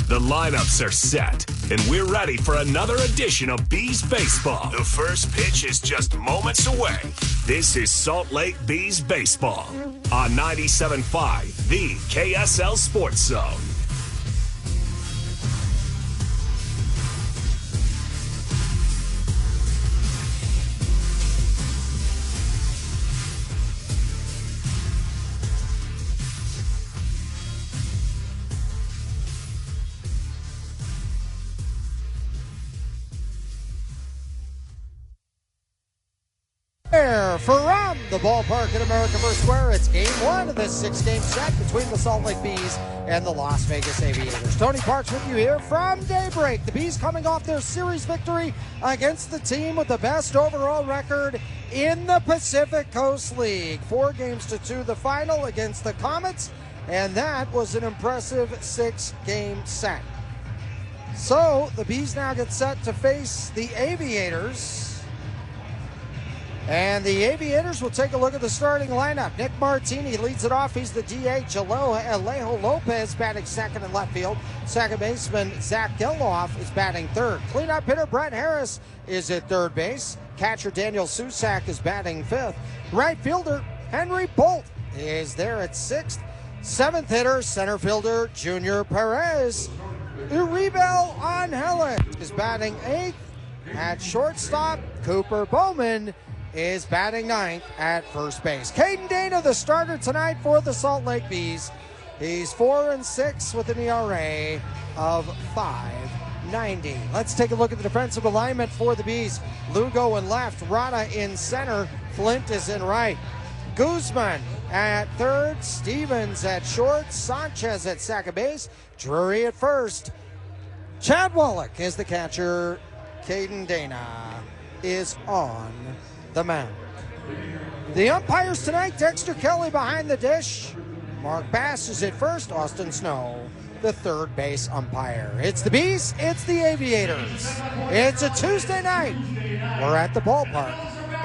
The lineups are set, and we're ready for another edition of Bees Baseball. The first pitch is just moments away. This is Salt Lake Bees Baseball on 97.5, the KSL Sports Zone. From the ballpark at America First Square, it's game one of this 6-game set between the Salt Lake Bees and the Las Vegas Aviators. Tony Parks with you here from daybreak. The Bees coming off their series victory against the team with the best overall record in the Pacific Coast League. 4-2 the final against the Comets, and that was an impressive 6-game set. So the Bees now get set to face the Aviators. And the Aviators will take a look at the starting lineup. Nick Martini leads it off. He's the DH. Alejo Lopez batting second in left field. Second baseman Zach Geloff is batting third. Cleanup hitter Brett Harris is at third base. Catcher Daniel Susak is batting fifth. Right fielder Henry Bolt is there at sixth. Seventh hitter, center fielder Junior Perez. Uribel Angeles is batting eighth. At shortstop, Cooper Bowman is batting ninth at first base. Caden Dana, the starter tonight for the Salt Lake Bees. He's 4-6 with an ERA of 5.90. Let's take a look at the defensive alignment for the Bees. Lugo in left, Rada in center, Flint is in right. Guzman at third, Stevens at short, Sanchez at second base, Drury at first. Chad Wallach is the catcher. Caden Dana is on the mound. The umpires tonight, Dexter Kelly behind the dish. Mark Bass is at first. Austin Snow, the third base umpire. It's the Bees, it's the Aviators. It's a Tuesday night. We're at the ballpark,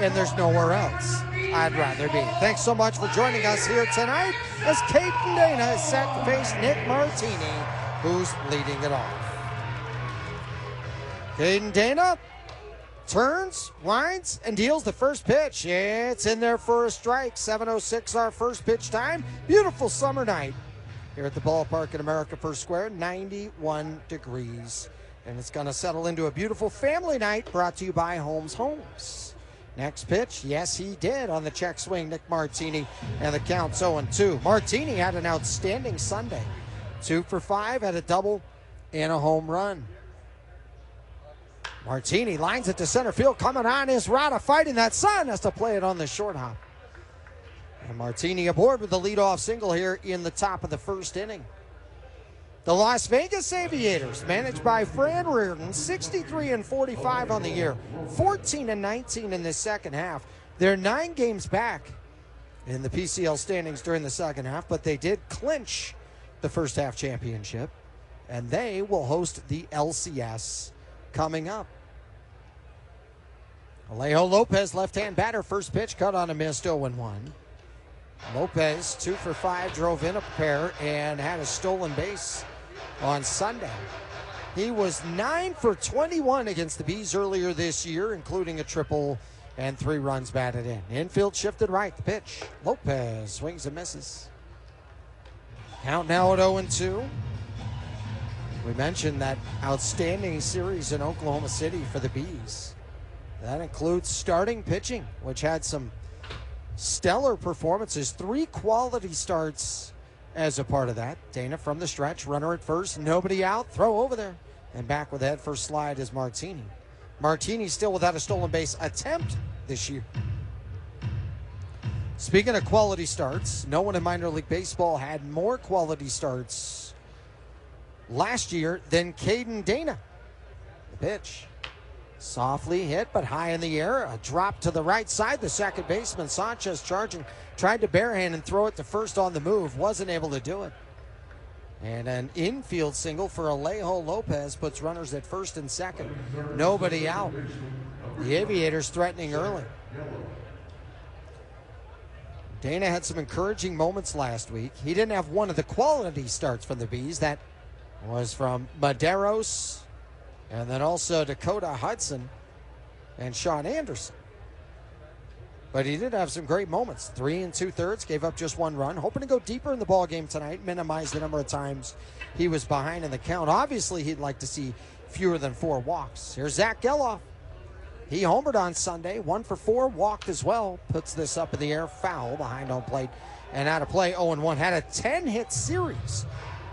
and there's nowhere else I'd rather be. Thanks so much for joining us here tonight as Caden Dana is set to face Nick Martini, who's leading it off. Caden Dana turns, winds, and deals the first pitch. It's in there for a strike. 7:06 our first pitch time. Beautiful summer night here at the ballpark at America First Square. 91 degrees. And it's going to settle into a beautiful family night brought to you by Holmes Homes. Next pitch, yes, he did on the check swing. Nick Martini, and the count's 0-2. Martini had an outstanding Sunday. 2 for 5, had a double and a home run. Martini lines it to center field. Coming on is Rada, fighting that sun, has to play it on the short hop. And Martini aboard with the leadoff single here in the top of the first inning. The Las Vegas Aviators, managed by Fran Reardon, 63-45 on the year, 14-19 in the second half. They're 9 games back in the PCL standings during the second half, but they did clinch the first half championship, and they will host the LCS coming up. Alejo Lopez, left-hand batter, first pitch cut on a missed 0-1. Lopez, 2 for 5, drove in a pair and had a stolen base on Sunday. He was 9 for 21 against the Bees earlier this year, including a triple and 3 runs batted in. Infield shifted right, the pitch. Lopez swings and misses. Count now at 0-2. We mentioned that outstanding series in Oklahoma City for the Bees. That includes starting pitching, which had some stellar performances. 3 quality starts as a part of that. Dana from the stretch, runner at first, nobody out, throw over there. And back with the head first slide is Martini. Martini still without a stolen base attempt this year. Speaking of quality starts, no one in minor league baseball had more quality starts last year than Caden Dana. The pitch. Softly hit, but high in the air. A drop to the right side. The second baseman, Sanchez, charging. Tried to barehand and throw it to first on the move. Wasn't able to do it. And an infield single for Alejo Lopez puts runners at first and second. Nobody out. The Aviators threatening early. Dana had some encouraging moments last week. He didn't have one of the quality starts from the Bees. That was from Maderos, and then also Dakota Hudson and Sean Anderson. But he did have some great moments. 3 2/3, gave up just 1 run. Hoping to go deeper in the ball game tonight, minimize the number of times he was behind in the count. Obviously, he'd like to see fewer than 4 walks. Here's Zach Geloff. He homered on Sunday, 1 for 4, walked as well. Puts this up in the air, foul behind home plate and out of play. 0-1. Had a 10-hit series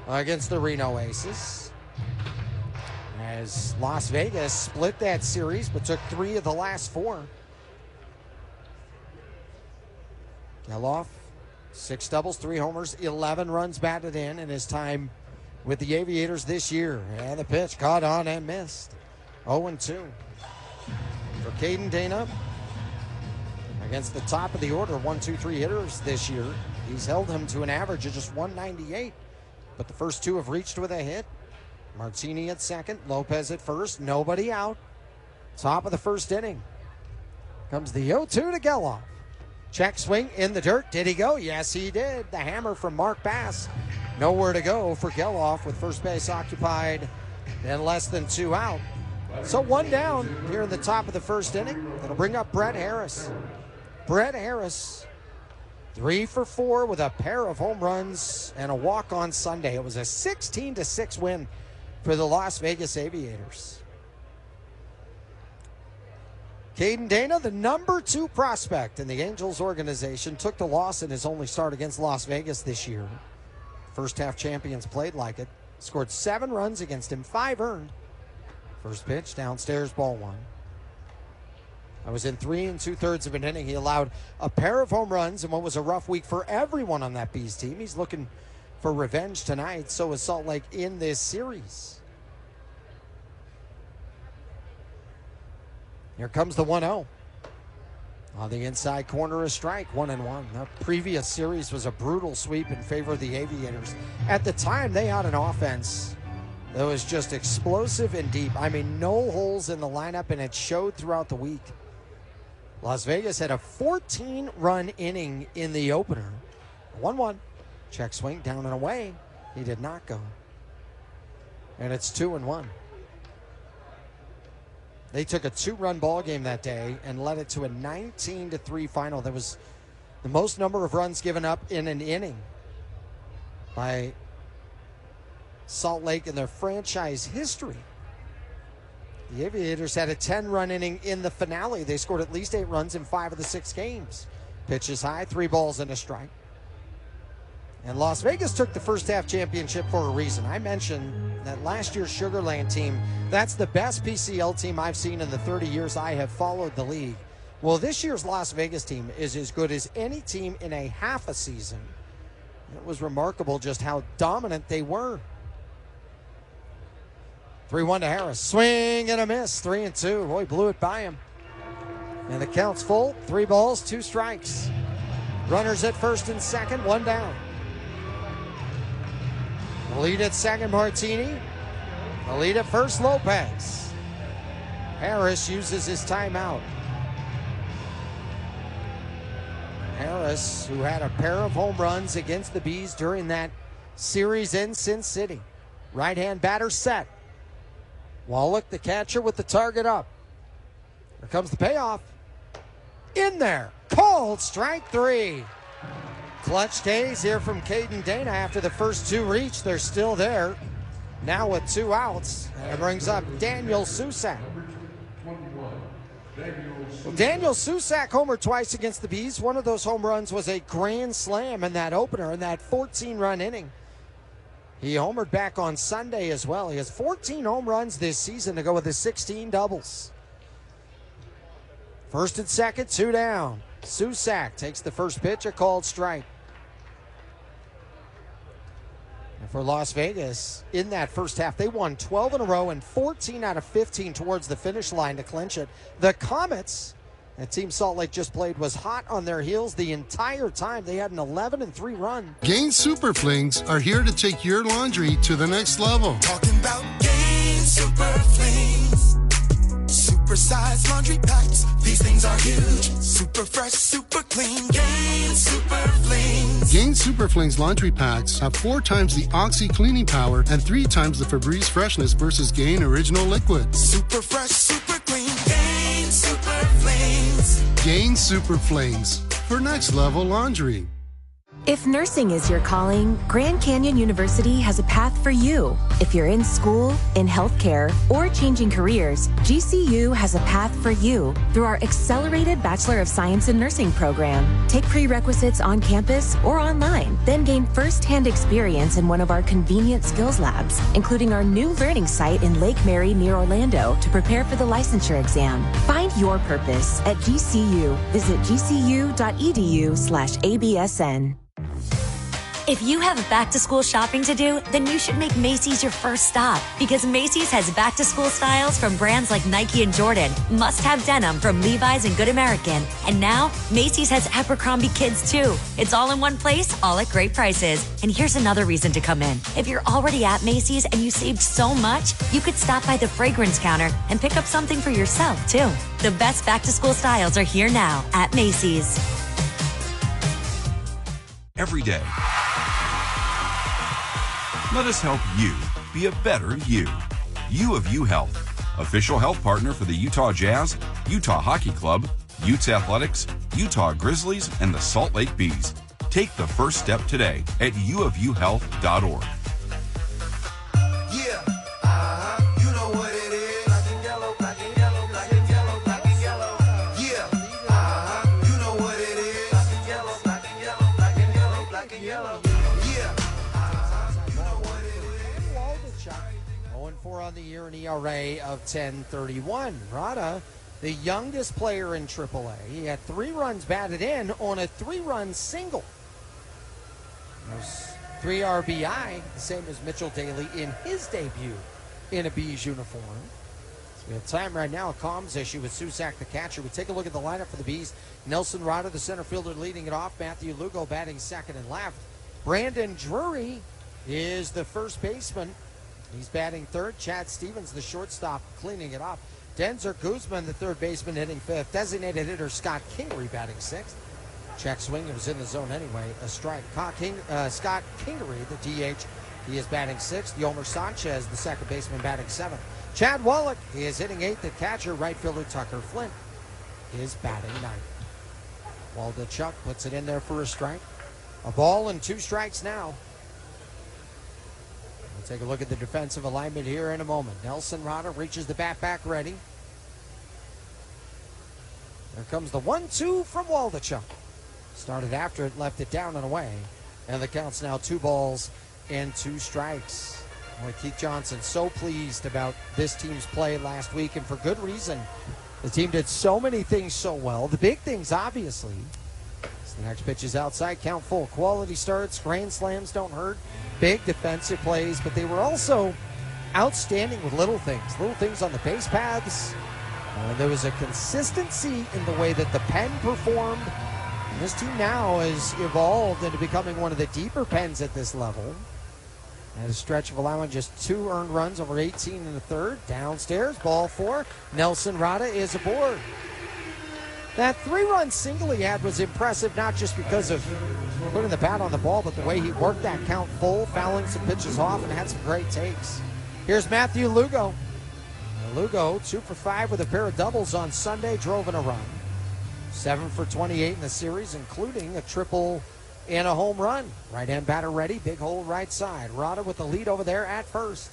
against the Reno Aces, as Las Vegas split that series but took 3 of the last 4. Geloff, 6 doubles, 3 homers, 11 runs batted in his time with the Aviators this year. And the pitch caught on and missed. 0-2. For Caden Dana, against the top of the order, 1, 2, 3 hitters this year. He's held him to an average of just 198, but the first 2 have reached with a hit. Martini at second, Lopez at first, nobody out. Top of the first inning. Comes the 0-2 to Geloff. Check swing in the dirt. Did he go? Yes, he did. The hammer from Mark Bass. Nowhere to go for Geloff with first base occupied and less than 2 out. So 1 down here in the top of the first inning. That'll bring up Brett Harris. Brett Harris, 3 for 4 with a pair of home runs and a walk on Sunday. It was a 16-6 win for the Las Vegas Aviators. Caden Dana, the number 2 prospect in the Angels organization, took the loss in his only start against Las Vegas this year. First half champions played like it. Scored 7 runs against him, 5 earned. First pitch, downstairs, ball 1. I was in 3 2/3 of an inning. He allowed a pair of home runs in what was a rough week for everyone on that Bees team. He's looking for revenge tonight. So is Salt Lake in this series. Here comes the 1-0. On the inside corner, a strike, 1-1. The previous series was a brutal sweep in favor of the Aviators. At the time, they had an offense that was just explosive and deep. I mean, no holes in the lineup, and it showed throughout the week. Las Vegas had a 14-run inning in the opener. 1-1. Check swing, down and away. He did not go. And it's 2-1. They took a 2-run ball game that day and led it to a 19-3 final. That was the most number of runs given up in an inning by Salt Lake in their franchise history. The Aviators had a 10-run inning in the finale. They scored at least 8 runs in 5 of the 6 games. Pitch is high, 3 balls and a strike. And Las Vegas took the first half championship for a reason. I mentioned that last year's Sugar Land team, that's the best PCL team I've seen in the 30 years I have followed the league. Well, this year's Las Vegas team is as good as any team in a half a season. It was remarkable just how dominant they were. 3-1 to Harris. Swing and a miss. 3-2. Boy, blew it by him. And the count's full. 3 balls, 2 strikes. Runners at first and second, 1 down. The lead at second, Martini. The lead at first, Lopez. Harris uses his timeout. Harris, who had a pair of home runs against the Bees during that series in Sin City. Right-hand batter set. Wallach, the catcher, with the target up. Here comes the payoff. In there. Called strike 3. Clutch K's here from Caden Dana after the first 2 reach. They're still there. Now with 2 outs. And it brings up Daniel Susak. Well, Daniel Susak homered twice against the Bees. One of those home runs was a grand slam in that opener in that 14-run inning. He homered back on Sunday as well. He has 14 home runs this season to go with his 16 doubles. First and second, 2 down. Susak takes the first pitch, a called strike. And for Las Vegas, in that first half, they won 12 in a row and 14 out of 15 towards the finish line to clinch it. The Comets, that Team Salt Lake just played, was hot on their heels the entire time. They had an 11-3 run. Gain Super Flings are here to take your laundry to the next level. Talking about Gain Super Flings. Super size laundry packs. These things are huge. Super fresh, super clean. Gain Super Flings. Gain Super Flings laundry packs have 4 times the Oxy cleaning power and 3 times the Febreze freshness versus Gain Original Liquid. Super fresh, super clean. Gain Super Flings. Gain Super Flings for next level laundry. If nursing is your calling, Grand Canyon University has a path for you. If you're in school, in healthcare, or changing careers, GCU has a path for you through our accelerated Bachelor of Science in Nursing program. Take prerequisites on campus or online, then gain first-hand experience in one of our convenient skills labs, including our new learning site in Lake Mary near Orlando to prepare for the licensure exam. Find your purpose at GCU. Visit gcu.edu/ABSN. If you have back-to-school shopping to do, then you should make Macy's your first stop, because Macy's has back-to-school styles from brands like Nike and Jordan, must-have denim from Levi's and Good American, and now Macy's has Abercrombie Kids too. It's all in one place, all at great prices. And here's another reason to come in. If you're already at Macy's and you saved so much, you could stop by the fragrance counter and pick up something for yourself too. The best back-to-school styles are here now at Macy's. Every day, let us help you be a better you. U of U Health, official health partner for the Utah Jazz, Utah Hockey Club, Utes Athletics, Utah Grizzlies, and the Salt Lake Bees. Take the first step today at uofuhealth.org. Yeah, you know what it is. Black and yellow, black and yellow, black and yellow, black and yellow. Yeah, you know what it is. Black and yellow, black and yellow, black and yellow, black and yellow. Yeah, you know what it is. 0-4 on the year, an ERA of 10.31. Rada, the youngest player in AAA. He had 3 runs batted in on a 3-run single. There's 3 RBI, the same as Mitchell Daly in his debut in a Bees uniform. So we have time right now, a comms issue with Susak, the catcher. We take a look at the lineup for the Bees. Nelson Rada, the center fielder, leading it off. Matthew Lugo batting second and left. Brandon Drury is the first baseman. He's batting third. Chad Stevens, the shortstop, cleaning it up. Denzer Guzman, the third baseman, hitting fifth. Designated hitter Scott Kingery batting sixth. Check swing, it was in the zone anyway. A strike. Scott Kingery, the DH, he is batting sixth. Yomer Sanchez, the second baseman, batting seventh. Chad Wallach, he is hitting eighth. The catcher, right fielder Tucker Flint, is batting ninth. Waldichuk puts it in there for a strike. A ball and 2 strikes now. We'll take a look at the defensive alignment here in a moment. Nelson Rada reaches the bat back ready. There comes the 1-2 from Waldichuk. Started after it, left it down and away. And the count's now 2 balls and 2 strikes. Boy, Keith Johnson so pleased about this team's play last week, and for good reason. The team did so many things so well. The big things, obviously. The next pitch is outside, count full. Quality starts, grand slams don't hurt. Big defensive plays, but they were also outstanding with little things on the base paths. There was a consistency in the way that the pen performed. And this team now has evolved into becoming one of the deeper pens at this level. And a stretch of allowing just 2 earned runs over 18 in the third. Downstairs, ball 4. Nelson Rada is aboard. That 3-run single he had was impressive, not just because of putting the bat on the ball, but the way he worked that count full, fouling some pitches off, and had some great takes. Here's Matthew Lugo. Lugo, 2 for 5 with a pair of doubles on Sunday, drove in a run. 7 for 28 in the series, including a triple and a home run. Right-hand batter ready, big hole right side. Rada with the lead over there at first.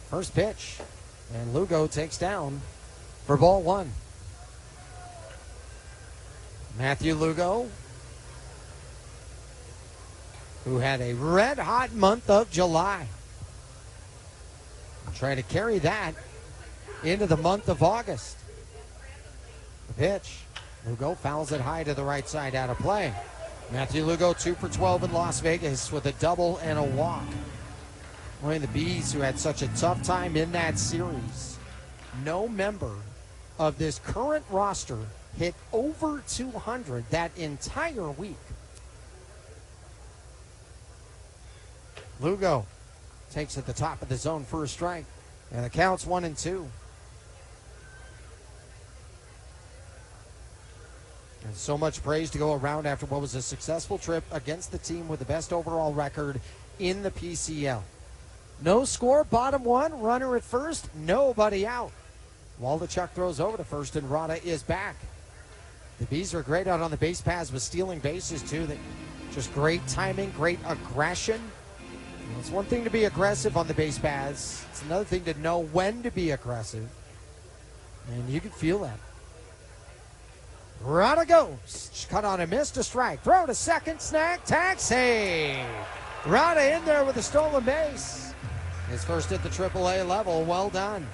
First pitch, and Lugo takes down for ball 1. Matthew Lugo, who had a red-hot month of July. Trying to carry that into the month of August. The pitch. Lugo fouls it high to the right side, out of play. Matthew Lugo, 2 for 12 in Las Vegas with a double and a walk. One of the Bees who had such a tough time in that series. No member of this current roster hit over 200 that entire week. Lugo takes at the top of the zone for a strike, and the count's 1-2. And so much praise to go around after what was a successful trip against the team with the best overall record in the PCL. No score, bottom one, runner at first, nobody out. Waldachuk throws over to first, and Rada is back. The Bees are great out on the base paths with stealing bases, too. Just great timing, great aggression. It's one thing to be aggressive on the base paths. It's another thing to know when to be aggressive. And you can feel that. Rada goes. Cut on a miss to strike. Throw to second, snag, tag, save. Rada in there with a stolen base. His first at the AAA level. Well done.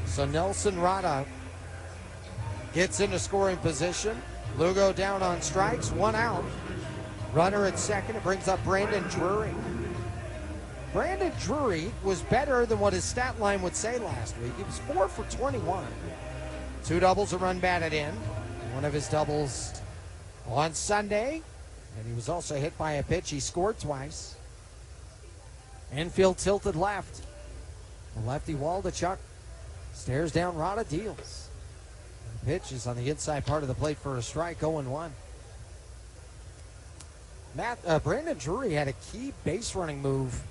So Nelson Rada gets into scoring position. Lugo down on strikes, one out. Runner at second. It brings up Brandon Drury. Brandon Drury was better than what his stat line would say last week. He was 4 for 21. 2 doubles, a run batted in. One of his doubles on Sunday. And he was also hit by a pitch. He scored twice. Infield tilted left. The lefty Waldachuk stares down Rada, deals. The pitch is on the inside part of the plate for a strike, 0-1. Brandon Drury had a key base running move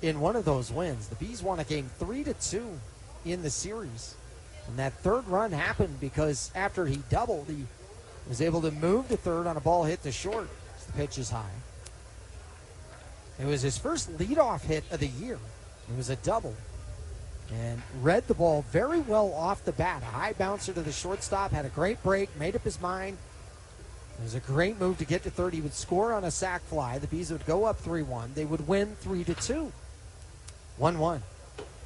in one of those wins. The Bees won a game 3-2 in the series. And that third run happened because after he doubled, he was able to move to third on a ball hit to short. The pitch is high. It was his first leadoff hit of the year. It was a double. And read the ball very well off the bat. A high bouncer to the shortstop, had a great break, made up his mind. It was a great move to get to third. He would score on a sac fly. The Bees would go up 3-1. They would win 3-2. 1-1.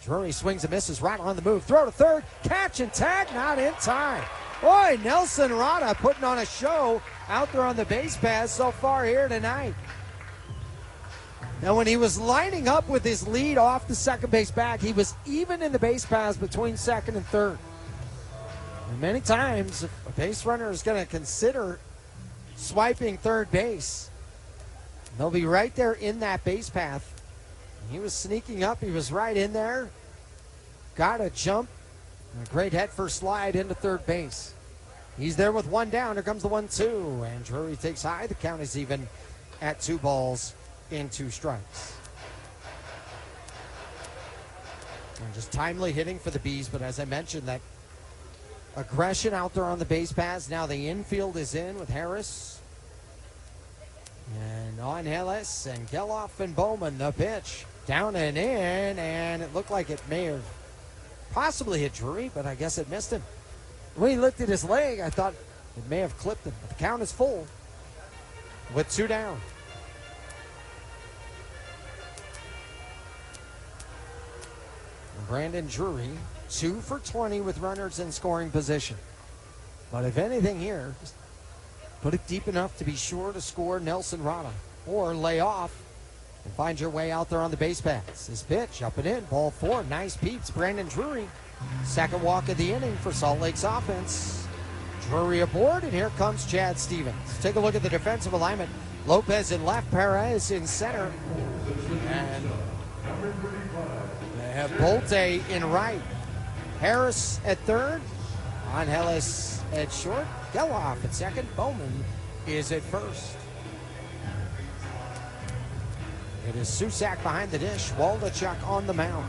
Drury swings and misses. Rada on the move. Throw to third. Catch and tag. Not in time. Boy, Nelson Rada putting on a show out there on the base paths so far here tonight. Now, when he was lining up with his lead off the second base bag, he was even in the base paths between second and third. And many times, a base runner is going to consider swiping third base. They'll be right there in that base path. He was sneaking up. He was right in there. Got a jump. And a great head first slide into third base. He's there with one down. Here comes the 1-2. And Drury takes high. The count is even at 2 balls and 2 strikes. And just timely hitting for the Bees. But as I mentioned, that aggression out there on the base paths. Now the infield is in with Harris. And on Hillis and Geloff and Bowman. The pitch. Down and in, and it looked like it may have possibly hit Drury, but I guess it missed him. When he looked at his leg, I thought it may have clipped him. But the count is full with 2 down. Brandon Drury, 2 for 20 with runners in scoring position. But if anything here, just put it deep enough to be sure to score Nelson Rada, or lay off and find your way out there on the base paths. His pitch up and in, ball 4. Nice peeps. Brandon Drury, second walk of the inning for Salt Lake's offense. Drury aboard, and here comes Chad Stevens. Take a look at the defensive alignment. Lopez in left, Perez in center, and they have Bolte in right. Harris at third, Angeles at short, Geloff at second, Bowman is at first. It is Susak behind the dish, Waldachuk on the mound.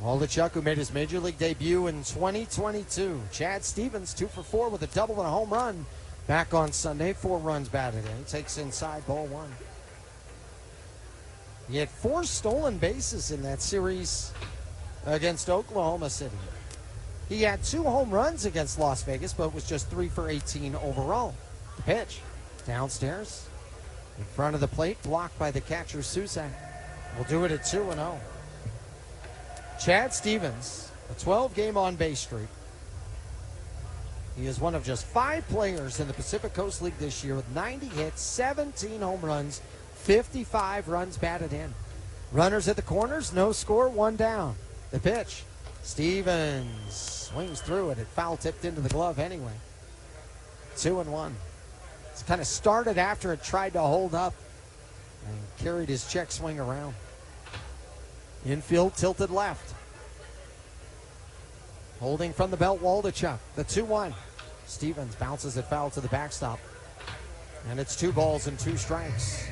Waldachuk, who made his major league debut in 2022. Chad Stevens, 2 for 4 with a double and a home run back on Sunday. 4 runs batted in. Takes inside, ball 1. He had 4 stolen bases in that series against Oklahoma City. He had 2 home runs against Las Vegas, but was just 3 for 18 overall. The pitch. Downstairs, in front of the plate, blocked by the catcher, Susak. We'll do it at 2-0. Chad Stevens, a 12-game on-base streak. He is one of just 5 players in the Pacific Coast League this year with 90 hits, 17 home runs, 55 runs batted in. Runners at the corners, no score, 1 down. The pitch. Stevens swings through it. It foul tipped into the glove anyway. 2-1. It's kind of started after it tried to hold up and carried his check swing around. Infield tilted left. Holding from the belt, Waldachuk. The 2-1. Stevens bounces it foul to the backstop. And it's 2 balls and 2 strikes.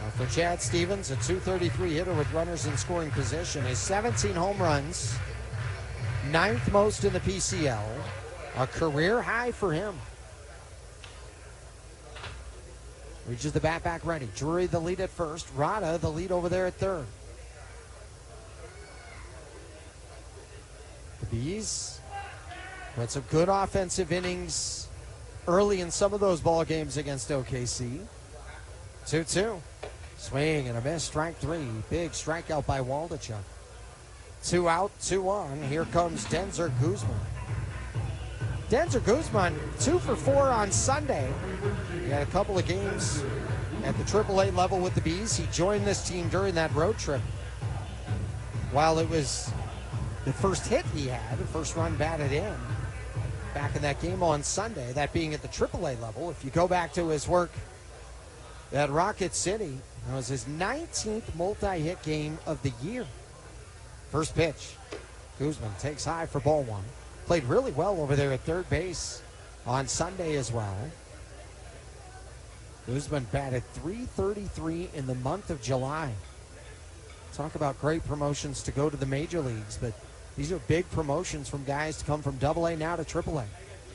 Now for Chad Stevens, a .233 hitter with runners in scoring position. His 17 home runs, 9th most in the PCL. A career high for him. Reaches the bat back ready. Drury the lead at first. Rada the lead over there at third. The Bees had some good offensive innings early in some of those ball games against OKC. 2-2. Swing and a miss. Strike 3. Big strikeout by Waldachuk. 2 out, 2 on. Here comes Denzer Guzman. Denzer Guzman, 2 for 4 on Sunday. He had a couple of games at the AAA level with the Bees. He joined this team during that road trip. While it was the first hit he had, the first run batted in, back in that game on Sunday, that being at the AAA level. If you go back to his work at Rocket City, that was his 19th multi-hit game of the year. First pitch, Guzman takes high for ball 1. Played really well over there at third base on Sunday as well. Guzman batted .333 in the month of July. Talk about great promotions to go to the major leagues, but these are big promotions from guys to come from AA now to AAA.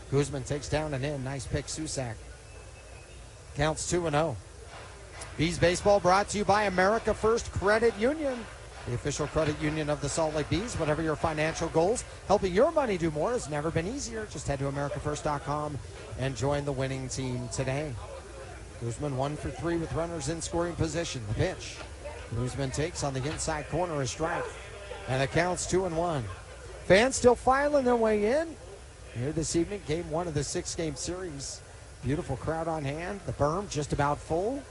Guzman takes down and in. Nice pick, Susak. Counts 2-0. Bees Baseball brought to you by America First Credit Union, the official credit union of the Salt Lake Bees. Whatever your financial goals, helping your money do more has never been easier. Just head to AmericaFirst.com and join the winning team today. Guzman 1 for 3 with runners in scoring position. The pitch. Guzman takes on the inside corner a strike. And it counts 2-1. Fans still filing their way in here this evening. Game 1 of the 6-game series. Beautiful crowd on hand. The berm just about full.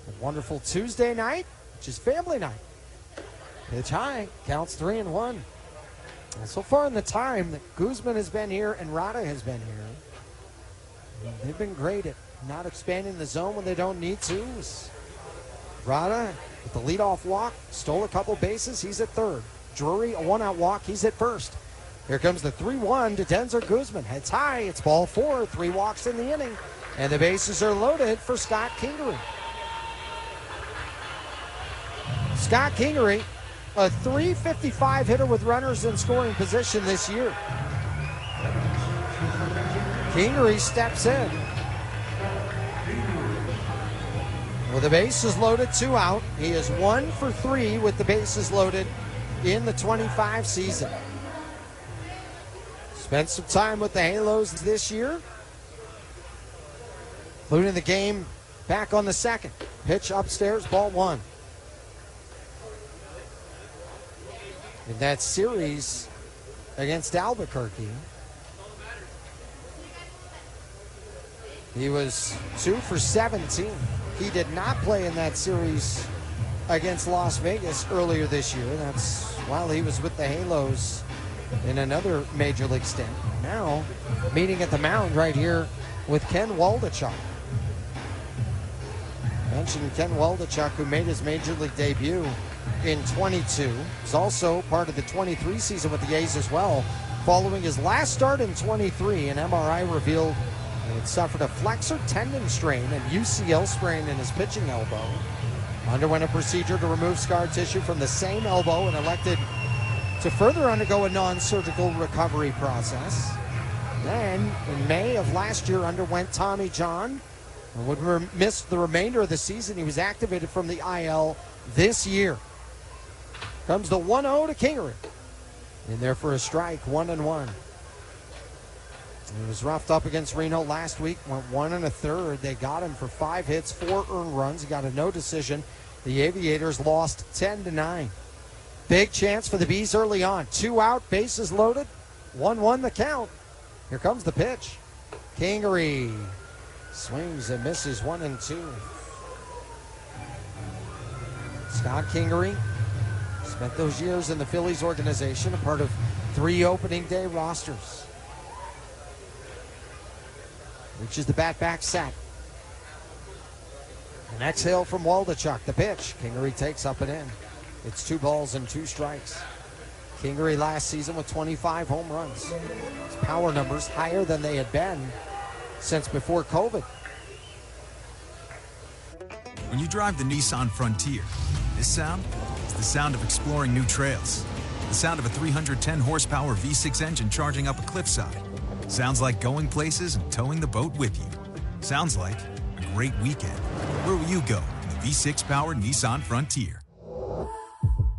A wonderful Tuesday night, which is family night. Pitch high, counts 3-1. And so far in the time that Guzman has been here and Rada has been here, they've been great at not expanding the zone when they don't need to. Rada with the leadoff walk, stole a couple bases, he's at third. Drury, a 1-out walk, he's at first. Here comes the 3-1 to Denzer Guzman. Heads high, it's ball 4, 3 walks in the inning. And the bases are loaded for Scott Kingery. Scott Kingery, a .355 hitter with runners in scoring position this year. Kingery steps in. With the bases loaded, 2 out. He is 1 for 3 with the bases loaded in the 25 season. Spent some time with the Halos this year, including the game back on the 2nd. Pitch upstairs, ball 1. In that series against Albuquerque, he was 2 for 17. He did not play in that series against Las Vegas earlier this year. That's while he was with the Halos in another major league stint. Now, meeting at the mound right here with Ken Waldachuk. Mentioned Ken Waldachuk, who made his major league debut in 22. Was also part of the 23 season with the A's as well. Following his last start in 23, an MRI revealed he had suffered a flexor tendon strain and UCL sprain in his pitching elbow. Underwent a procedure to remove scar tissue from the same elbow and elected to further undergo a non-surgical recovery process. Then, in May of last year, underwent Tommy John and would miss the remainder of the season. He was activated from the IL this year. Comes the 1-0 to Kingery. In there for a strike, 1-1. He was roughed up against Reno last week, went 1 1/3. They got him for 5 hits, 4 earned runs. He got a no decision. The Aviators lost 10-9. Big chance for the Bees early on. 2 out, bases loaded, 1-1 the count. Here comes the pitch. Kingery swings and misses 1-2. Scott Kingery spent those years in the Phillies organization, a part of 3 opening day rosters. Reaches the bat back set. An exhale from Waldachuk. The pitch. Kingery takes up and in. It's 2 balls and 2 strikes. Kingery last season with 25 home runs. His power numbers higher than they had been since before COVID. When you drive the Nissan Frontier, this sound is the sound of exploring new trails. The sound of a 310 horsepower V6 engine charging up a cliffside. Sounds like going places and towing the boat with you. Sounds like a great weekend. Where will you go in the V6 powered Nissan Frontier?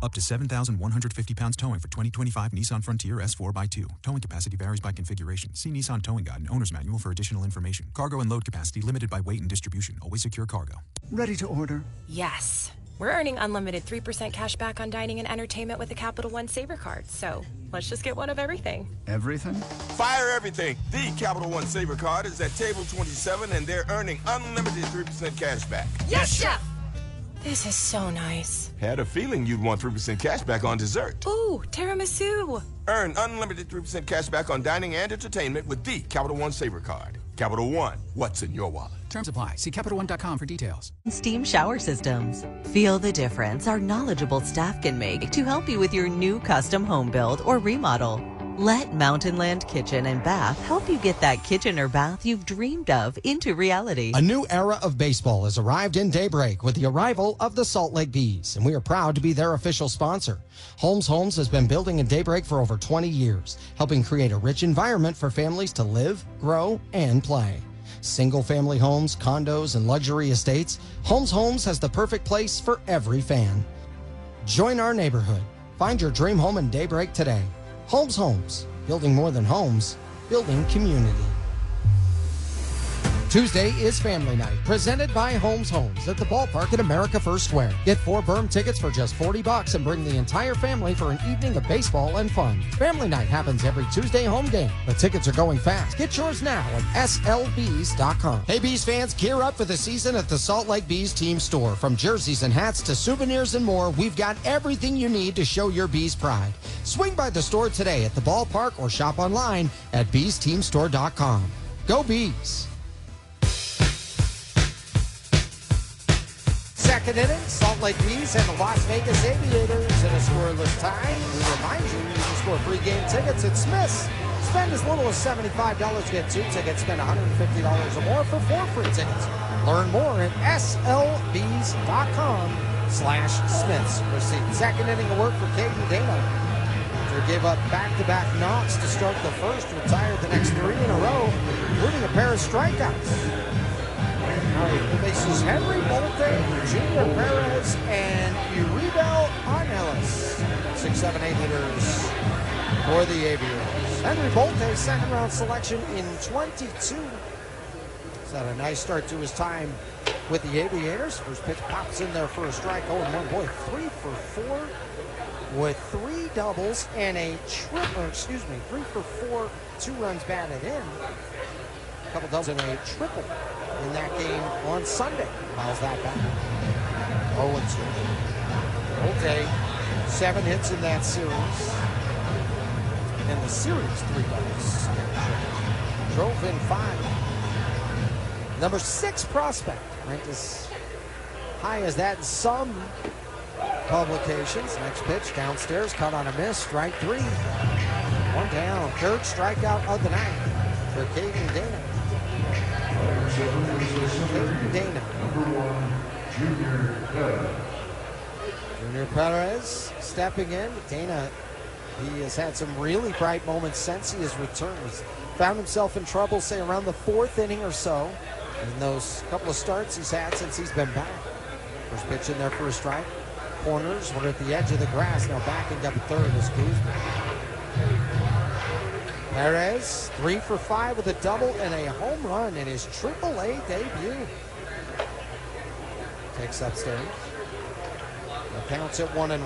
Up to 7,150 pounds towing for 2025 Nissan Frontier S4x2. Towing capacity varies by configuration. See Nissan Towing Guide and Owner's Manual for additional information. Cargo and load capacity limited by weight and distribution. Always secure cargo. Ready to order? Yes. We're earning unlimited 3% cash back on dining and entertainment with the Capital One Saver Card. So let's just get one of everything. Everything? Fire everything. The Capital One Saver Card is at table 27 and they're earning unlimited 3% cash back. Yes, Chef! This is so nice. Had a feeling you'd want 3% cash back on dessert. Ooh, tiramisu. Earn unlimited 3% cash back on dining and entertainment with the Capital One Saver Card. Capital One, what's in your wallet? Terms apply. See CapitalOne.com for details. Steam shower systems. Feel the difference our knowledgeable staff can make to help you with your new custom home build or remodel. Let Mountainland Kitchen and Bath help you get that kitchen or bath you've dreamed of into reality. A new era of baseball has arrived in Daybreak with the arrival of the Salt Lake Bees, and we are proud to be their official sponsor. Holmes Homes has been building in Daybreak for over 20 years, helping create a rich environment for families to live, grow, and play. Single-family homes, condos, and luxury estates, Holmes Homes has the perfect place for every fan. Join our neighborhood. Find your dream home in Daybreak today. Holmes Homes, building more than homes, building community. Tuesday is Family Night, presented by Holmes Homes at the ballpark at America First Square. Get 4 berm tickets for just $40 and bring the entire family for an evening of baseball and fun. Family Night happens every Tuesday home game. The tickets are going fast. Get yours now at slbees.com. Hey, Bees fans, gear up for the season at the Salt Lake Bees team store. From jerseys and hats to souvenirs and more, we've got everything you need to show your Bees pride. Swing by the store today at the ballpark or shop online at beesteamstore.com. Go Bees! Second inning, Salt Lake Bees and the Las Vegas Aviators in a scoreless tie. We remind you, you can score free game tickets at Smith's. Spend as little as $75 to get 2 tickets. Spend $150 or more for 4 free tickets. Learn more at slbees.com/Smiths. Receipt. Second inning of work for Caden Dana. After gave up back-to-back knocks to start the first, retired the next 3 in a row, including a pair of strikeouts. He faces Henry Bolte, Junior Perez, and Uriel Arnelis. 6, 7, 8 hitters for the Aviators. Henry Bolte, second-round selection in 22. He's had a nice start to his time with the Aviators. First pitch pops in there for a strike. 0-1. Boy, 3 for 4 with 3 doubles and a triple. 3 for 4, 2 runs batted in. A couple doubles and a triple in that game on Sunday. How's that back? 0-2. Bolte, 7 hits in that series. And the series, 3 doubles. Drove in 5. Number 6 prospect, ranked as high as that in some publications. Next pitch downstairs, cut on a miss, strike 3. 1 down, 3rd strikeout of the night for Caden Dana. Caden Dana. Junior Perez stepping in. Dana, he has had some really bright moments since he has returned. He's found himself in trouble, say, around the 4th inning or so in those couple of starts he's had since he's been back. First pitch in there for a strike. Corners, we're at the edge of the grass. Now backing up 3rd is Guzman. Perez, 3 for 5 with a double and a home run in his AAA debut. Takes upstairs. The count's at 1-1.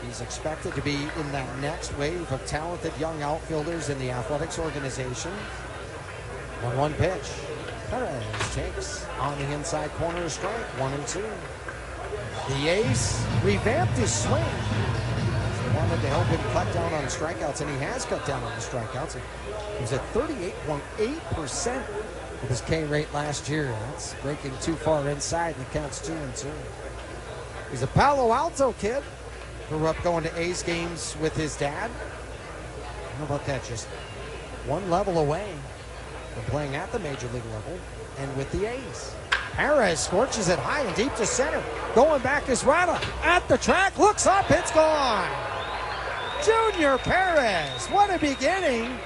He's expected to be in that next wave of talented young outfielders in the athletics organization. 1-1 pitch. Perez takes on the inside corner a strike. 1-2. The ace revamped his swing. He wanted to help him cut down on strikeouts, and he has cut down on the strikeouts. He was at 38.8% with his K rate last year. That's breaking too far inside, and the count's 2-2. He's a Palo Alto kid. Grew up going to A's games with his dad. How about that? Just one level away from playing at the major league level and with the A's. Perez scorches it high and deep to center. Going back is Rada at the track. Looks up. It's gone. Junior Perez. What a beginning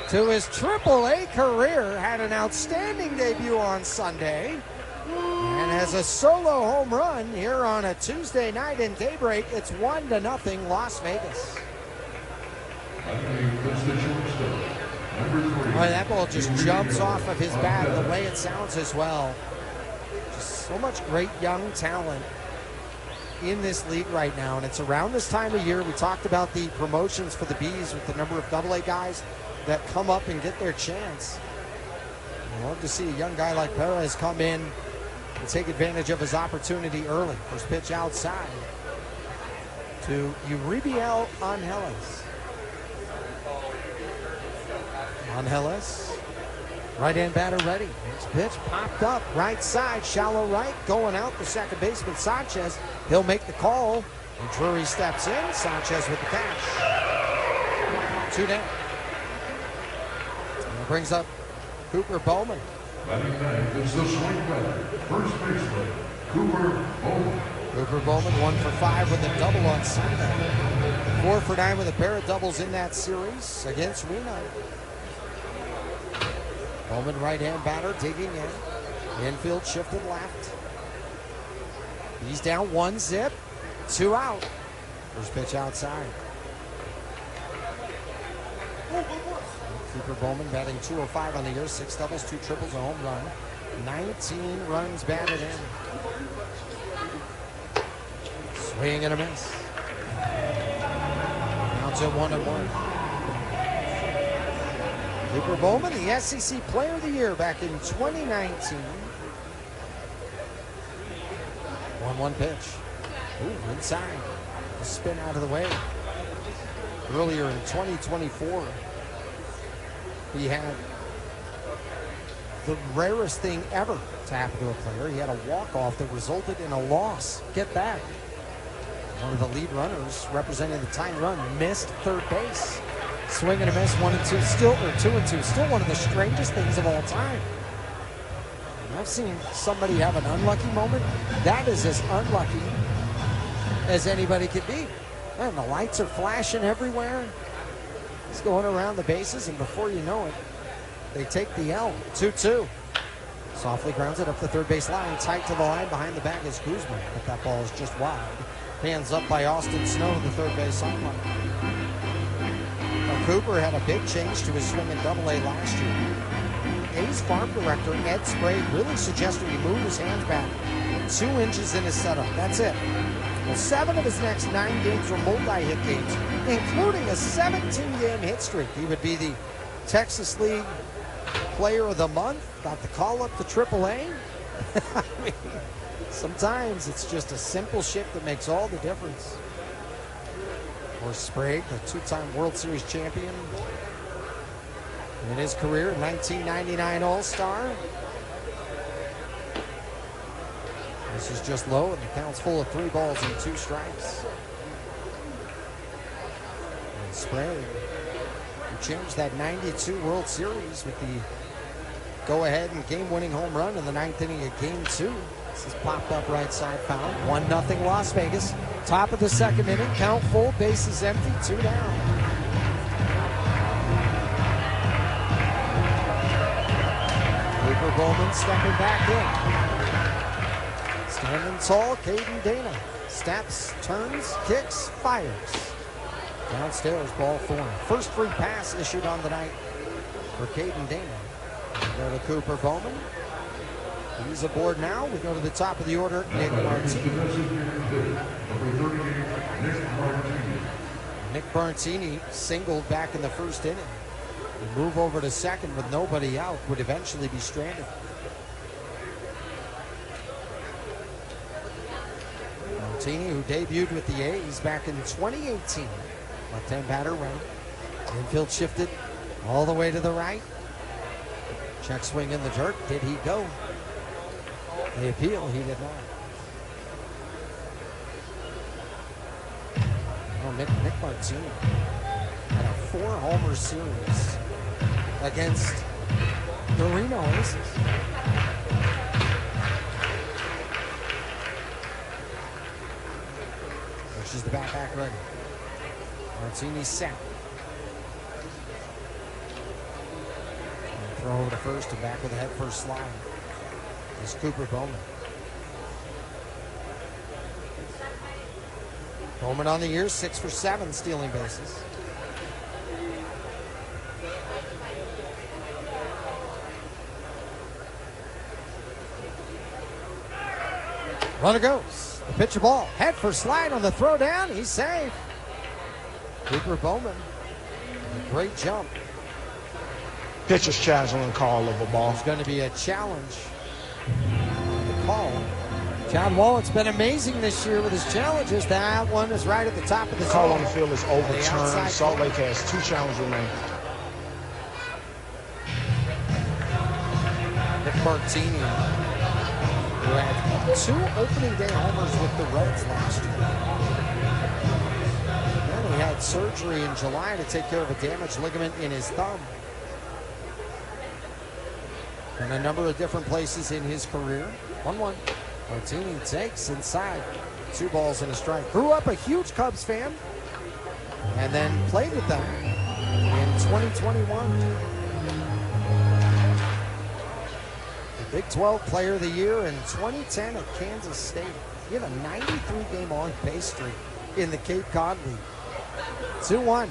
to his AAA career. Had an outstanding debut on Sunday. And has a solo home run here on a Tuesday night in daybreak. It's 1-0 Las Vegas. Boy, that ball just jumps off of his bat the way it sounds as well. Just so much great young talent in this league right now. And it's around this time of year. We talked about the promotions for the Bees with the number of AA guys that come up and get their chance. I'd love to see a young guy like Perez come in and take advantage of his opportunity early. First pitch outside to Uribiel Angeles. Angeles, right-hand batter ready. Next pitch popped up, right side, shallow right, going out the second baseman Sanchez. He'll make the call. And Drury steps in. Sanchez with the catch. 2 down. And brings up Cooper Bowman. It's the swing batter, first baseman, Cooper Bowman. Cooper Bowman 1 for 5 with a double on Sunday. 4 for 9 with a pair of doubles in that series against Reno. Bowman right-hand batter digging in. Infield shifted left. He's down 1-0. 2 out. First pitch outside. Cooper Bowman batting .205 on the year, 6 doubles, 2 triples, a home run. 19 runs batted in. Swing and a miss. Now to 1-1. Cooper Bowman, the SEC Player of the Year back in 2019. 1-1 pitch. Ooh, inside. The spin out of the way. Earlier in 2024, he had the rarest thing ever to happen to a player. He had a walk-off that resulted in a loss. Get that. One of the lead runners representing the tying run missed third base. Swing and a miss, 1-2, still, or 2-2. Still one of the strangest things of all time. And I've seen somebody have an unlucky moment. That is as unlucky as anybody could be. Man, the lights are flashing everywhere. He's going around the bases, and before you know it, they take the L. 2-2. Softly grounds it up the third base line. Tight to the line. Behind the bag is Guzman, but that ball is just wide. Hands up by Austin Snow in the third base sideline. Cooper had a big change to his swing in AA last year. A's farm director, Ed Sprague, really suggested he move his hands back 2 inches in his setup. That's it. Well, 7 of his next 9 games were multi-hit games, including a 17-game hit streak. He would be the Texas League Player of the Month. Got the call up to AAA. I mean, sometimes it's just a simple shift that makes all the difference. Or Sprague, the 2-time World Series champion in his career, 1999 All-Star. This is just low, and the count's full of 3 balls and 2 strikes. And Sprague, who changed that 92 World Series with the go-ahead and game-winning home run in the 9th inning of Game 2. This is popped up right side foul. 1-0 Las Vegas. Top of the second inning. Count full. Bases empty. 2 down. Cooper Bowman stepping back in. Standing tall, Caden Dana. Steps, turns, kicks, fires. Downstairs, ball 4. First free pass issued on the night for Caden Dana. We go to Cooper Bowman. He's aboard now. We go to the top of the order, Nick Martini. Nick Martini singled back in the first inning. The move over to second with nobody out would eventually be stranded. Martini, who debuted with the A's back in 2018. Left-hand batter right. Infield shifted all the way to the right. Check swing in the dirt. Did he go? The appeal, he did not. Oh, Nick Martini had a 4-homer series against the Reno Aces. Pushes the bat back ready. Martini set. And throw over to first and back with a head first slide is Cooper Bowman. Bowman on the year, 6 for 7 stealing bases. Runner goes. The pitch a ball. Head for slide on the throw down. He's safe. Cooper Bowman. A great jump. Pitcher's challenge on the call of a ball. It's going to be a challenge. The call. John Wallett's been amazing this year with his challenges. That one is right at the top of the call zone. on the field is overturned. Salt Lake has 2 challenges remaining. Nick Martini, who had 2 opening day homers with the Reds last year. Then he had surgery in July to take care of a damaged ligament in his thumb. In a number of different places in his career. 1-1. Martini takes inside. 2 balls and a strike. Grew up a huge Cubs fan and then played with them in 2021. The Big 12 Player of the Year in 2010 at Kansas State. He had a 93-game on-base streak in the Cape Cod League. 2-1.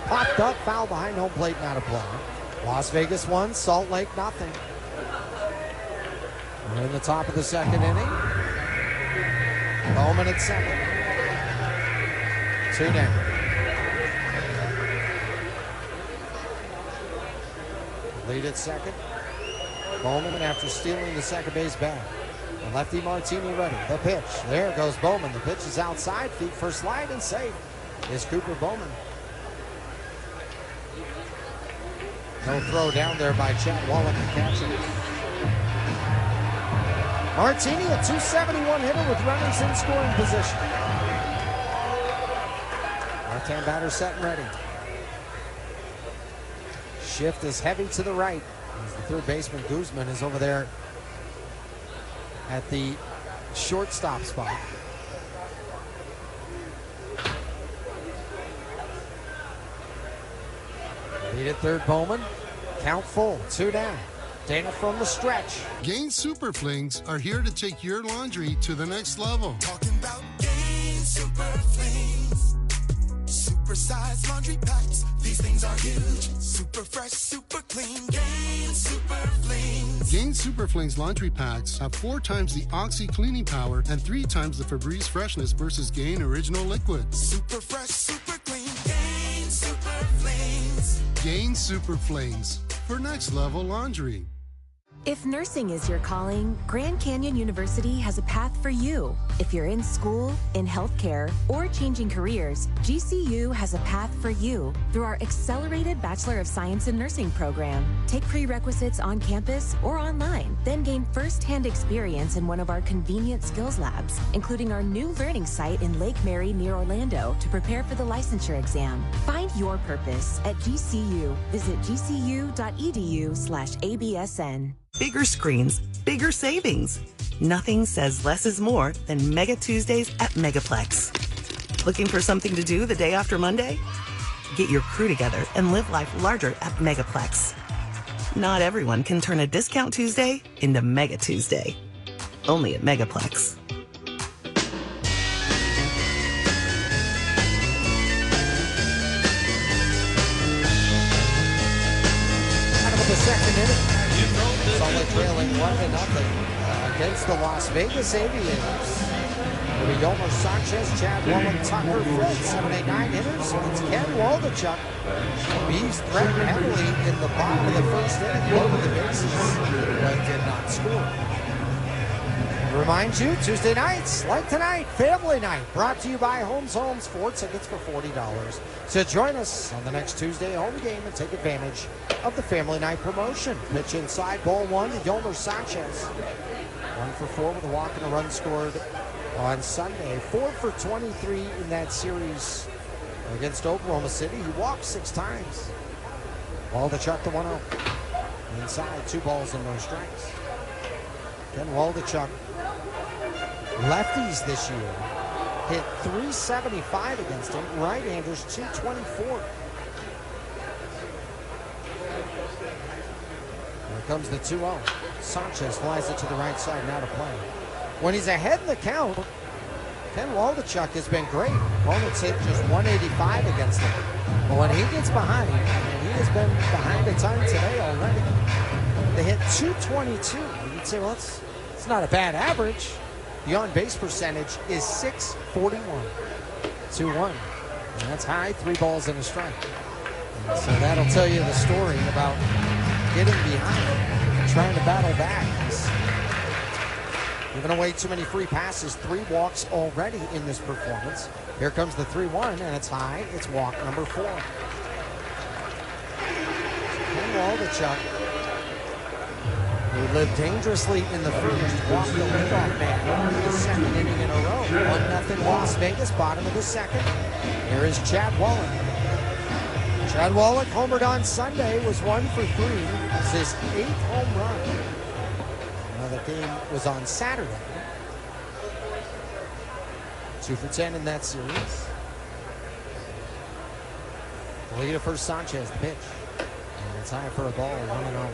Popped up, foul behind home plate, not a play. Las Vegas 1, Salt Lake nothing. We're in the top of the second inning. Bowman at second. 2 down. Lead at second. Bowman after stealing the second base bag. And lefty Martini ready. The pitch. There goes Bowman. The pitch is outside. Feet first slide and safe is Cooper Bowman. No throw down there by Chad Wallach to catch it. Martini, a 271 hitter with runners in scoring position. Left-hand batter set and ready. Shift is heavy to the right. As the third baseman, Guzman, is over there at the shortstop spot. Lead at third, Bowman. Count full, 2 down. Dana from the stretch. Gain Super Flings are here to take your laundry to the next level. Talking about Gain Super Flings. Super-sized laundry packs. These things are huge. Super fresh, super clean. Gain Super Flings. Gain Super Flings laundry packs have 4 times the Oxy cleaning power and 3 times the Febreze freshness versus Gain Original Liquid. Super fresh, super clean. Gain Super Flings. Gain Super Flings for next level laundry. If nursing is your calling, Grand Canyon University has a path for you. If you're in school, in healthcare, or changing careers, GCU has a path for you through our accelerated Bachelor of Science in Nursing program. Take prerequisites on campus or online, then gain first-hand experience in one of our convenient skills labs, including our new learning site in Lake Mary near Orlando to prepare for the licensure exam. Find your purpose at GCU. Visit gcu.edu/ABSN. Bigger screens, bigger savings. Nothing says less is more than Mega Tuesdays at Megaplex. Looking for something to do the day after Monday? Get your crew together and live life larger at Megaplex. Not everyone can turn a discount Tuesday into Mega Tuesday. Only at Megaplex. Out of the second inning. Salt Lake trailing 1-0 against the Las Vegas Aviators. It'll be Yolmer Sanchez, Chad Wallach, Tucker, Fred, 7-8-9 hitters. It's Ken Waldachuk. Bees threatened heavily in the bottom of the first inning, loaded the bases, but did not score. Remind you, Tuesday nights, like tonight, Family Night, brought to you by Holmes Homes, 4 tickets for $40. So join us on the next Tuesday home game and take advantage of the Family Night promotion. Pitch inside, ball 1 to Yolmer Sanchez. 1 for 4 with a walk and a run scored on Sunday. 4 for 23 in that series against Oklahoma City. He walked 6 times. Waldachuk, the 1-0. Inside, 2 balls and no strikes. Ken Waldachuk, lefties this year, hit .375 against him. Right-handers, .224. Here comes the 2-0. Sanchez flies it to the right side, now to play. When he's ahead in the count, Ken Waldachuk has been great. Opponents hit just .185 against him. But when he gets behind, and he has been behind a ton today already, they hit .222. You'd say, well, it's not a bad average. The on-base percentage is .641. 2-1. And that's high, 3 balls and a strike. And so that'll tell you the story about getting behind, trying to battle back. He's giving away too many free passes. 3 walks already in this performance. Here comes the 3-1, and it's high. It's walk number 4. Ken Waldachuk, who lived dangerously in the first, walked the leadoff man in the second inning in a row. 1-0 Las Vegas, bottom of the second. Here is Chad Wallach. Chad Wallach homered on Sunday, was 1 for 3. It's his 8th home run. Now the game was on Saturday. 2 for 10 in that series. Lead for Sanchez, the pitch. And it's high for a ball, 1-0.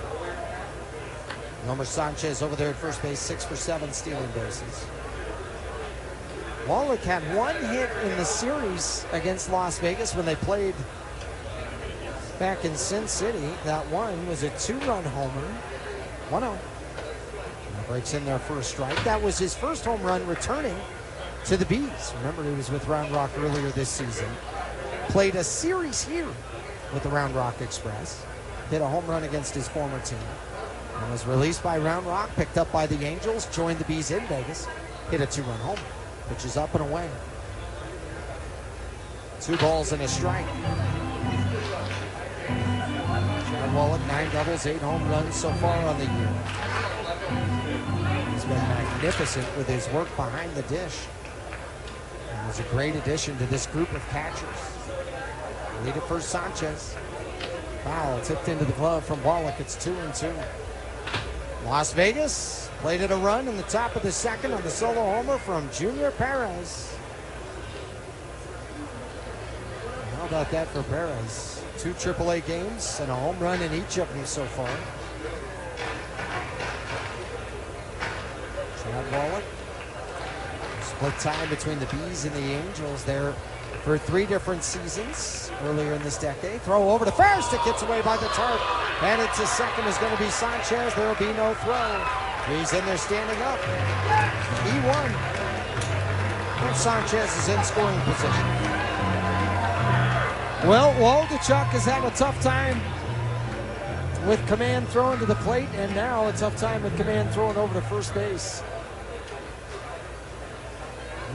Nomar Sanchez over there at first base, 6 for 7, stealing bases. Wallach had 1 hit in the series against Las Vegas when they played back in Sin City. That one was a 2-run homer. 1-0. Breaks in there for a strike. That was his first home run returning to the Bees. Remember, he was with Round Rock earlier this season. Played a series here with the Round Rock Express. Hit a home run against his former team. And was released by Round Rock, picked up by the Angels, joined the Bees in Vegas, hit a 2-run homer, which is up and away. 2 balls and a strike. Chad Wallach, 9 doubles, 8 home runs so far on the year. He's been magnificent with his work behind the dish. And was a great addition to this group of catchers. Lead it for Sanchez. Foul tipped into the glove from Wallach. It's 2-2. Las Vegas played a run in the top of the second on the solo homer from Junior Perez. How about that for Perez? 2 AAA games and a home run in each of them so far. Chad Wallach. Split time between the Bees and the Angels there for 3 different seasons earlier in this decade. Throw over to first. It gets away by the tarp. And it's to second is going to be Sanchez. There will be no throw. He's in there standing up. He won. And Sanchez is in scoring position. Well, Waldachuk has had a tough time with command throwing to the plate, and now a tough time with command throwing over to first base.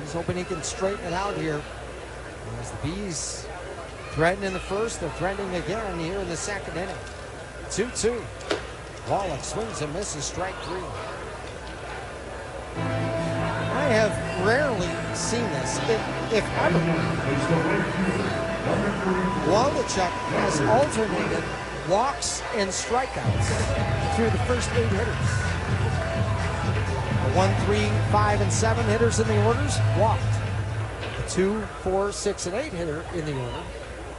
He's hoping he can straighten it out here. As the Bees threaten in the first, they're threatening again here in the second inning. 2-2. Wallach swings and misses, strike 3. I have rarely seen this, if ever. Waldachuk has alternated walks and strikeouts through the first 8 hitters. The 1, 3, 5, and 7 hitters in the orders walked. 2, 4, 6, and 8 hitter in the order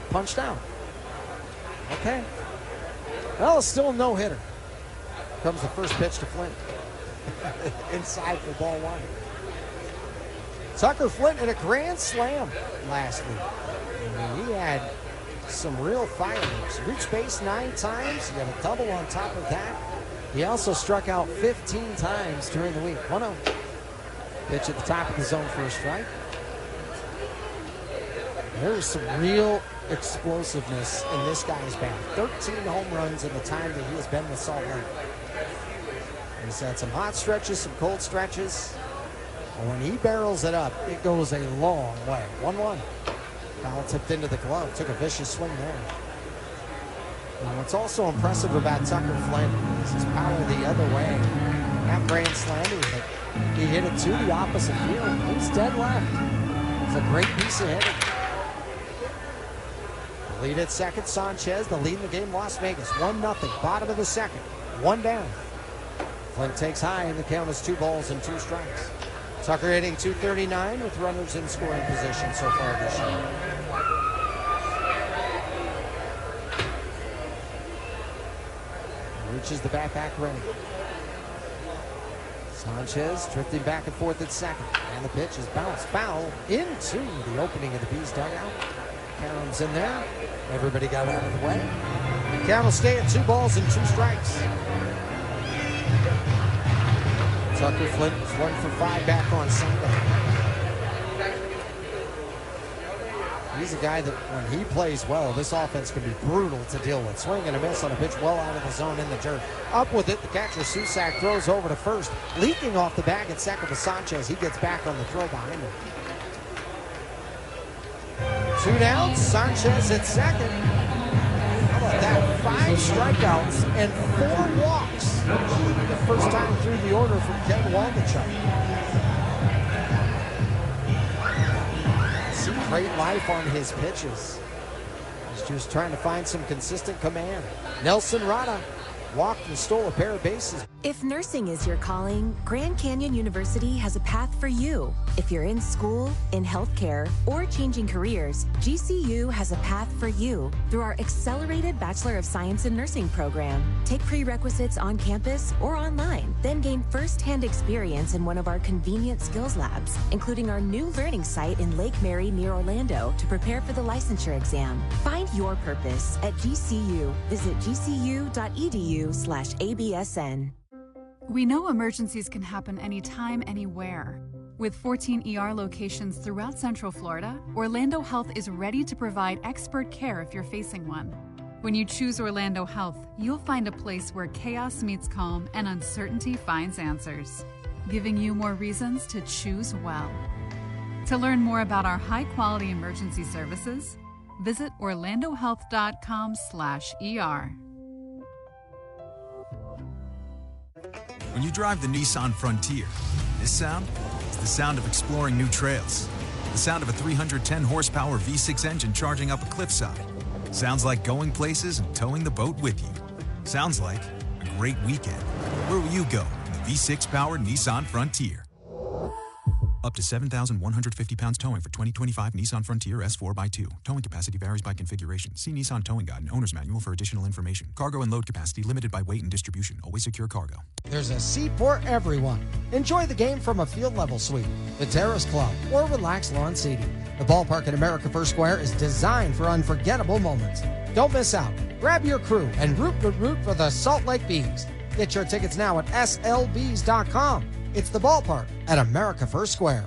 punched out. Okay. Well, it's still a no-hitter. Comes the first pitch to Flint. Inside for ball 1. Tucker Flint had a grand slam last week. I mean, he had some real fireworks. Reached base 9 times. He had a double on top of that. He also struck out 15 times during the week. 1-0. Pitch at the top of the zone for a strike. There's some real explosiveness in this guy's bat. 13 home runs in the time that he has been with Salt Lake. He's had some hot stretches, some cold stretches. And when he barrels it up, it goes a long way. 1-1. Foul tipped into the glove. Took a vicious swing there. And what's also impressive about Tucker Flint is his power the other way. Not grand slamming, but He hit it to the opposite field. He's dead left. It's a great piece of hitting. The lead at second, Sanchez. The lead in the game, Las Vegas. 1-0. Bottom of the second. One down. Flint takes high, and the count is 2 balls and 2 strikes. Tucker hitting .239 with runners in scoring position so far this year. Reaches the bat back ready. Sanchez drifting back and forth at second. And the pitch is bounced foul into the opening of the Bees dugout. Counts in there. Everybody got out of the way. The count will stay at 2 balls and 2 strikes. Tucker Flint was 1 for 5 back on Sunday. He's a guy that when he plays well, this offense can be brutal to deal with. Swing and a miss on a pitch well out of the zone in the dirt. Up with it, the catcher Susak throws over to first. Leaking off the bag at second with Sanchez. He gets back on the throw behind him. 2 down, Sanchez at second. How about that? 5 strikeouts and 4 walks. The first time through the order from Ken Waldichuk. Great life on his pitches. He's just trying to find some consistent command. Nelson Rada walked and stole a pair of bases. If nursing is your calling, Grand Canyon University has a path for you. If you're in school, in healthcare, or changing careers, GCU has a path for you through our accelerated Bachelor of Science in Nursing program. Take prerequisites on campus or online, then gain first-hand experience in one of our convenient skills labs, including our new learning site in Lake Mary near Orlando to prepare for the licensure exam. Find your purpose at GCU. Visit gcu.edu/ABSN. We know emergencies can happen anytime, anywhere. With 14 ER locations throughout Central Florida, Orlando Health is ready to provide expert care if you're facing one. When you choose Orlando Health, you'll find a place where chaos meets calm and uncertainty finds answers, giving you more reasons to choose well. To learn more about our high-quality emergency services, visit orlandohealth.com/ER. When you drive the Nissan Frontier, this sound is the sound of exploring new trails. The sound of a 310 horsepower V6 engine charging up a cliffside. Sounds like going places and towing the boat with you. Sounds like a great weekend. Where will you go in the V6 powered Nissan Frontier? Up to 7,150 pounds towing for 2025 Nissan Frontier S4x2. Towing capacity varies by configuration. See Nissan Towing Guide and Owner's Manual for additional information. Cargo and load capacity limited by weight and distribution. Always secure cargo. There's a seat for everyone. Enjoy the game from a field level suite, the Terrace Club, or relaxed lawn seating. The ballpark at America First Square is designed for unforgettable moments. Don't miss out. Grab your crew and root for the Salt Lake Bees. Get your tickets now at slbees.com. It's the ballpark at America First Square.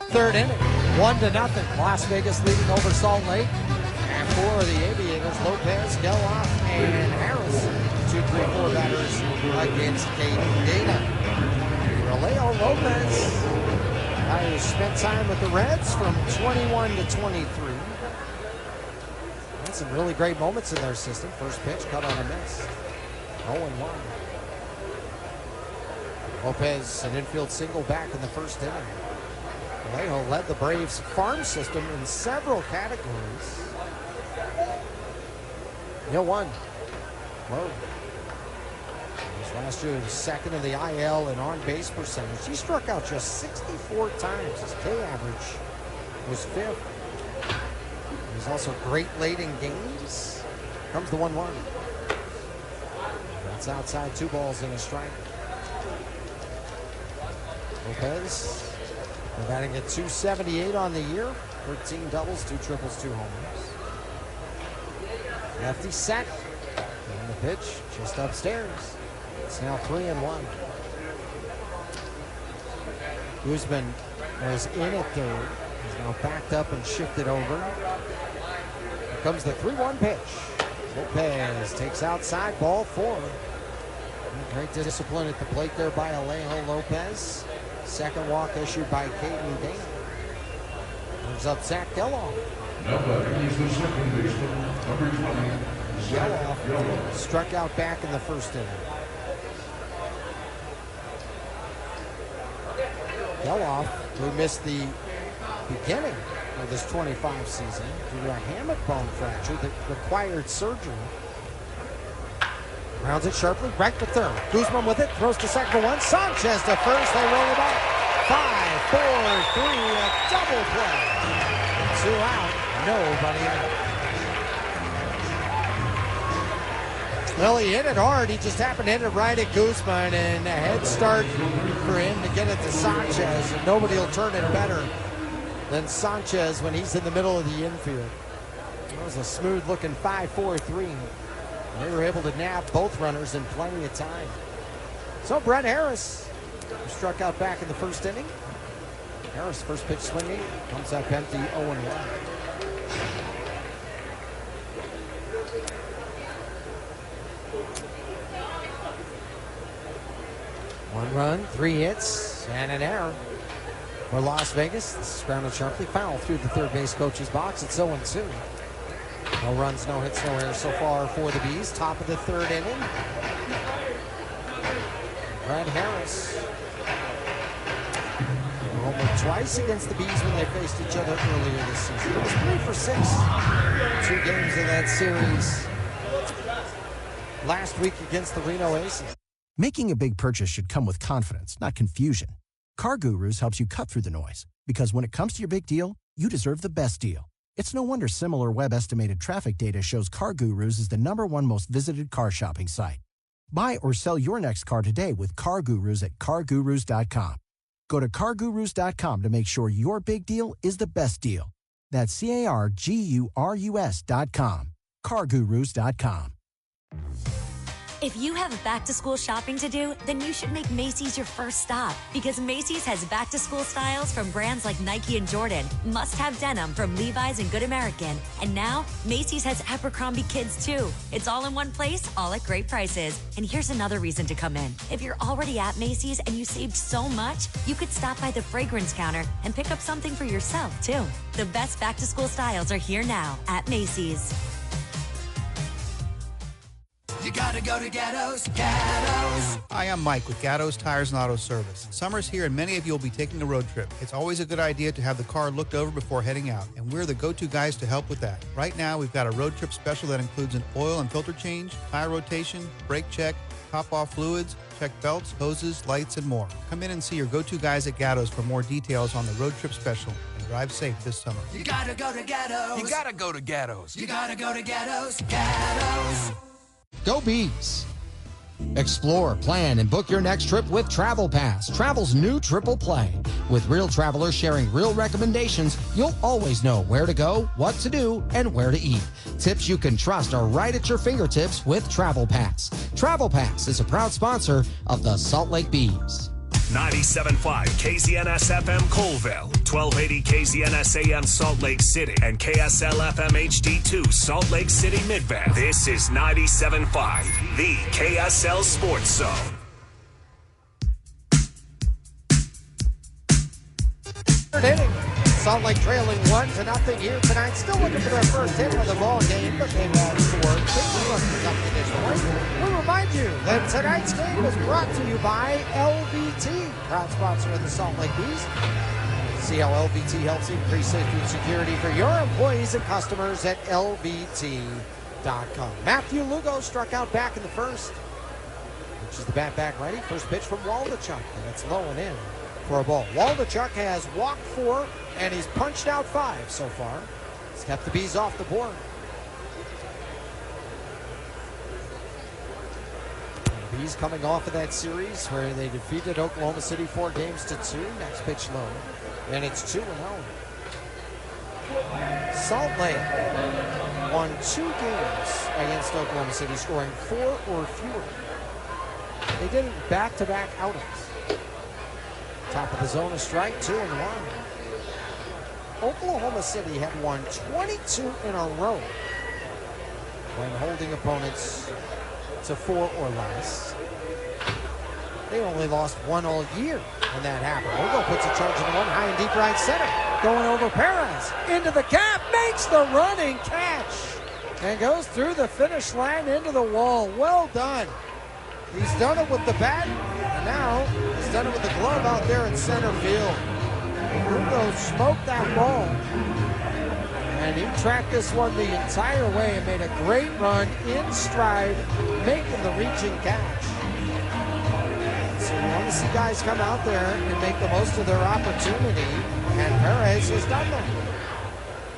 Third inning, 1-0. Las Vegas leading over Salt Lake. And for the Aviators, Lopez, Geloff, and Harris. 2, 3, 4 batters against Caden Dana. Alejo Lopez, guy who spent time with the Reds from 21 to 23. Some really great moments in their system. First pitch cut on a miss. 0-1. Lopez, an infield single back in the first inning. Alejo led the Braves farm system in several categories. 0-1. Low. Last year, he was second in the IL in on-base percentage. He struck out just 64 times. His K average was 5th. He's also great late in games. Comes the 1-1. That's outside, 2 balls and a strike. Lopez, they're batting at .278 on the year. 13 doubles, 2 triples, 2 homers. Lefty set. And the pitch just upstairs. It's now 3-1. Guzman was in at third. He's now backed up and shifted over. Here comes the 3-1 pitch. Lopez takes outside, ball 4. Great discipline at the plate there by Alejo Lopez. Second walk issued by Caden Dana. Comes up Zach Geloff. Now batting is the second baseman, number 20, Geloff struck out back in the first inning. Geloff, who missed the beginning of this 25 season due to a hammock bone fracture that required surgery. Rounds it sharply, right to third. Guzman with it, throws to second for one. Sanchez to first, they roll it up. 5-4-3, a double play. 2 out, nobody out. Well, he hit it hard. He just happened to hit it right at Guzman, and a head start for him to get it to Sanchez. And nobody will turn it better than Sanchez when he's in the middle of the infield. It was a smooth-looking 5-4-3. They were able to nab both runners in plenty of time. So Brett Harris, who struck out back in the first inning. Harris, first pitch swinging, comes up empty, 0-1. One run, 3 hits, and an error for Las Vegas. This is grounded sharply, foul through the third base coach's box. It's 0-2. No runs, no hits, no errors so far for the Bees. Top of the third inning. Brett Harris homered twice against the Bees when they faced each other earlier this season. It was 3 for 6. 2 games in that series last week against the Reno Aces. Making a big purchase should come with confidence, not confusion. CarGurus helps you cut through the noise, because when it comes to your big deal, you deserve the best deal. It's no wonder similar web-estimated traffic data shows CarGurus is the #1 most visited car shopping site. Buy or sell your next car today with CarGurus at CarGurus.com. Go to CarGurus.com to make sure your big deal is the best deal. That's CarGurus.com. CarGurus.com. If you have back-to-school shopping to do, then you should make Macy's your first stop, because Macy's has back-to-school styles from brands like Nike and Jordan, must-have denim from Levi's and Good American, and now Macy's has Abercrombie Kids too. It's all in one place, all at great prices. And here's another reason to come in. If you're already at Macy's and you saved so much, you could stop by the fragrance counter and pick up something for yourself too. The best back-to-school styles are here now at Macy's. You gotta go to Gatto's. Gatto's. Hi, I'm Mike with Gatto's Tires and Auto Service. Summer's here and many of you will be taking a road trip. It's always a good idea to have the car looked over before heading out, and we're the go-to guys to help with that. Right now, we've got a road trip special that includes an oil and filter change, tire rotation, brake check, top-off fluids, check belts, hoses, lights, and more. Come in and see your go-to guys at Gatto's for more details on the road trip special, and drive safe this summer. You gotta go to Gatto's. You gotta go to Gatto's. You gotta go to Gatto's. Gatto's. Go Bees! Explore, plan, and book your next trip with Travel Pass, travel's new triple play. With real travelers sharing real recommendations, you'll always know where to go, what to do, and where to eat. Tips you can trust are right at your fingertips with Travel Pass. Travel Pass is a proud sponsor of the Salt Lake Bees. 97.5 KZNS FM Colville, 1280 KZNS AM Salt Lake City, and KSL FM HD2 Salt Lake City Midvale. This is 97.5, the KSL Sports Zone. Third inning. Salt Lake trailing 1-0 here tonight. Still looking for their first hit of the ball game, but they've had 4 big runs up to this point. We remind you that tonight's game is brought to you by LVT, proud sponsor of the Salt Lake Bees. See how LVT helps increase safety and security for your employees and customers at LVT.com. Matthew Lugo struck out back in the first, which is the bat back ready. First pitch from Waldachuk, and it's low and in for a ball. Waldachuk has walked 4, and he's punched out 5 so far. He's kept the Bees off the board. The Bees coming off of that series where they defeated Oklahoma City 4-2. Next pitch low, and it's 2-0. Salt Lake won 2 games against Oklahoma City, scoring 4 or fewer. They did it back-to-back outings. Top of the zone, a strike, 2-1. Oklahoma City had won 22 in a row when holding opponents to 4 or less. They only lost 1 all year when that happened. Ogo puts a charge in the 1 high and deep right center. Going over Perez into the gap, makes the running catch. and goes through the finish line into the wall. Well done. He's done it with the bat, and now he's done it with the glove out there in center field. Bruno smoked that ball, and he tracked this one the entire way and made a great run in stride, making the reaching catch. So you want to see guys come out there and make the most of their opportunity, and Perez has done that.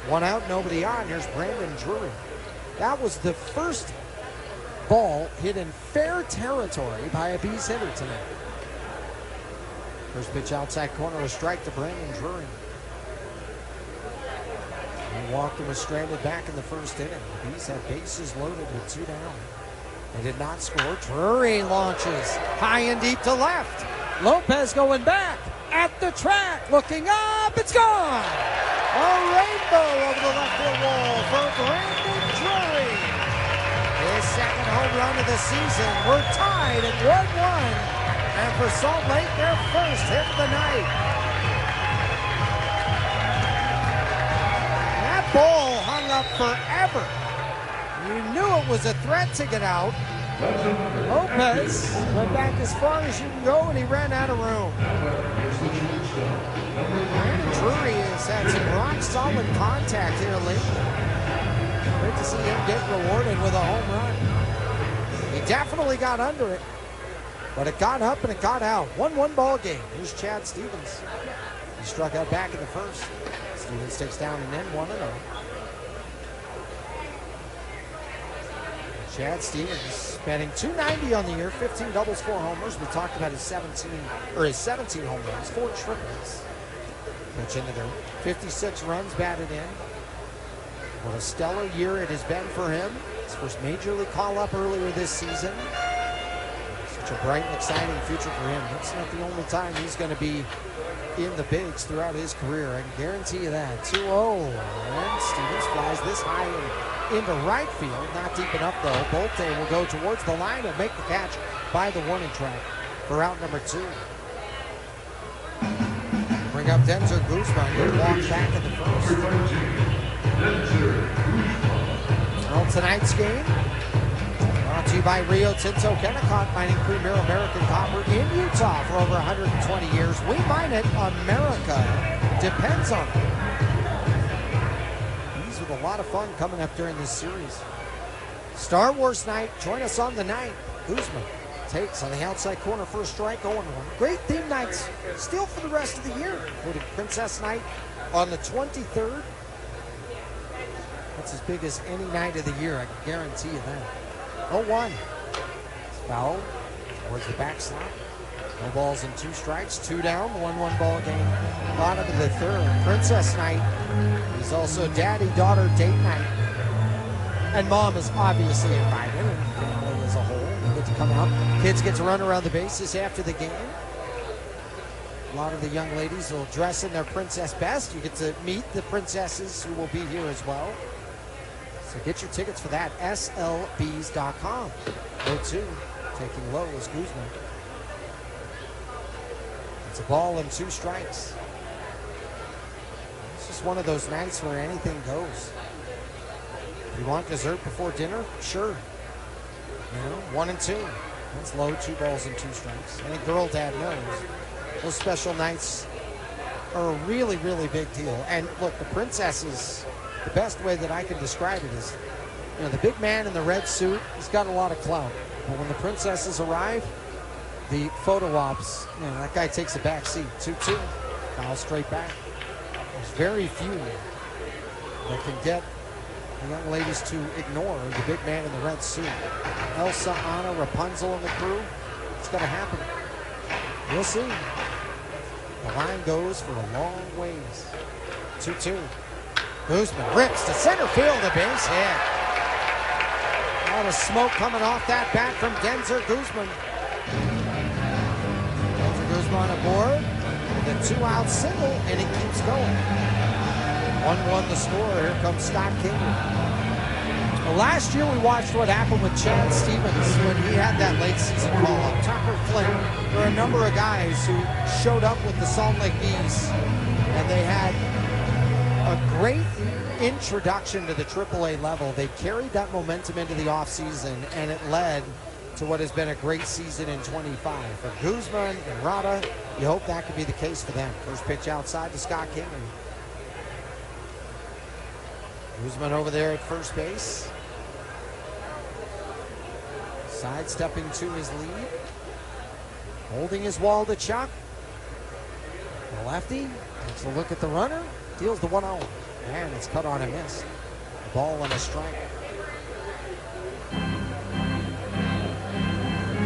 One out, nobody on. Here's Brandon Drury. That was the first ball hit in fair territory by a Bees hitter tonight. First pitch outside corner, a strike to Brandon Drury. He walked and was stranded back in the first inning. The Bees had bases loaded with 2 down. They did not score. Drury launches high and deep to left. Lopez going back at the track, looking up, it's gone! A rainbow over the left field wall for Brandon Drury. His second home run of the season. We're tied at 1-1. And for Salt Lake, their first hit of the night. That ball hung up forever. You knew it was a threat to get out. Lopez went back as far as you can go, and he ran out of room. Brandon Drury has had some rock-solid contact here lately. Great to see him get rewarded with a home run. He definitely got under it, but it got up and it got out. 1-1 ball game. Here's Chad Stevens. He struck out back in the first. Stevens takes down and in 1-0. Chad Stevens batting .290 on the year, 15 doubles, 4 homers. We talked about his 17 home runs, 4 triples. Pitch into the 56 runs batted in. What a stellar year it has been for him. His first major league call-up earlier this season. Such a bright and exciting future for him. That's not the only time he's going to be in the bigs throughout his career. I can guarantee you that. 2-0. And Stevens flies this high and into right field. Not deep enough, though. Bolte will go towards the line and make the catch by the warning track for out number 2. Bring up Denzer Guzman. He walks back in the first. Well, tonight's game brought to you by Rio Tinto Kennecott, mining premier American copper in Utah for over 120 years. We mine it. America depends on it. These with a lot of fun coming up during this series. Star Wars night. Join us on the night. Guzman takes on the outside corner for a strike, 0-1. Great theme nights still for the rest of the year, including Princess Night on the 23rd. That's as big as any night of the year, I can guarantee you that. 0-1. Foul towards the back slot. No balls and 2 strikes, 2 down, 1-1 ball game. Bottom of the 3rd. Princess Night is also daddy-daughter date night. And mom is obviously invited, and family as a whole. They get to come out. Kids get to run around the bases after the game. A lot of the young ladies will dress in their princess best. You get to meet the princesses who will be here as well. So get your tickets for that, slbs.com. 0-2, taking low is Guzman. It's a ball and 2 strikes. It's just one of those nights where anything goes. If you want dessert before dinner, sure. You know, 1 and 2. That's low, 2 balls and 2 strikes. Any girl dad knows those special nights are a really, really big deal. And look, the princesses, the best way that I can describe it is, you know, the big man in the red suit, he's got a lot of clout. But when the princesses arrive, the photo ops, you know, that guy takes a back seat. 2-2, foul straight back. There's very few that can get the young ladies to ignore the big man in the red suit. Elsa, Anna, Rapunzel, and the crew, it's going to happen. We'll see. The line goes for a long ways. 2-2. Guzman rips to center field, a base hit. A lot of smoke coming off that bat from Denzer Guzman. Denzer Guzman aboard with a 2-out single, and it keeps going. 1-1 the score. Here comes Scott Kingery. Well, last year we watched what happened with Chad Stevens when he had that late season call-up. Tucker Flynn, there were a number of guys who showed up with the Salt Lake Bees, and they had a great introduction to the AAA level. They carried that momentum into the offseason, and it led to what has been a great season in 25. For Guzman and Rada, you hope that could be the case for them. First pitch outside to Scott Kingery. Guzman over there at first base. Sidestepping to his lead. Holding his wall to Chuck. The lefty takes a look at the runner. Deals the 1-0. And it's cut on a miss. A ball and a strike.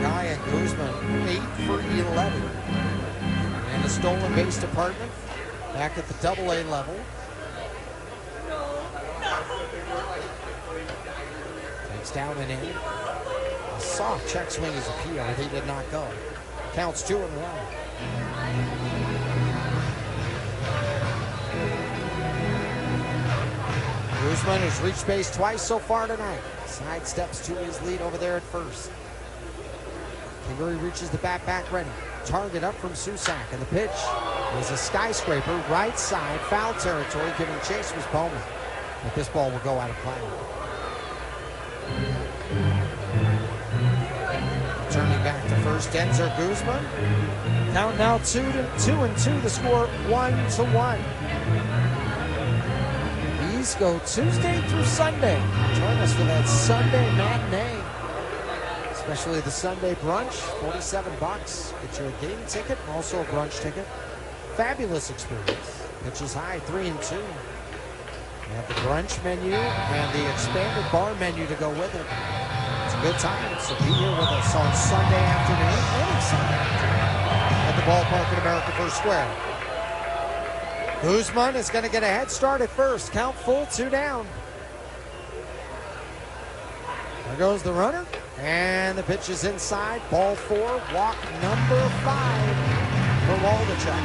Guy and Guzman 8 for 11. And the stolen base department back at the AA level. Takes down and in. A soft check swing is appealed. He did not go. Counts 2-1. Guzman has reached base twice so far tonight. Sidesteps to his lead over there at first. Kingery reaches the bat back ready. Target up from Susak, and the pitch is a skyscraper, right side, foul territory. Giving chase was Bowman, but this ball will go out of play. Turning back to first, Denzer Guzman. Count now 2-2. The score 1-1. These go Tuesday through Sunday. Join us for that Sunday matinee. Especially the Sunday brunch, $47. Get you a game ticket, also a brunch ticket. Fabulous experience. Pitches high, 3-2. You have the brunch menu and the expanded bar menu to go with it. It's a good time, so be here with us on Sunday afternoon, any Sunday afternoon, at the ballpark at America First Square. Guzman is going to get a head start at first. Count full, 2 down. There goes the runner. And the pitch is inside. Ball 4. Walk number 5 for Waldachuk.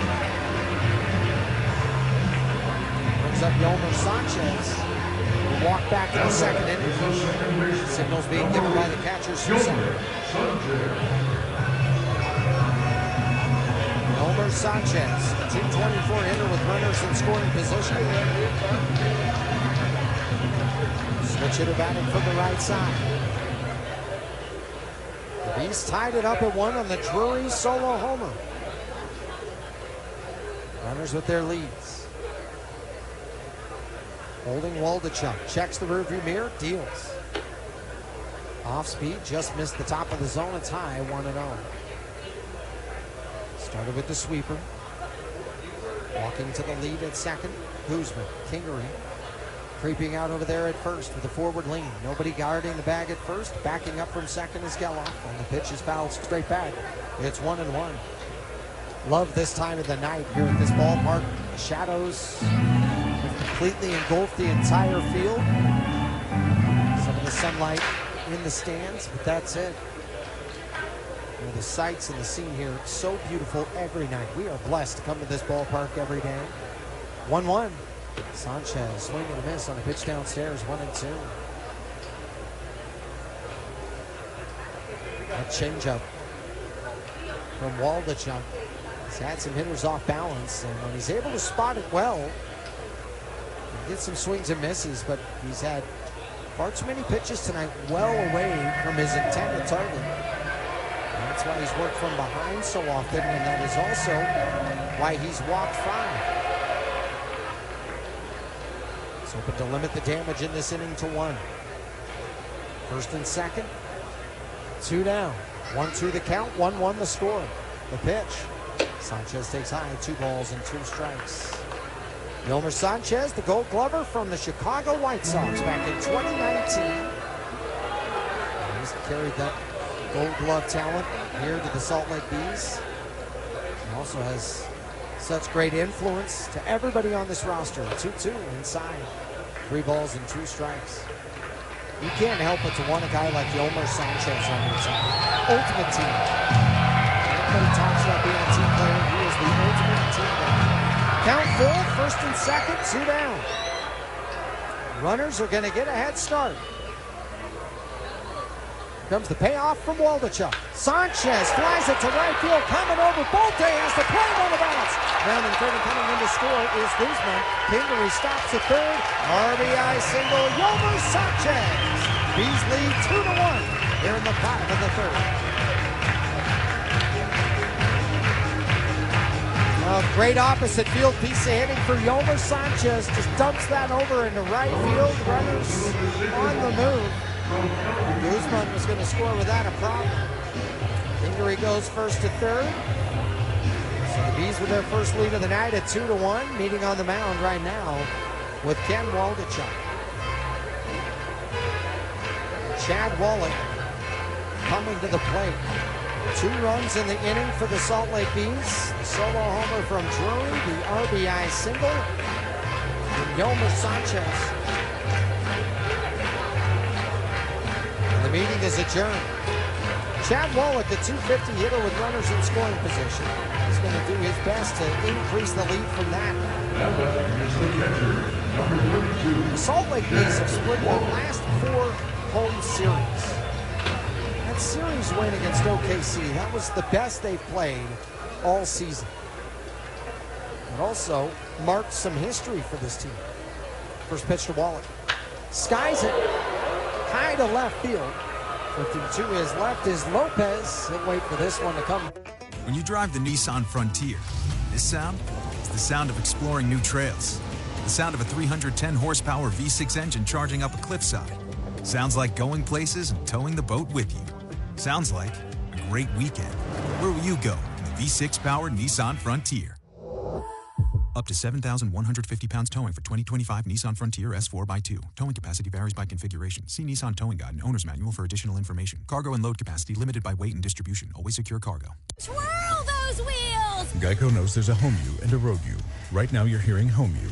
Brings up Yolmer Sanchez. We'll walk back to the second inning. Signals being given by the catcher, Susan. Yolmer Sanchez, 224 hitter with runners in scoring position. Switch hitter batting from the right side. The Beast tied it up at 1 on the Drury solo homer. Runners with their leads. Holding Waldachuk. Checks the rearview mirror. Deals. Off speed. Just missed the top of the zone. It's high. 1-0. Started with the sweeper. Walking to the lead at second. Guzman. Kingery. Creeping out over there at first with a forward lean. Nobody guarding the bag at first. Backing up from second is Geloff. And the pitch is fouled straight back. It's 1-1. Love this time of the night here at this ballpark. The shadows completely engulf the entire field. Some of the sunlight in the stands, but that's it. You know, the sights and the scene here, it's so beautiful every night. We are blessed to come to this ballpark every day. 1-1. Sanchez swing and a miss on a pitch downstairs, 1-2. A changeup from Waldachuk. He's had some hitters off balance, and when he's able to spot it well, he gets some swings and misses, but he's had far too many pitches tonight well away from his intended target. And that's why he's worked from behind so often, and that is also why he's walked 5. Hoping to limit the damage in this inning to 1. First and second. 2 down. 1-2 the count. 1-1 the score. The pitch. Sanchez takes high. 2 balls and 2 strikes. Yolmer Sanchez, the Gold Glover from the Chicago White Sox back in 2019. He's carried that Gold Glove talent here to the Salt Lake Bees. He also has such great influence to everybody on this roster. 2-2 inside. 3 balls and 2 strikes. You can't help but to want a guy like Yolmer Sanchez on your team. Ultimate team. Everybody talks about being a team player. He is the ultimate team player. Count full, first and second, 2 down. Runners are going to get a head start. comes the payoff from Waldachuk. Sanchez flies it to right field, coming over. Bolte has to play on the bounce. Rounding third and coming in to score is Guzman. Pingery stops at third. RBI single, Yomer Sanchez. Bees lead 2-1 here in the bottom of the third. A great opposite field piece of hitting for Yomer Sanchez. Just dumps that over into right field. Runners on the move. Guzman was going to score without a problem. Pingery goes first to third. So the Bees with their first lead of the night at 2-1. Meeting on the mound right now with Ken Waldachuk. Chad Wallach coming to the plate. 2 runs in the inning for the Salt Lake Bees. The solo homer from Drury, the RBI single from Yomer Sanchez. And the meeting is adjourned. Chad Wallach, the .250 hitter with runners in scoring position. He's going to do his best to increase the lead from that. The Salt Lake Bees have split their last 4 home series. That series win against OKC, that was the best they've played all season. It also marked some history for this team. First pitch to Wallach. Skies it high to left field. Looking to his left is Lopez. He'll wait for this one to come. When you drive the Nissan Frontier, this sound is the sound of exploring new trails. The sound of a 310 horsepower V6 engine charging up a cliffside. Sounds like going places and towing the boat with you. Sounds like a great weekend. Where will you go in the V6-powered Nissan Frontier? Up to 7,150 pounds towing for 2025 Nissan Frontier S4x2. Towing capacity varies by configuration. See Nissan Towing Guide and Owner's Manual for additional information. Cargo and load capacity limited by weight and distribution. Always secure cargo. Twirl those wheels! Geico knows there's a home you and a road you. Right now you're hearing home you.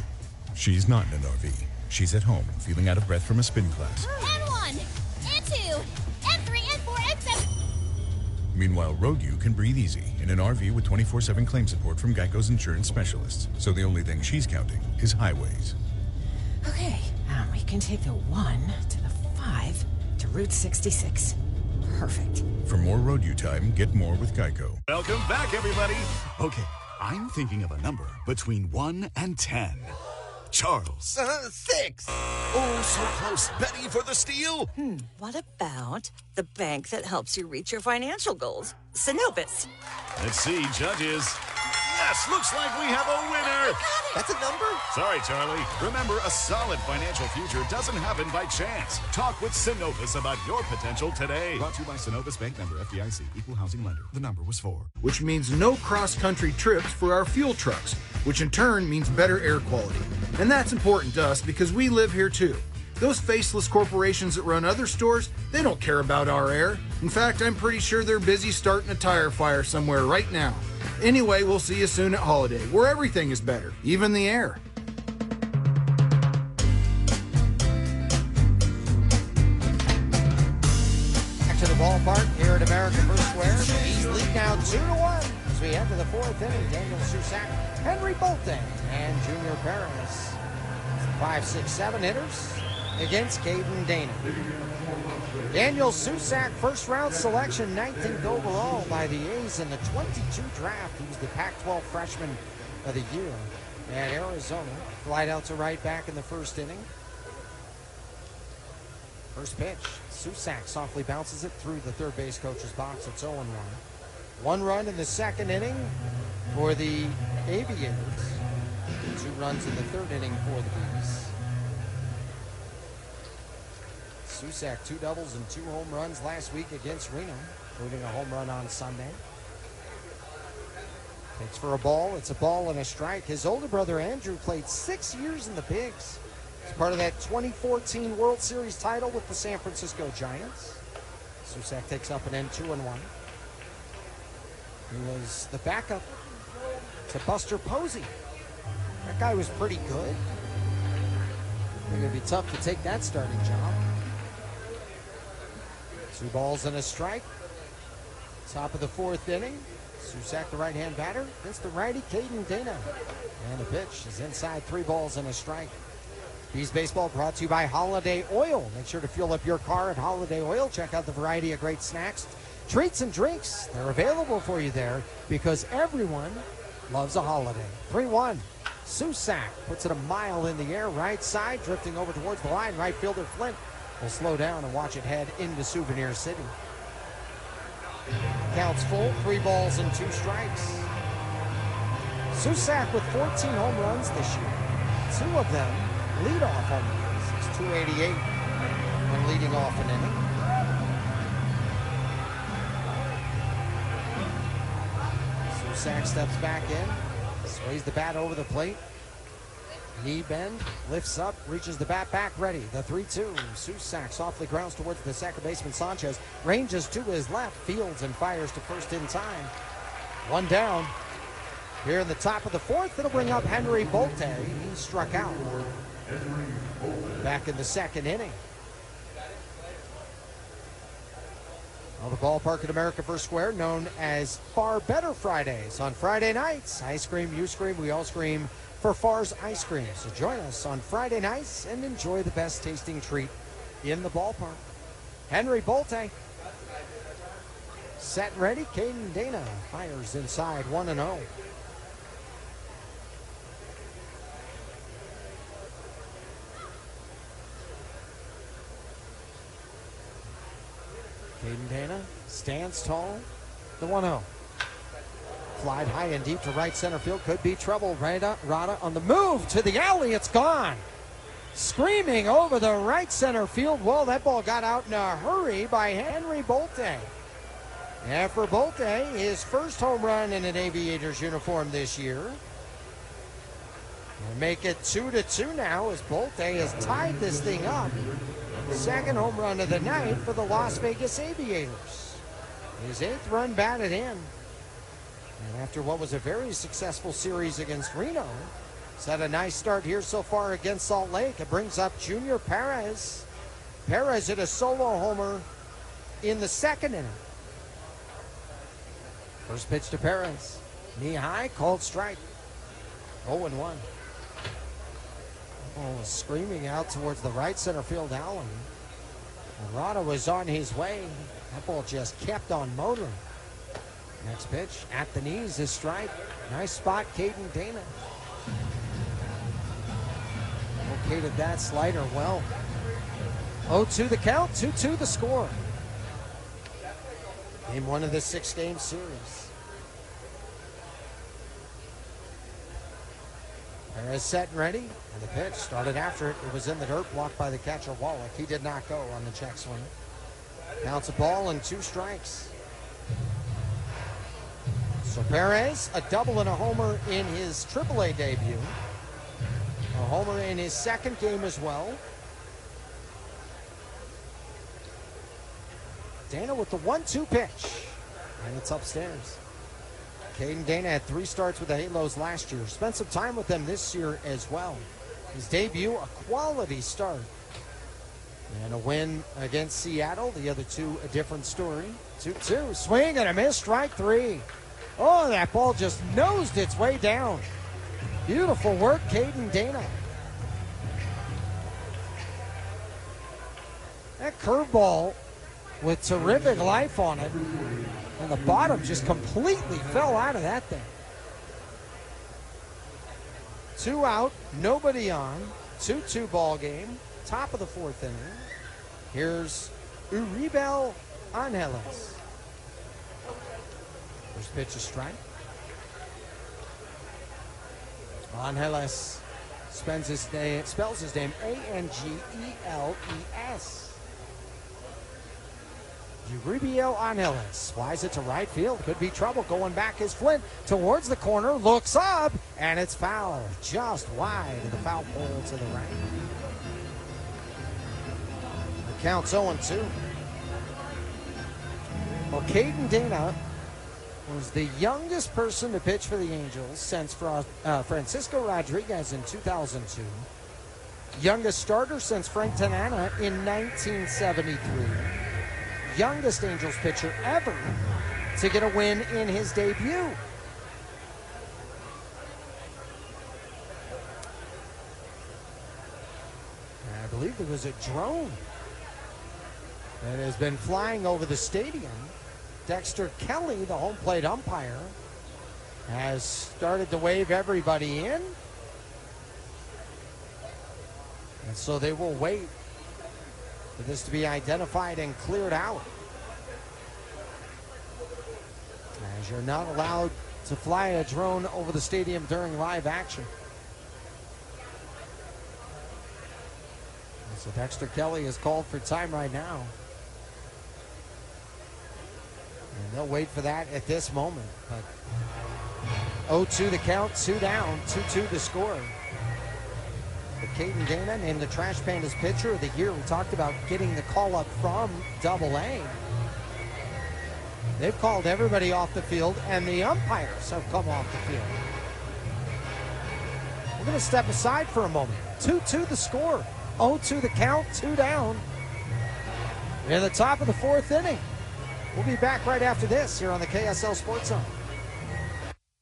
She's not in an RV. She's at home, feeling out of breath from a spin class. N1, N2, N3, N4, N7. Meanwhile, Road U can breathe easy in an RV with 24/7 claim support from Geico's insurance specialists. So the only thing she's counting is highways. Okay, we can take the 1 to the 5 to Route 66. Perfect. For more Road U time, get more with Geico. Welcome back, everybody. Okay, I'm thinking of a number between 1 and 10. Charles. 6. Oh, so close. Betty for the steal? What about the bank that helps you reach your financial goals? Synovus. Let's see, judges. Yes, looks like we have a winner. That's a number? Sorry, Charlie. Remember, a solid financial future doesn't happen by chance. Talk with Synovus about your potential today. Brought to you by Synovus Bank, member FDIC, equal housing lender. The number was 4. Which means no cross-country trips for our fuel trucks, which in turn means better air quality. And that's important to us because we live here too. Those faceless corporations that run other stores, they don't care about our air. In fact, I'm pretty sure they're busy starting a tire fire somewhere right now. Anyway, we'll see you soon at Holiday, where everything is better, even the air. Back to the ballpark here at American First Square. The Bees lead now 2-1 as we head to the 4th inning. Daniel Susak, Henry Bolte, and Junior Perez. 5, 6, 7 hitters against Caden Dana. Daniel Susak, first-round selection, 19th overall by the A's in the 22 draft. He was the Pac-12 Freshman of the Year at Arizona. Flied out to right back in the first inning. First pitch, Susak softly bounces it through the third base coach's box. It's 0-1. 1 run in the second inning for the Aviators. 2 runs in the third inning for the Bees. Susak, 2 doubles and 2 home runs last week against Reno, including a home run on Sunday. Takes for a ball. It's a ball and a strike. His older brother Andrew played 6 years in the Bigs. He's part of that 2014 World Series title with the San Francisco Giants. Susak takes up an end 2-1. He was the backup to Buster Posey. That guy was pretty good. It's going to be tough to take that starting job. 2 balls and a strike. Top of the 4th inning. Susak, the right-hand batter, against the righty, Caden Dana. And the pitch is inside, 3 balls and a strike. Bees Baseball brought to you by Holiday Oil. Make sure to fuel up your car at Holiday Oil. Check out the variety of great snacks, treats, and drinks. They're available for you there because everyone loves a holiday. 3-1. Susak puts it a mile in the air, right side, drifting over towards the line. Right fielder Flint will slow down and watch it head into Souvenir City. Counts full, 3 balls and 2 strikes. Susak with 14 home runs this year. 2 of them leadoff home runs. It's 288 when leading off an inning. Susak steps back in, sways the bat over the plate. Knee bend, lifts up, reaches the bat back, ready. The 3-2. Susak softly grounds towards the second baseman Sanchez. Ranges to his left, fields and fires to first in time. 1 down. Here in the top of the 4th, it'll bring up Henry Bolte. He struck out back in the 2nd inning. Well, the ballpark at America First Square, known as Far Better Fridays. On Friday nights, I scream, you scream, we all scream for Far's Ice Cream. So join us on Friday nights and enjoy the best tasting treat in the ballpark. Henry Bolte. Set and ready. Caden Dana fires inside 1-0. Caden Dana stands tall. The 1-0. Flied high and deep to right center field. Could be trouble. Rada on the move to the alley. It's gone. Screaming over the right center field wall. That ball got out in a hurry by Henry Bolte. And for Bolte, his first home run in an Aviators uniform this year. We'll make it 2-2 now as Bolte has tied this thing up. Second home run of the night for the Las Vegas Aviators. His 8th run batted in. And after what was a very successful series against Reno, he's had a nice start here so far against Salt Lake. It brings up Junior Perez. Perez hit a solo homer in the 2nd inning. First pitch to Perez. Knee high, called strike. 0-1. Oh, screaming out towards the right center field alley. Rada was on his way. That ball just kept on motoring. Next pitch at the knees is strike. Nice spot, Caden Dana. Located that slider well. 0-2 the count, 2-2 the score. Game 1 of this 6-game series. Perez set and ready, and the pitch started after it. It was in the dirt, blocked by the catcher Wallach. He did not go on the check swing. Counts a ball and 2 strikes. So Perez, a double and a homer in his AAA debut. A homer in his 2nd game as well. Dana with the 1-2 pitch. And it's upstairs. Caden Dana had 3 starts with the Halos last year. Spent some time with them this year as well. His debut, a quality start. And a win against Seattle. The other 2, a different story. 2-2. Swing and a miss. Strike 3. Oh, that ball just nosed its way down. Beautiful work, Caden Dana. That curveball with terrific life on it. And the bottom just completely fell out of that thing. 2 out, nobody on. 2-2 ball game. Top of the 4th inning. Here's Uribel Angeles. First pitch is strike. Angeles spells his name Angeles. Uribel Angeles flies it to right field. Could be trouble. Going back is Flint towards the corner. Looks up, and it's foul. Just wide of the foul pole to the right. The count's 0-2. Well, Caden Dana was the youngest person to pitch for the Angels since Francisco Rodriguez in 2002. Youngest starter since Frank Tanana in 1973. Youngest Angels pitcher ever to get a win in his debut. believe there was a drone that has been flying over the stadium. Dexter Kelly, the home plate umpire, has started to wave everybody in. And so they will wait for this to be identified and cleared out, as you're not allowed to fly a drone over the stadium during live action. And so Dexter Kelly is called for time right now. And they'll wait for that at this moment. But 0-2 the count, 2 down, 2-2 the score. But Caden Dana named the Trash Pandas pitcher of the year. We talked about getting the call up from Double-A. They've called everybody off the field, and the umpires have come off the field. We're going to step aside for a moment. 2-2 the score. 0-2 the count, 2 down. In the top of the 4th inning. We'll be back right after this here on the KSL Sports Zone.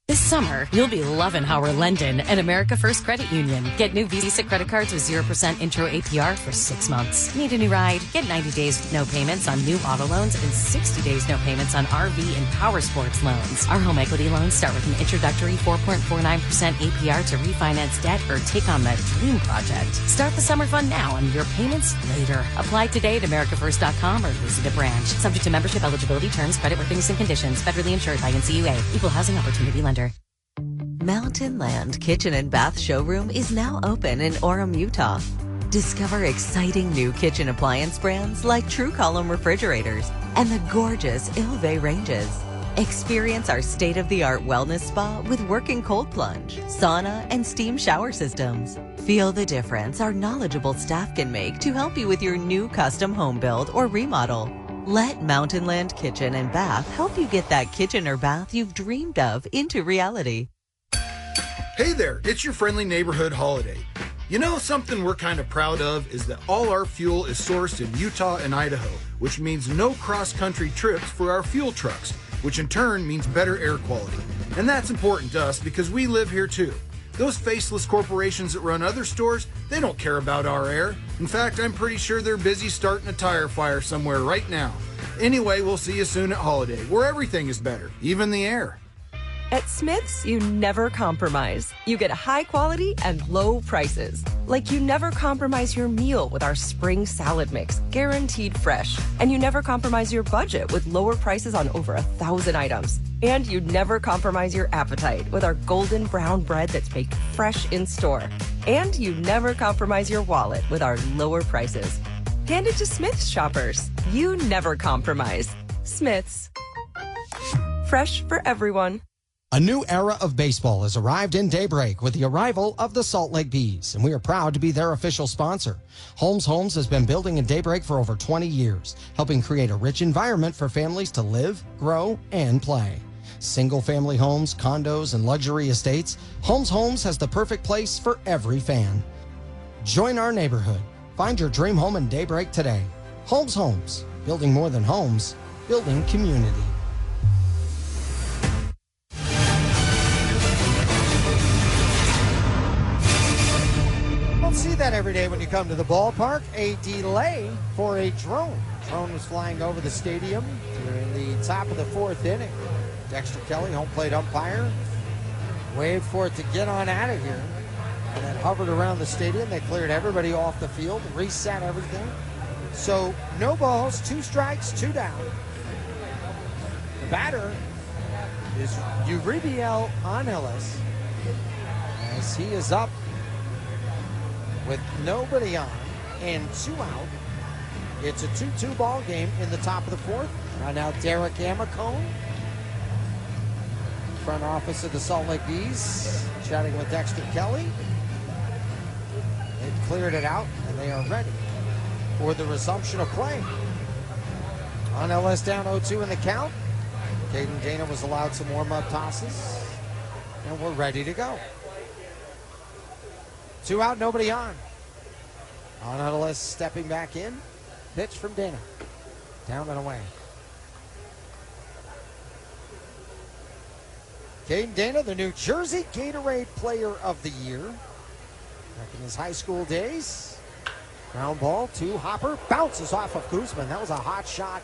This summer, you'll be loving how we're lending at America First Credit Union. Get new Visa credit cards with 0% intro APR for 6 months. Need a new ride? Get 90 days with no payments on new auto loans and 60 days no payments on RV and power sports loans. Our home equity loans start with an introductory 4.49% APR to refinance debt or take on that dream project. Start the summer fun now and your payments later. Apply today at americafirst.com or visit a branch. Subject to membership, eligibility, terms, creditworthiness, and conditions. Federally insured by NCUA. Equal housing opportunity lender. Mountain Land Kitchen and Bath Showroom is now open in Orem, Utah. Discover exciting new kitchen appliance brands like True Column refrigerators and the gorgeous Ilve ranges. Experience our state-of-the-art wellness spa with working cold plunge, sauna, and steam shower systems. Feel the difference our knowledgeable staff can make to help you with your new custom home build or remodel. Let Mountain Land Kitchen and Bath help you get that kitchen or bath you've dreamed of into reality. Hey there, it's your friendly neighborhood Holiday. You know, something we're kind of proud of is that all our fuel is sourced in Utah and Idaho, which means no cross-country trips for our fuel trucks, which in turn means better air quality. And that's important to us because we live here too. Those faceless corporations that run other stores, they don't care about our air. In fact, I'm pretty sure they're busy starting a tire fire somewhere right now. Anyway, we'll see you soon at Holiday, where everything is better, even the air. At Smith's, you never compromise. You get high quality and low prices. Like you never compromise your meal with our spring salad mix, guaranteed fresh. And you never compromise your budget with lower prices on over 1,000 items. And you never compromise your appetite with our golden brown bread that's baked fresh in store. And you never compromise your wallet with our lower prices. Hand it to Smith's shoppers. You never compromise. Smith's. Fresh for everyone. A new era of baseball has arrived in Daybreak with the arrival of the Salt Lake Bees, and we are proud to be their official sponsor. Holmes Homes has been building in Daybreak for over 20 years, helping create a rich environment for families to live, grow, and play. Single-family homes, condos, and luxury estates, Holmes Homes has the perfect place for every fan. Join our neighborhood. Find your dream home in Daybreak today. Holmes Homes, building more than homes, building community. See that every day when you come to the ballpark. A delay for a drone. The drone was flying over the stadium during the top of the 4th inning. Dexter Kelly, home plate umpire, waved for it to get on out of here, and then hovered around the stadium. They cleared everybody off the field, reset everything. So no balls, 2 strikes, 2 down. The batter is Uribiel Anelis, as he is up with nobody on and 2 out. It's a 2-2 ball game in the top of the 4th. Right now, Derek Amacone, front office of the Salt Lake Bees, chatting with Dexter Kelly. They've cleared it out, and they are ready for the resumption of play. On LS down 0-2 in the count. Caden Dana was allowed some warm-up tosses, and we're ready to go. 2 out, nobody on. On Ellis stepping back in. Pitch from Dana. Down and away. Caden Dana, the New Jersey Gatorade Player of the Year. Back in his high school days. Ground ball to Hopper. Bounces off of Guzman. That was a hot shot.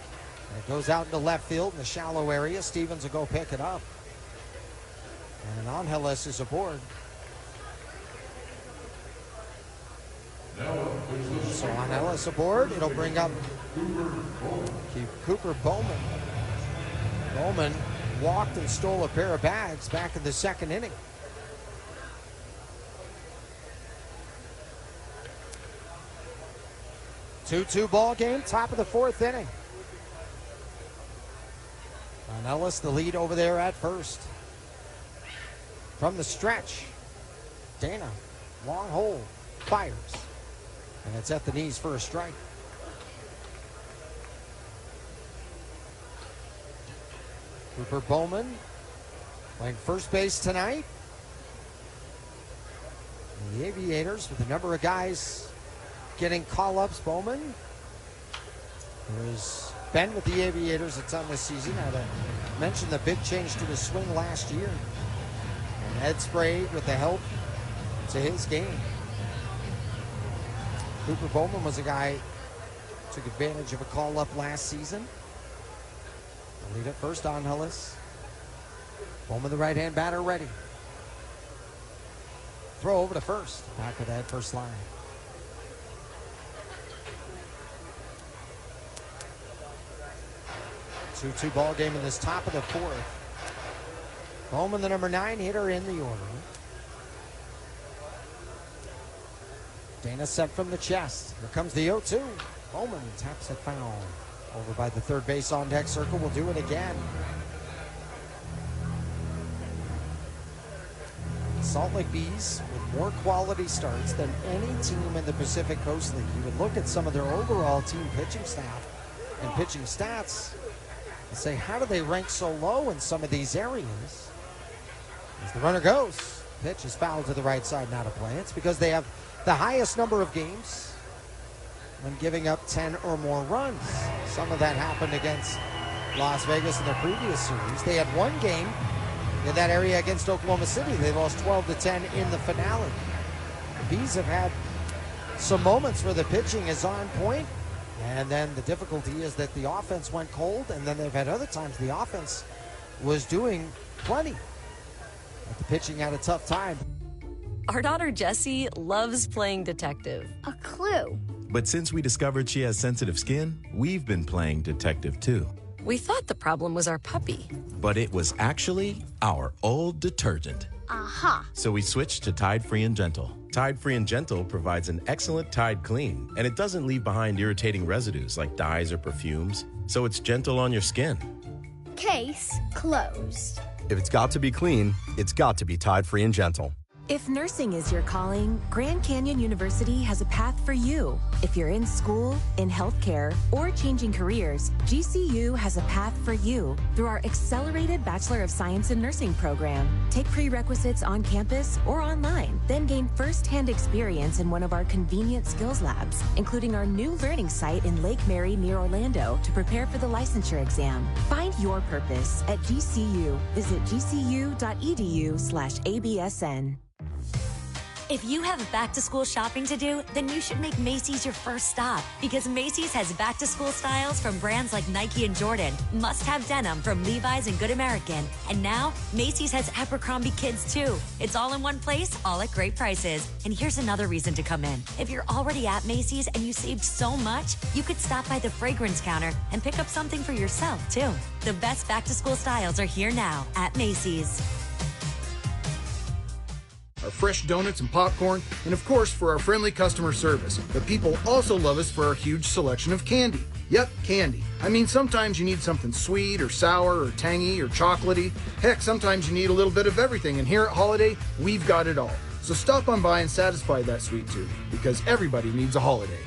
And it goes out into left field in the shallow area. Stevens will go pick it up. And Angeles is aboard. So Angeles aboard. It'll bring up Cooper Bowman. Bowman walked and stole a pair of bags back in the second inning. Two-two ball game, top of the fourth inning. Ellis the lead over there at first. From the stretch, Dana, long hold, fires. And it's at the knees for a strike. Cooper Bowman playing first base tonight. And the Aviators with a number of guys getting call-ups. Bowman, who's been with the Aviators a ton this season. I mentioned the big change to the swing last year. And Ed Sprague with the help to his game. Cooper Bowman was a guy who took advantage of a call-up last season. The lead at first, Angeles. Bowman, the right-hand batter, ready. Throw over to first. Back of that first line. 2-2 ball game in this top of the fourth. Bowman, the number 9 hitter in the order. Dana set from the chest. Here comes the 0-2. Bowman taps it foul. Over by the third base on deck circle. Will do it again. Salt Lake Bees with more quality starts than any team in the Pacific Coast League. You would look at some of their overall team pitching staff and pitching stats and say, how do they rank so low in some of these areas? As the runner goes, pitch is fouled to the right side, not a play. It's because they have the highest number of games when giving up 10 or more runs. Some of that happened against Las Vegas in their previous series. They had one game in that area against Oklahoma City. They lost 12-10 in the finale. The Bees have had some moments where the pitching is on point, and then the difficulty is that the offense went cold, and then they've had other times the offense was doing plenty, but the pitching had a tough time. Our daughter Jessie loves playing detective. A clue. But since we discovered she has sensitive skin, we've been playing detective too. We thought the problem was our puppy. But it was actually our old detergent. Aha. So we switched to Tide Free and Gentle. Tide Free and Gentle provides an excellent Tide clean, and it doesn't leave behind irritating residues like dyes or perfumes, so it's gentle on your skin. Case closed. If it's got to be clean, it's got to be Tide Free and Gentle. If nursing is your calling, Grand Canyon University has a path for you. If you're in school, in healthcare, or changing careers, GCU has a path for you through our accelerated Bachelor of Science in Nursing program. Take prerequisites on campus or online, then gain first-hand experience in one of our convenient skills labs, including our new learning site in Lake Mary near Orlando to prepare for the licensure exam. Find your purpose at GCU. Visit gcu.edu/ABSN. If you have back-to-school shopping to do, then you should make Macy's your first stop, because Macy's has back-to-school styles from brands like Nike and Jordan, must-have denim from Levi's and Good American, and now Macy's has Abercrombie Kids too. It's all in one place, all at great prices. And here's another reason to come in. If you're already at Macy's and you saved so much, you could stop by the fragrance counter and pick up something for yourself too. The best back-to-school styles are here now at Macy's. Our fresh donuts and popcorn, and of course for our friendly customer service. But people also love us for our huge selection of candy. Yep, candy. I mean, sometimes you need something sweet or sour or tangy or chocolatey. Heck, sometimes you need a little bit of everything, and here at Holiday, we've got it all. So stop on by and satisfy that sweet tooth, because everybody needs a holiday.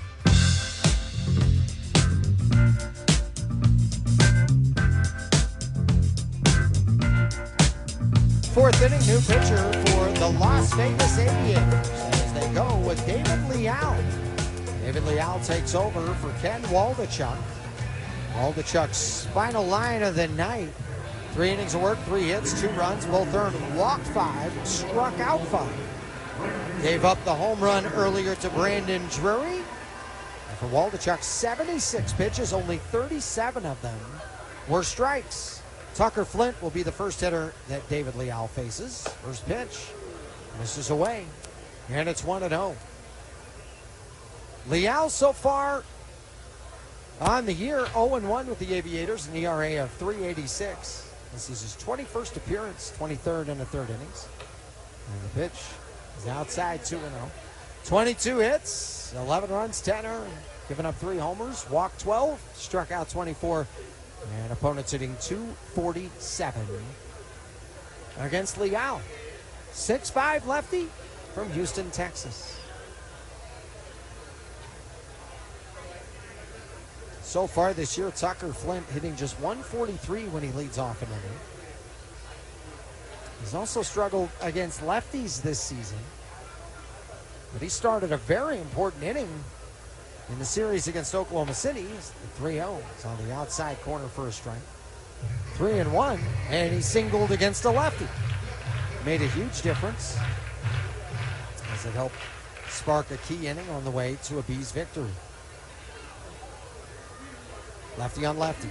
Fourth inning, new pitcher for the Las Vegas Aviators as they go with David Leal. David Leal takes over for Ken Waldachuk. Waldachuk's final line of the night. 3 innings of work, 3 hits, 2 runs, both earned, walked 5, struck out 5. Gave up the home run earlier to Brandon Drury. For Waldachuk, 76 pitches, only 37 of them were strikes. Tucker Flint will be the first hitter that David Leal faces. First pitch, misses away, and it's 1-0. Leal so far on the year, 0-1 with the Aviators, an ERA of 3.86. This is his 21st appearance, 23rd in the third innings. And the pitch is outside, 2-0. 22 hits, 11 runs, 10 earned, giving up 3 homers, walked 12, struck out 24, and opponents hitting 247 against Leal. 6'5" lefty from Houston, Texas. So far this year, Tucker Flint hitting just 143 when he leads off an inning. He's also struggled against lefties this season, but he started a very important inning in the series against Oklahoma City. The 3-0. It's on the outside corner for a strike. 3-1, and he singled against a lefty. Made a huge difference as it helped spark a key inning on the way to a Bees victory. Lefty on lefty.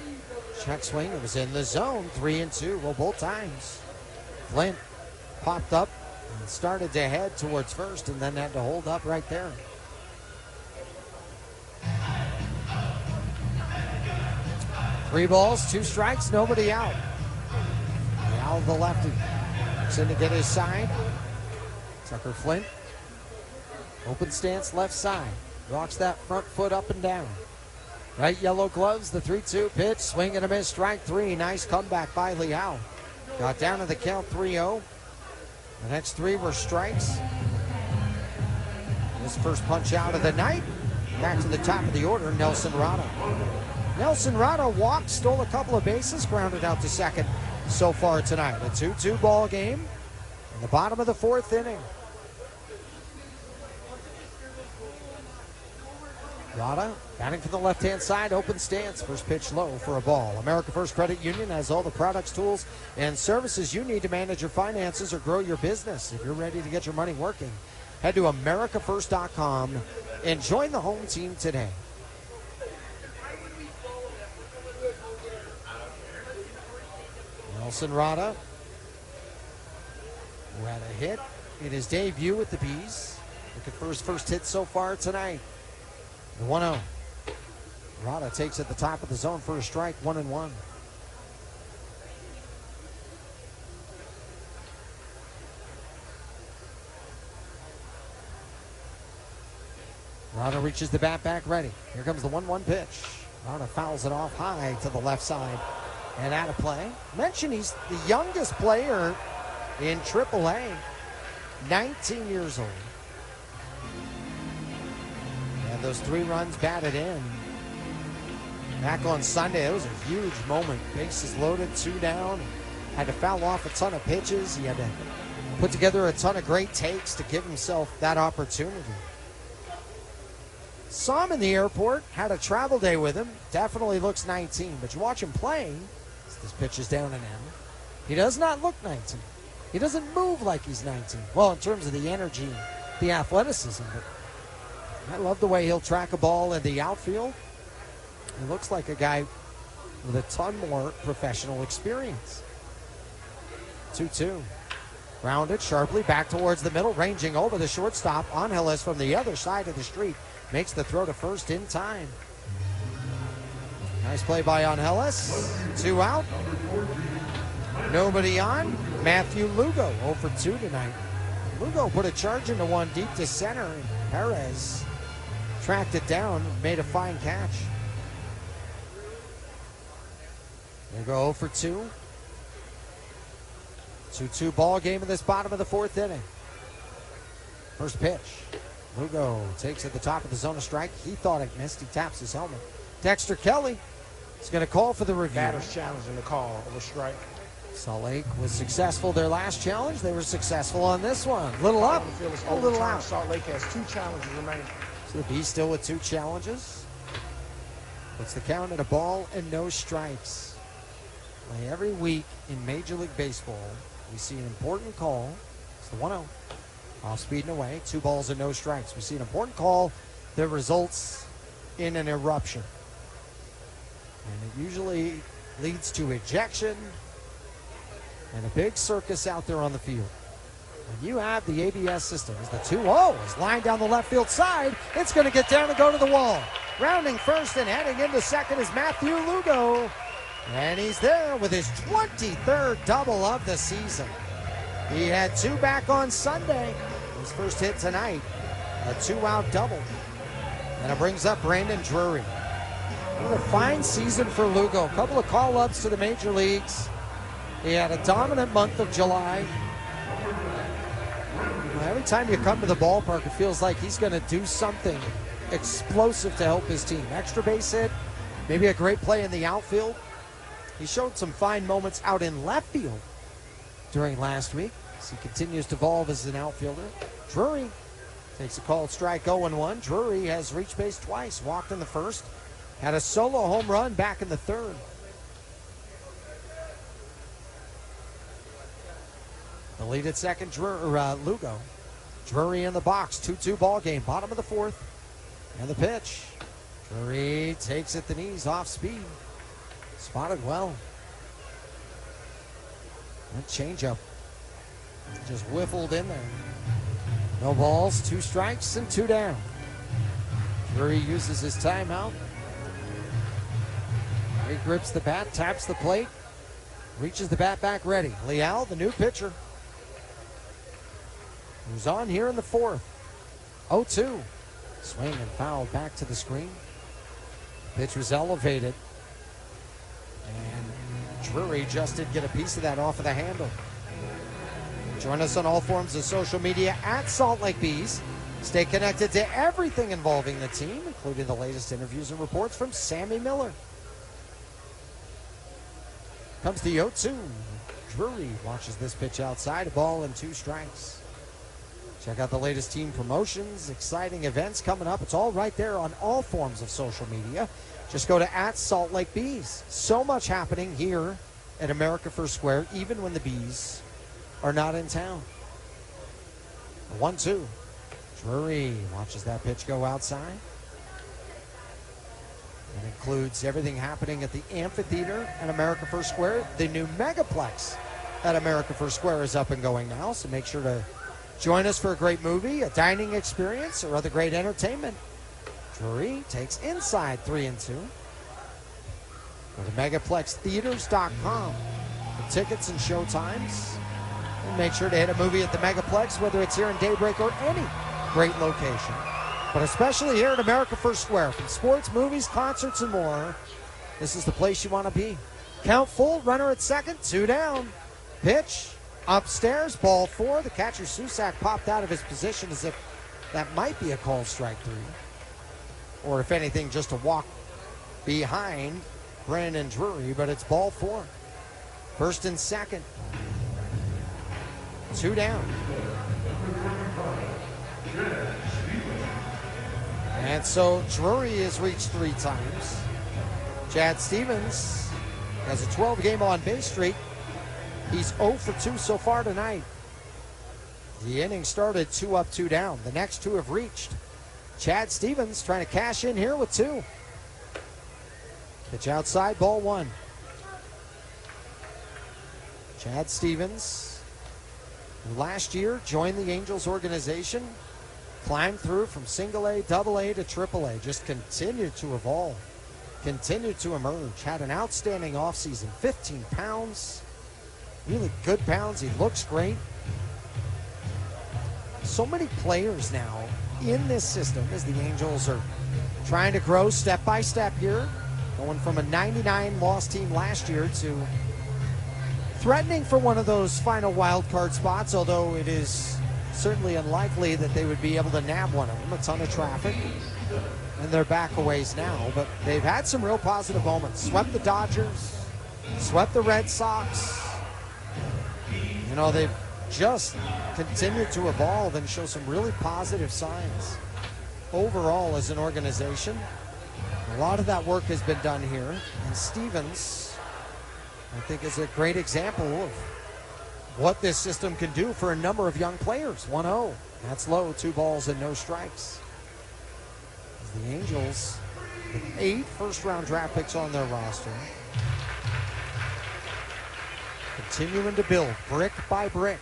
Check swing. It was in the zone. 3-2. Well, both times. Flint popped up and started to head towards first and then had to hold up right there. Three balls, 2 strikes, nobody out. Now the lefty. Looks in to get his side. Tucker Flint. Open stance left side. Rocks that front foot up and down. Right yellow gloves, the 3-2 pitch. Swing and a miss, strike 3. Nice comeback by Leal. Got down to the count 3-0. The next 3 were strikes. His first punch out of the night. Back to the top of the order, Nelson Rada. Nelson Rada walked, stole a couple of bases, grounded out to second so far tonight. A 2-2 ball game in the bottom of the 4th inning. Rada batting from the left-hand side, open stance. First pitch low for a ball. America First Credit Union has all the products, tools, and services you need to manage your finances or grow your business. If you're ready to get your money working, head to AmericaFirst.com and join the home team today. Nelson Rada, who had a hit in his debut with the Bees. Looking for his first hit so far tonight. The 1-0. Rada takes at the top of the zone for a strike, 1-1. Rada reaches the bat back ready. Here comes the 1-1 pitch. Rada fouls it off high to the left side and out of play. Mention he's the youngest player in AAA, 19 years old. And those 3 runs batted in. Back on Sunday, it was a huge moment. Bases loaded, 2 down. Had to foul off a ton of pitches. He had to put together a ton of great takes to give himself that opportunity. Saw him in the airport, had a travel day with him. Definitely looks 19, but you watch him play, this pitch is down and in. He does not look 19. He doesn't move like he's 19. Well, in terms of the energy, the athleticism, but I love the way he'll track a ball in the outfield. He looks like a guy with a ton more professional experience. 2-2. Grounded sharply back towards the middle, ranging over the shortstop. Angeles from the other side of the street makes the throw to first in time. Nice play by Angeles. 2 out. Nobody on. Matthew Lugo 0 for 2 tonight. Lugo put a charge into one deep to center, and Perez tracked it down and made a fine catch. They go 0 for 2. 2-2 ball game in this bottom of the 4th inning. First pitch. Lugo takes at the top of the zone of strike. He thought it missed. He taps his helmet. Dexter Kelly is going to call for the review. Batters challenging the call of a strike. Salt Lake was successful their last challenge. They were successful on this one. Little up, a little out. Salt Lake has 2 challenges remaining. So the Bees still with 2 challenges. Puts the count at a ball and no strikes. Like every week in Major League Baseball, we see an important call. It's the 1-0. Off speed and away. 2 balls and no strikes. We see an important call that results in an eruption. And it usually leads to ejection and a big circus out there on the field. When you have the ABS systems, the 2-0 is lined down the left field side. It's going to get down and go to the wall. Rounding first and heading into second is Matthew Lugo. And he's there with his 23rd double of the season. He had 2 back on Sunday. His first hit tonight, a 2-out double. And it brings up Brandon Drury. What a fine season for Lugo. A couple of call-ups to the major leagues. He had a dominant month of July. Every time you come to the ballpark, it feels like he's going to do something explosive to help his team. Extra base hit, maybe a great play in the outfield. He showed some fine moments out in left field during last week as he continues to evolve as an outfielder. Drury takes a called strike 0-1. Drury has reached base twice, walked in the first, had a solo home run back in the third. The lead at second, Lugo. Drury in the box, 2-2 ball game, bottom of the fourth. And the pitch. Drury takes it the knees, off speed. Spotted well. That changeup just whiffled in there. No balls, 2 strikes, and 2 down. Drury uses his timeout. He grips the bat, taps the plate, reaches the bat back ready. Leal, the new pitcher, who's on here in the fourth. 0-2. Swing and foul back to the screen. Pitch was elevated. And Drury just did get a piece of that off of the handle. Join us on all forms of social media at Salt Lake Bees. Stay connected to everything involving the team, including the latest interviews and reports from Sammy Miller. Comes the 0-2. Drury watches this pitch outside. A ball and 2 strikes. Check out the latest team promotions, exciting events coming up. It's all right there on all forms of social media. Just go to at Salt Lake Bees. So much happening here at America First Square, even when the Bees are not in town. 1-2. Drury watches that pitch go outside. It includes everything happening at the amphitheater at America First Square. The new Megaplex at America First Square is up and going now, so make sure to join us for a great movie, a dining experience, or other great entertainment. Drury takes inside 3-2. Go to megaplextheaters.com for tickets and show times. And make sure to hit a movie at the Megaplex, whether it's here in Daybreak or any great location. But especially here at America First Square, from sports, movies, concerts, and more, this is the place you want to be. Count full, runner at second, 2 down. Pitch. Upstairs, ball 4. The catcher, Susak, popped out of his position as if that might be a called strike 3. Or if anything, just a walk behind Brandon Drury, but it's ball 4. First and second. 2 down. And so Drury has reached 3 times. Chad Stevens has a 12-game on-base streak. He's 0 for 2 so far tonight. The inning started 2 up, 2 down. The next 2 have reached. Chad Stevens trying to cash in here with 2. Pitch outside, ball 1. Chad Stevens, who last year joined the Angels organization, climbed through from single A, double A to triple A, just continued to evolve, continued to emerge, had an outstanding offseason, 15 pounds. Really good pounds. He looks great. So many players now in this system as the Angels are trying to grow step by step here. Going from a 99-loss team last year to threatening for one of those final wild card spots, although it is certainly unlikely that they would be able to nab one of them. A ton of traffic. And they're back a ways now. But they've had some real positive moments. Swept the Dodgers. Swept the Red Sox. You know, they've just continued to evolve and show some really positive signs overall as an organization. A lot of that work has been done here, and Stevens, I think, is a great example of what this system can do for a number of young players. 1-0. That's low, 2 balls and no strikes. As the Angels with 8 first-round draft picks on their roster. Continuing to build brick by brick.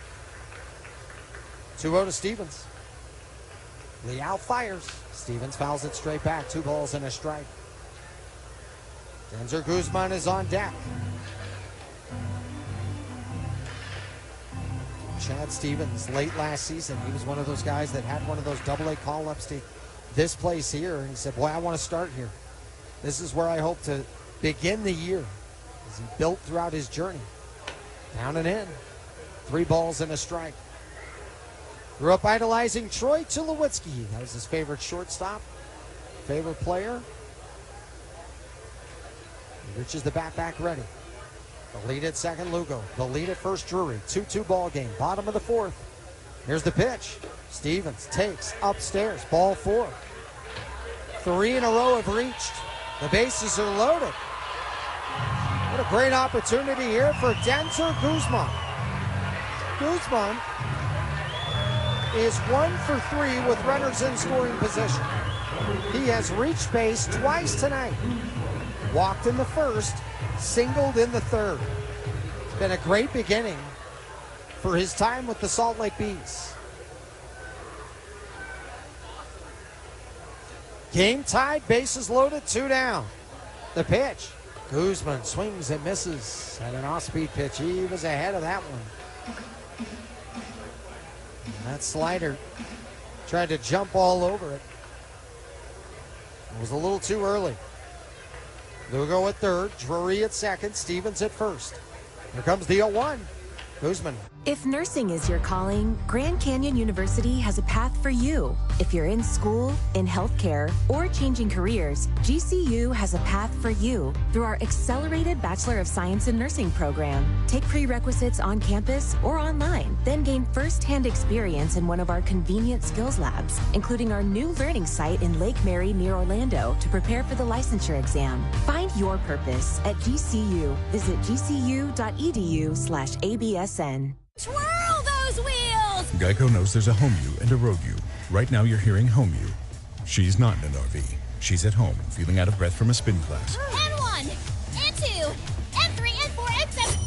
2-0 to Stevens. Leal fires. Stevens fouls it straight back. 2 balls and a strike. Denzer Guzman is on deck. Chad Stevens, late last season, he was one of those guys that had one of those AA call-ups to this place here, and he said, boy, I want to start here. This is where I hope to begin the year, as he built throughout his journey. Down and in. 3 balls and a strike. Grew up idolizing Troy Tulowitzki. That was his favorite shortstop, favorite player. He reaches the bat back ready. The lead at second, Lugo. The lead at first, Drury. 2-2 ball game. Bottom of the 4th. Here's the pitch. Stevens takes upstairs. Ball 4. 3 in a row have reached. The bases are loaded. What a great opportunity here for Denzer Guzman. Guzman is 1 for 3 with runners in scoring position. He has reached base twice tonight. Walked in the first, singled in the third. It's been a great beginning for his time with the Salt Lake Bees. Game tied, bases loaded, 2 down. The pitch. Guzman swings and misses at an off-speed pitch. He was ahead of that one. And that slider tried to jump all over it. It was a little too early. Lugo at third, Drury at second, Stevens at first. Here comes the 0-1. Guzman. If nursing is your calling, Grand Canyon University has a path for you. If you're in school, in healthcare, or changing careers, GCU has a path for you through our accelerated Bachelor of Science in Nursing program. Take prerequisites on campus or online, then gain first-hand experience in one of our convenient skills labs, including our new learning site in Lake Mary near Orlando to prepare for the licensure exam. Find your purpose at GCU. Visit gcu.edu/ABSN. Twirl those wheels! Geico knows there's a home you and a road you. Right now you're hearing home you. She's not in an RV. She's at home, feeling out of breath from a spin class. N1, N2, N3, N4, N7.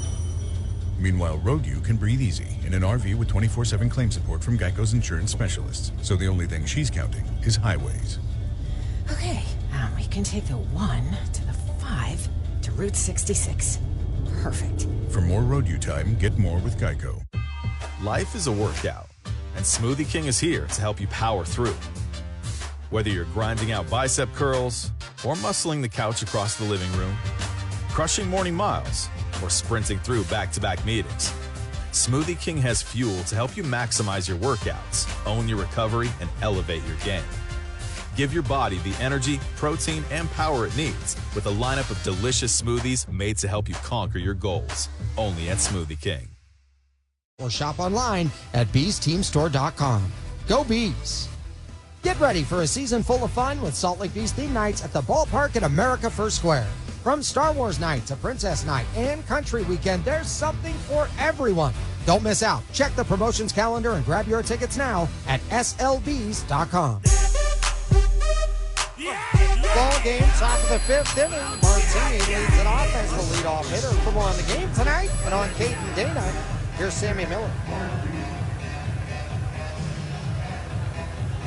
Meanwhile, road you can breathe easy in an RV with 24/7 claim support from Geico's insurance specialists. So the only thing she's counting is highways. Okay, we can take the 1 to the 5 to Route 66. Perfect. For more road you time, get more with Geico. Life is a workout, and Smoothie King is here to help you power through. Whether you're grinding out bicep curls or muscling the couch across the living room, crushing morning miles, or sprinting through back-to-back meetings, Smoothie King has fuel to help you maximize your workouts, own your recovery, and elevate your game. Give your body the energy, protein, and power it needs with a lineup of delicious smoothies made to help you conquer your goals. Only at Smoothie King. Or shop online at BeesTeamStore.com. Go Bees! Get ready for a season full of fun with Salt Lake Bees theme nights at the ballpark at America First Square. From Star Wars Night to Princess Night and Country Weekend, there's something for everyone. Don't miss out. Check the promotions calendar and grab your tickets now at SLBees.com. Ball game, top of the 5th inning. Martini leads it off as the leadoff hitter. For more on the game tonight and on Kate and Dana, here's Sammy Miller.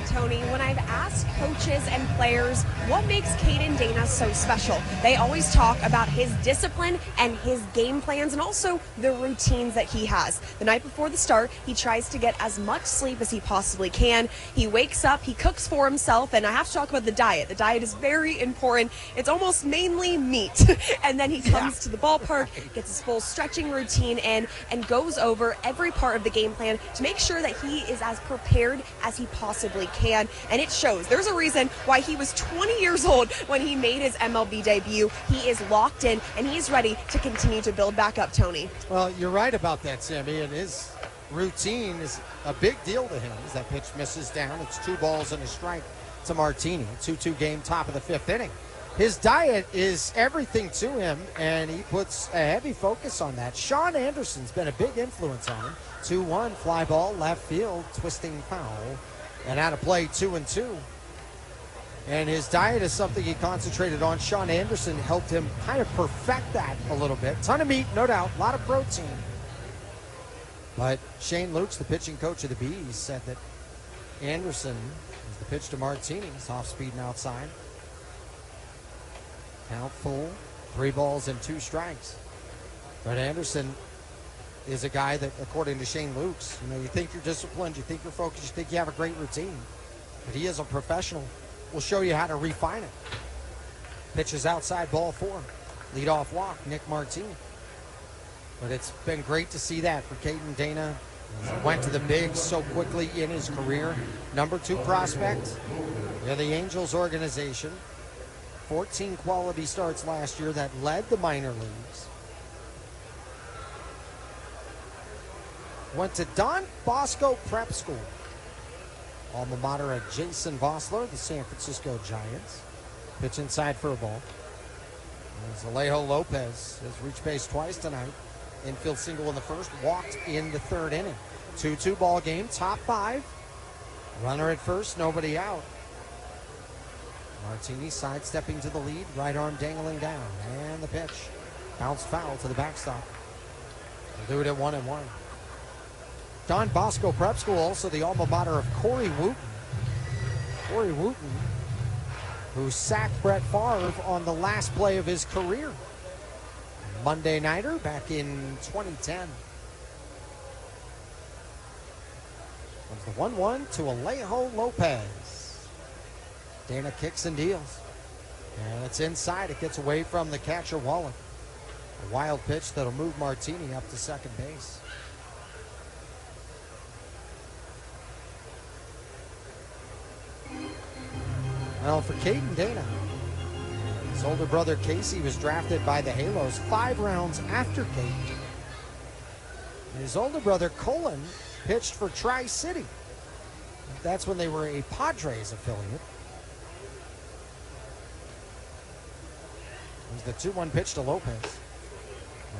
Tony, when I've asked coaches and players what makes Caden Dana so special, they always talk about his discipline and his game plans and also the routines that he has. The night before the start, he tries to get as much sleep as he possibly can. He wakes up, he cooks for himself, and I have to talk about the diet. The diet is very important. It's almost mainly meat. And then he comes to the ballpark, gets his full stretching routine in, and goes over every part of the game plan to make sure that he is as prepared as he possibly can. And it shows. There's a reason why he was 20 years old when he made his MLB debut. He is locked in, and he is ready to continue to build back up, Tony. Well, you're right about that, Sammy, and his routine is a big deal to him as that pitch misses down. It's 2 balls and a strike to Martini. 2-2 game, top of the 5th inning. His diet is everything to him, and he puts a heavy focus on that. Sean Anderson's been a big influence on him. 2-1, fly ball, left field, twisting foul. And out of play, 2-2. And his diet is something he concentrated on. Sean Anderson helped him kind of perfect that a little bit. Ton of meat, no doubt, a lot of protein. But Shane Lukes, the pitching coach of the Bees, said that Anderson is the pitch to Martini. He's off speed and outside. Count full, 3 balls and 2 strikes. But Anderson is a guy that, according to Shane Lukes, you think you're disciplined, you think you're focused, you think you have a great routine. But he is a professional. We'll show you how to refine it. Pitches outside, ball 4. Leadoff walk, Nick Martini. But it's been great to see that for Caden Dana. He went to the bigs so quickly in his career. Number 2 prospect in the Angels organization. 14 quality starts last year that led the minor leagues. Went to Don Bosco Prep School. Alma mater of Jason Vossler, the San Francisco Giants. Pitch inside for a ball. As Alejo Lopez has reached base twice tonight. Infield single in the first, walked in the 3rd inning. 2-2 ball game, top 5. Runner at first, nobody out. Martini sidestepping to the lead, right arm dangling down. And the pitch. Bounced foul to the backstop. They'll do it at 1-1. Don Bosco Prep School, also the alma mater of Corey Wooten. Corey Wooten, who sacked Brett Favre on the last play of his career. Monday nighter back in 2010. Comes the 1-1 to Alejo Lopez. Dana kicks and deals. And it's inside. It gets away from the catcher, Wallach. A wild pitch that'll move Martini up to second base. Well, for Caden Dana, his older brother Casey was drafted by the Halos 5 rounds after Caden. His older brother Colin pitched for Tri-City. That's when they were a Padres affiliate. Here's the 2-1 pitch to Lopez.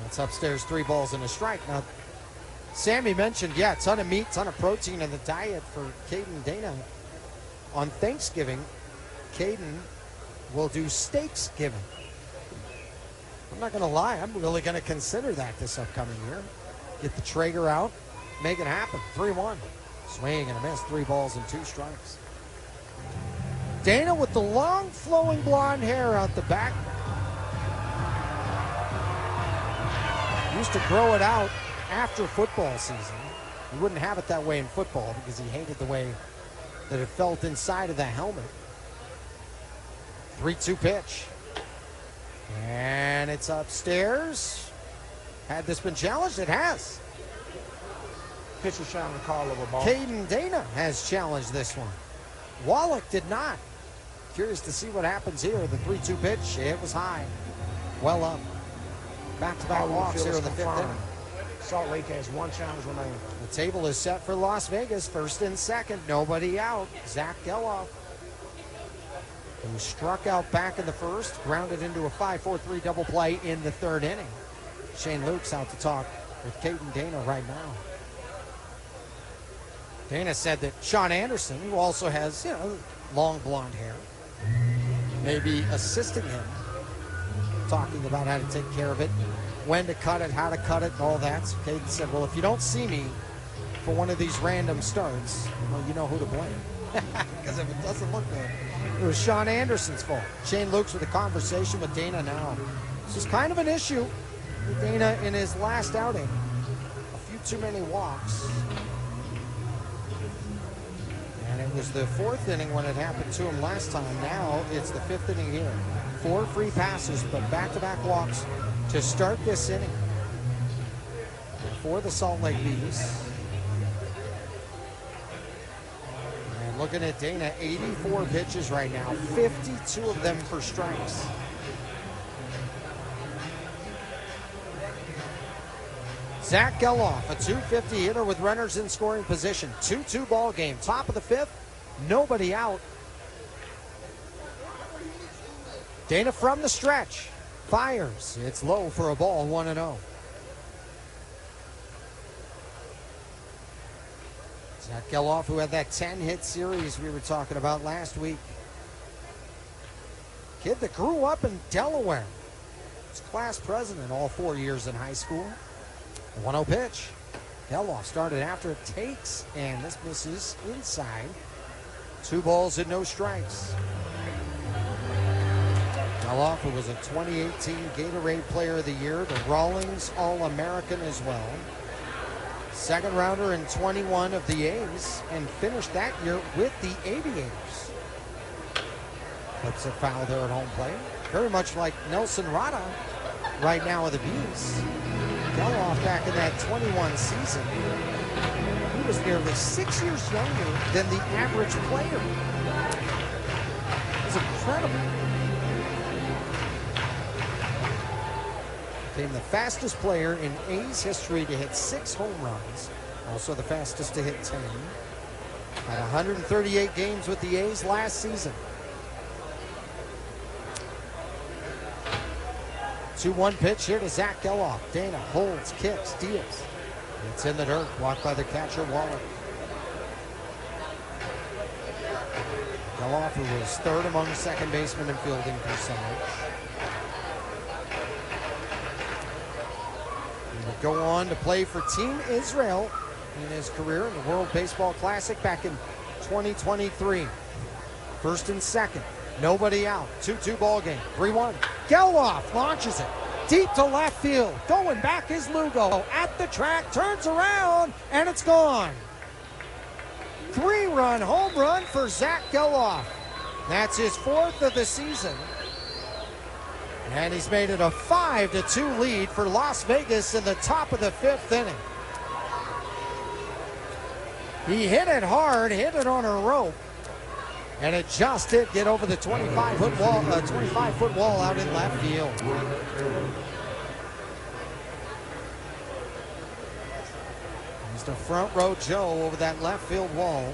That's upstairs, 3 balls and a strike. Now, Sammy mentioned, ton of meat, ton of protein in the diet for Caden Dana. On Thanksgiving, Caden will do Steaksgiving. I'm not going to lie, I'm really going to consider that this upcoming year. Get the Traeger out, make it happen. 3-1. Swing and a miss, 3 balls and 2 strikes. Dana with the long flowing blonde hair out the back. Used to grow it out after football season. He wouldn't have it that way in football because he hated the way that it felt inside of the helmet. 3-2 pitch. And it's upstairs. Had this been challenged? It has. Pitcher trying to call over ball. Caden Dana has challenged this one. Wallach did not. Curious to see what happens here. The 3-2 pitch, it was high. Well up. Back-to-back walks here in the 5th inning. Salt Lake has 1 challenge remaining. The table is set for Las Vegas. 1st and 2nd, nobody out. Zach Geloff, who struck out back in the 1st, grounded into a 5-4-3 double play in the 3rd inning. Shane Lukes out to talk with Caden Dana right now. Dana said that Sean Anderson, who also has, long blonde hair, may be assisting him, talking about how to take care of it, when to cut it, how to cut it, and all that. So Caden said, well, if you don't see me for one of these random starts, well, you know who to blame. Because if it doesn't look good, it was Sean Anderson's fault. Shane Lukes with a conversation with Dana now. This is kind of an issue with Dana in his last outing. A few too many walks. And it was the 4th inning when it happened to him last time. Now it's the 5th inning here. 4 free passes, but back-to-back walks to start this inning for the Salt Lake Bees. And looking at Dana, 84 pitches right now, 52 of them for strikes. Zach Geloff, a .250 hitter with runners in scoring position. 2-2 ball game, top of the 5th, nobody out. Dana from the stretch, fires. It's low for a ball, 1-0. Zach Geloff, who had that 10-hit series we were talking about last week. kid that grew up in Delaware. Was class president all 4 years in high school. The 1-0 pitch. Geloff started after it takes, and this misses inside. 2 balls and no strikes. Geloff, who was a 2018 Gatorade Player of the Year, the Rawlings All-American as well. Second rounder in 21 of the A's, and finished that year with the Aviators. Flips a foul there at home plate. Very much like Nelson Rada right now with the Bees. Geloff back in that 21 season, he was nearly 6 years younger than the average player. It was incredible. Became the fastest player in A's history to hit 6 home runs. Also the fastest to hit 10. Had 138 games with the A's last season. 2-1 pitch here to Zach Geloff. Dana holds, kicks, deals. It's in the dirt, blocked by the catcher, Waller. Geloff, who was third among second basemen in fielding percentage. He would go on to play for Team Israel in his career in the World Baseball Classic back in 2023. First and second. Nobody out. 2-2 ball game. 3-1. Geloff launches it deep to left field. Going back is Lugo. At the track, turns around, and it's gone. 3-run home run for Zach Geloff. That's his 4th of the season. And he's made it a 5-2 lead for Las Vegas in the top of the 5th inning. He hit it hard, hit it on a rope. And it just did get over the 25-foot wall out in left field. He's the front row Joe over that left field wall.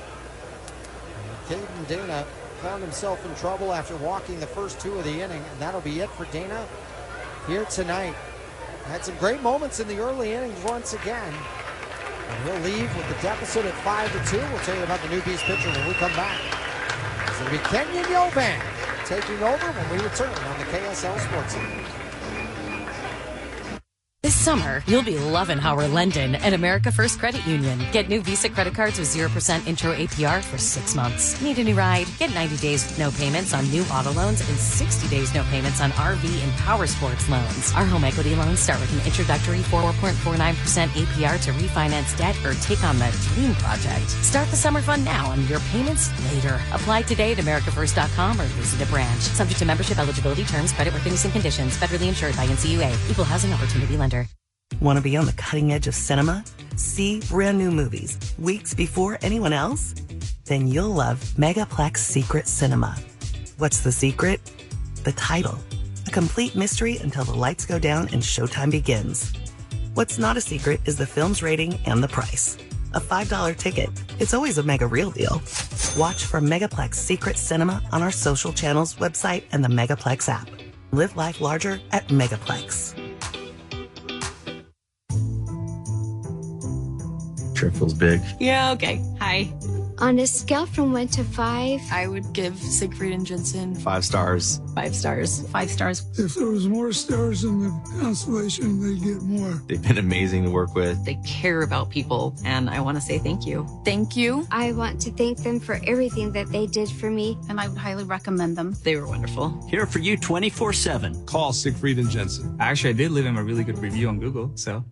And Caden Dana found himself in trouble after walking the first 2 of the inning, and that'll be it for Dana here tonight. Had some great moments in the early innings once again. And he'll leave with the deficit at 5-2. We'll tell you about the new Beast pitcher when we come back. It's going to be Kenyon Yovan taking over when we return on the KSL Sports Center. This summer, you'll be loving how we're lending at America First Credit Union. Get new Visa credit cards with 0% intro APR for 6 months. Need a new ride? Get 90 days with no payments on new auto loans and 60 days no payments on RV and power sports loans. Our home equity loans start with an introductory 4.49% APR to refinance debt or take on the dream project. Start the summer fun now and your payments later. Apply today at americafirst.com or visit a branch. Subject to membership, eligibility, terms, creditworthiness, and conditions. Federally insured by NCUA. Equal Housing Opportunity Lender. Want to be on the cutting edge of cinema? See brand new movies weeks before anyone else? Then you'll love Megaplex Secret Cinema. What's the secret? The title. A complete mystery until the lights go down and showtime begins. What's not a secret is the film's rating and the price. A $5 ticket. It's always a mega real deal. Watch for Megaplex Secret Cinema on our social channels, website, and the Megaplex app. Live life larger at Megaplex. Trip feels big. Yeah, okay. Hi. On a scale from 1 to 5, I would give Siegfried and Jensen 5 stars. 5 stars. 5 stars. If there was more stars in the constellation, they'd get more. They've been amazing to work with. They care about people, and I want to say thank you. Thank you. I want to thank them for everything that they did for me, and I would highly recommend them. They were wonderful. Here for you 24/7. Call Siegfried and Jensen. Actually, I did leave him a really good review on Google, so.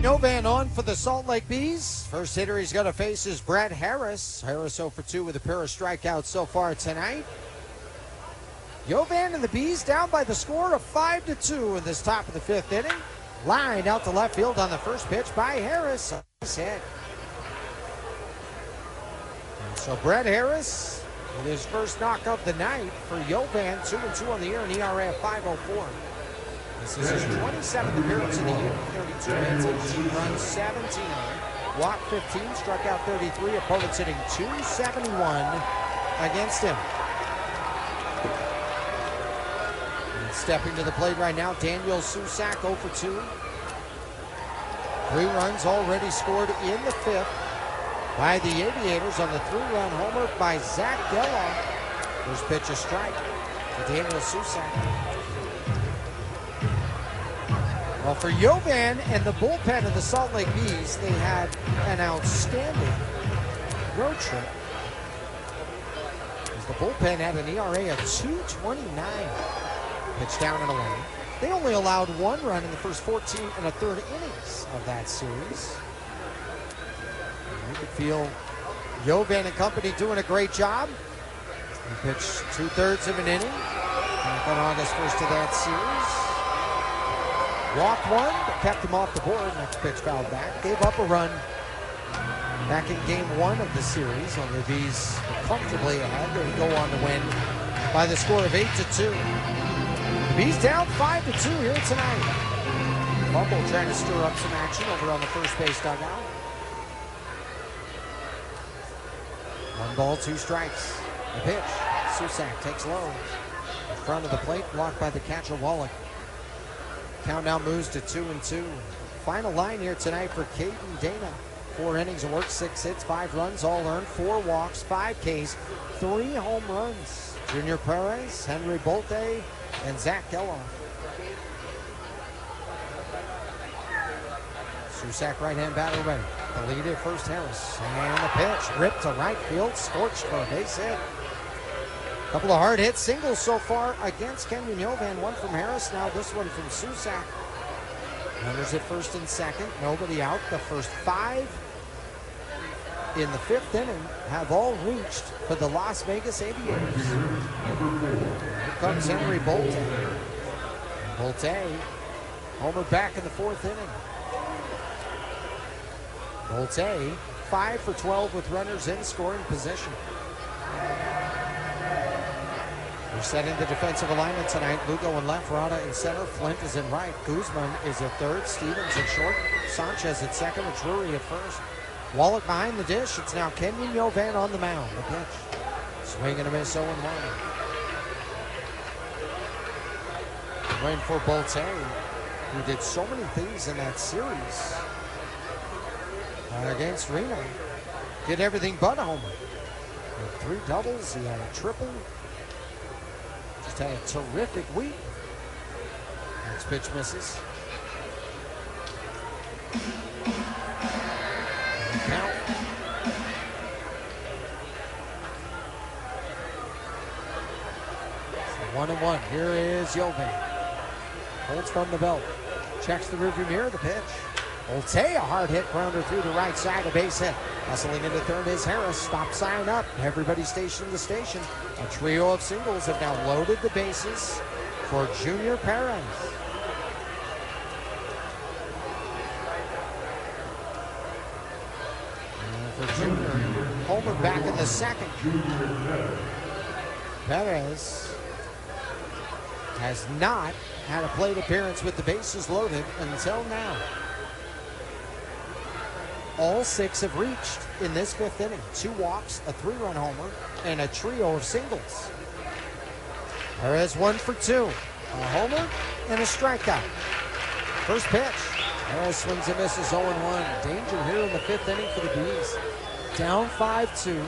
Yovan on for the Salt Lake Bees. First hitter he's going to face is Brett Harris. Harris 0 for 2 with a pair of strikeouts so far tonight. Yovan and the Bees down by the score of 5-2 in this top of the 5th inning. Lined out to left field on the first pitch by Harris. Nice hit. And so Brett Harris with his first knock of the night for Yovan. 2-2 on the year, and ERA of 5.04. This is his 27th appearance in the year. 32 hits, 18 runs, 17 walk 15, struck out 33. Opponents hitting .271 against him. And stepping to the plate right now, Daniel Susak 0 for 2. 3 runs already scored in the 5th. by the Aviators on the 3-run homer by Zach Geloff. First pitch a strike to Daniel Susak. Well, for Jovan and the bullpen of the Salt Lake Bees, they had an outstanding road trip. As the bullpen had an ERA of 2.29. Pitch down and away. They only allowed 1 run in the first 14 and a third innings of that series. You could feel Jovan and company doing a great job. He pitched 2/3 of an inning back on August 1st of that series. Walked 1, but kept him off the board. Next pitch fouled back. Gave up a run back in game 1 of the series. On the Bees comfortably ahead. They go on to win by the score of 8-2. The Bees down 5-2 here tonight. Fumble trying to stir up some action over on the first base dugout. 1 ball, 2 strikes. The pitch. Susak takes low. In front of the plate, blocked by the catcher Wallach. Count now moves to 2-2. Final line here tonight for Caden Dana. 4 innings of work, 6 hits, 5 runs, all earned, 4 walks, 5 Ks, 3 home runs. Junior Perez, Henry Bolte, and Zach Geloff. Susak right-hand batter ready. The lead at first, Harris. And the pitch, ripped to right field, scorched for a base hit. Couple of hard hit singles so far against Kenyon Jovan. 1 from Harris, now this one from Susak. Runners at first and second, nobody out. The first 5 in the 5th inning have all reached for the Las Vegas Aviators. Here comes Henry Bolte. Bolte, homer back in the 4th inning. Bolte, 5 for 12 with runners in scoring position. We're setting the defensive alignment tonight. Lugo in left, Rada in center, Flint is in right, Guzman is at third, Stevens at short, Sanchez at second, and Drury at first. Wallach behind the dish. It's now Kenyon Jovan on the mound. The pitch. Swing and a miss, 0-1. Waiting for Bolte, who did so many things in that series against Reno. Did everything but a homer. He had 3 doubles, he had a triple. Just had a terrific week. Next pitch misses. Count. So 1-1. Here is Jovan. Holds from the belt. Checks the rearview mirror. The pitch. Bolte, a hard hit grounder through the right side, a base hit. Hustling into third is Harris. Stop sign up. Everybody stationed to station. A trio of singles have now loaded the bases for Junior Perez. And for Junior, homer back in the second. Perez has not had a plate appearance with the bases loaded until now. All 6 have reached in this 5th inning. 2 walks, a 3-run homer, and a trio of singles. Perez 1 for 2. A homer and a strikeout. First pitch. Perez swings and misses 0-1. Danger here in the 5th inning for the Bees. Down 5-2.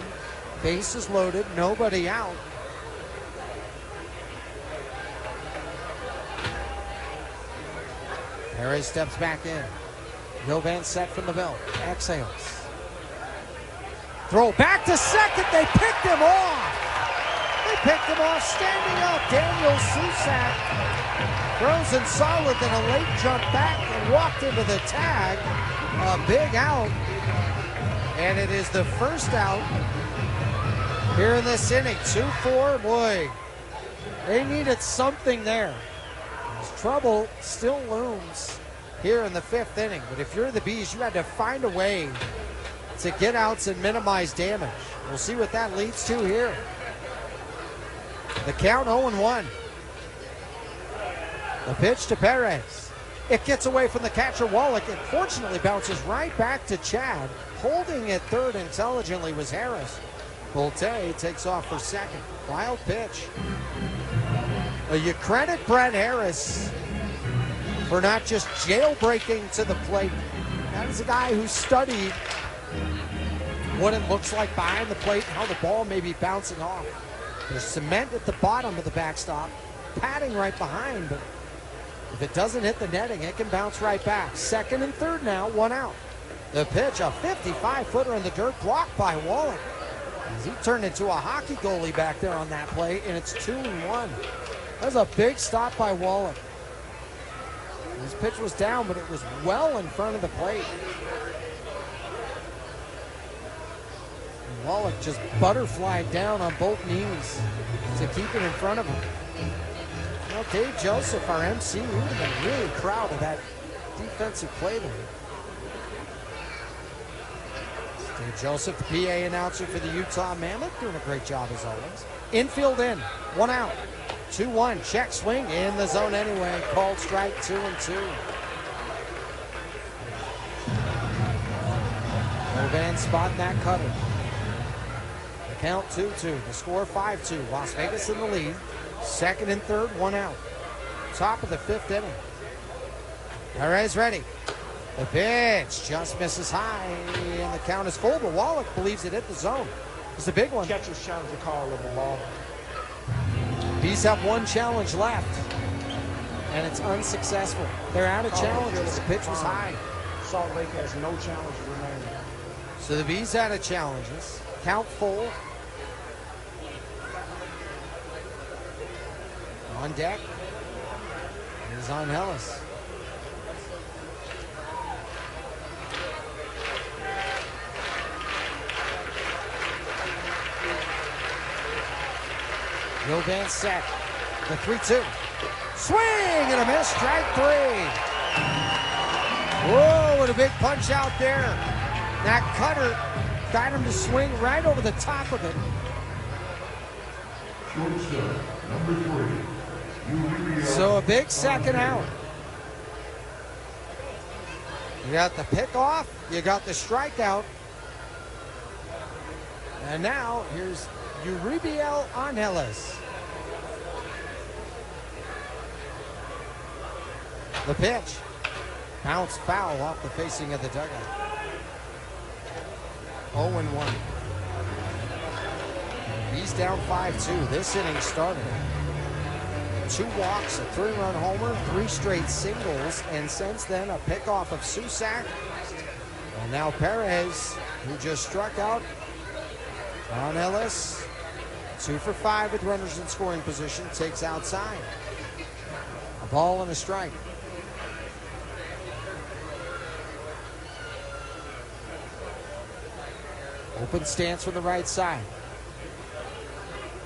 Bases loaded, nobody out. Perez steps back in. Jovan set from the belt. Exhales. Throw back to second. They picked him off. They picked him off standing up. Daniel Susak throws in solid, then a late jump back and walked into the tag. A big out. And it is the first out here in this inning. 2-4. Boy, they needed something there. Trouble still looms here in the 5th inning, but if you're the Bees, you had to find a way to get outs and minimize damage. We'll see what that leads to here. The count 0-1. The pitch to Perez. It gets away from the catcher Wallach. It fortunately bounces right back to Chad. Holding at third intelligently was Harris. Bolte takes off for second. Wild pitch. You credit Brett Harris for not just jailbreaking to the plate. That is a guy who studied what it looks like behind the plate, how the ball may be bouncing off. There's cement at the bottom of the backstop, padding right behind, but if it doesn't hit the netting, it can bounce right back. Second and third now, 1 out. The pitch, a 55-footer in the dirt, blocked by Wallach. As he turned into a hockey goalie back there on that play, and it's 2-1. That was a big stop by Wallach. His pitch was down, but it was well in front of the plate. And Wallach just butterflied down on both knees to keep it in front of him. Well, Dave Joseph, our MC, he would have been really proud of that defensive play there. Dave Joseph, the PA announcer for the Utah Mammoth, doing a great job as always. Infield in, 1 out. 2-1, check swing in the zone anyway. Called strike, 2-2. Van spotting that cutter. The count 2-2, the score 5-2. Las Vegas in the lead. Second and third, 1 out. Top of the 5th inning. Perez ready. The pitch just misses high, and the count is full, but Wallach believes it hit the zone. It's a big one. Catcher's challenge to call of the ball. Bees have 1 challenge left, and it's unsuccessful. They're out of challenges. The pitch was high. Salt Lake has no challenges remaining. So the Bees out of challenges. Count full. On deck is Angeles. Jovan set. The 3-2. Swing and a miss. Strike 3. Whoa, what a big punch out there. That cutter got him to swing right over the top of it. Shortstop, number 3. So a big second out. You got the pickoff, you got the strikeout. And now here's Uribiel Angeles. The pitch. Bounce foul off the facing of the dugout. 0-1. He's down 5-2. This inning started. 2 walks, a 3-run homer, 3 straight singles, and since then a pickoff of Susak. And now Perez, who just struck out on Ellis. 2 for 5 with runners in scoring position, takes outside. A ball and a strike. Open stance from the right side.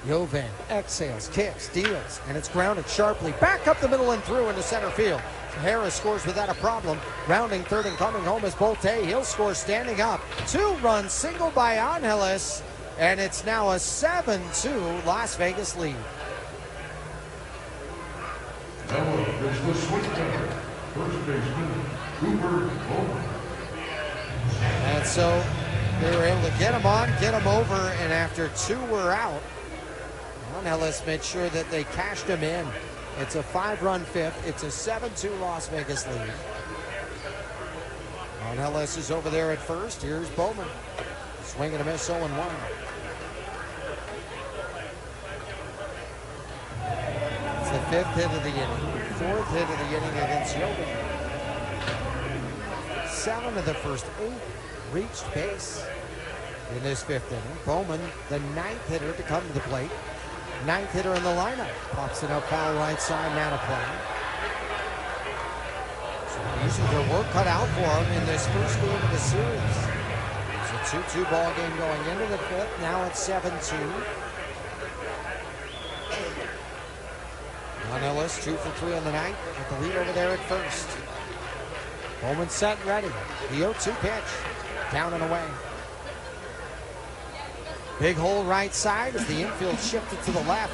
Jovan exhales, kicks, deals, and it's grounded sharply back up the middle and through into center field. Harris scores without a problem. Rounding third and coming home is Bolte. He'll score standing up. 2-run single by Angeles, and it's now a 7-2 Las Vegas lead. Now is the swing cutter, first baseman Cooper Bowman. And so they were able to get him on, get him over, and after 2 were out, Angeles made sure that they cashed him in. It's a 5-run 5th. It's a 7-2 Las Vegas lead. Angeles is over there at first. Here's Bowman. Swing and a miss, 0-1. It's the 5th hit of the inning. 4th hit of the inning against Jovan. 7 of the first 8 reached base in this 5th inning. Bowman, the 9th hitter to come to the plate. 9th hitter in the lineup. Pops it up foul right side, now to play. So these are their work cut out for them in this first game of the series. It's a 2-2 ball game going into the 5th. Now it's 7-2. Ellis 2 for 3 on the night with the lead over there at first. Bowman set and ready. The 0-2 pitch. Down and away. Big hole right side as the infield shifted to the left.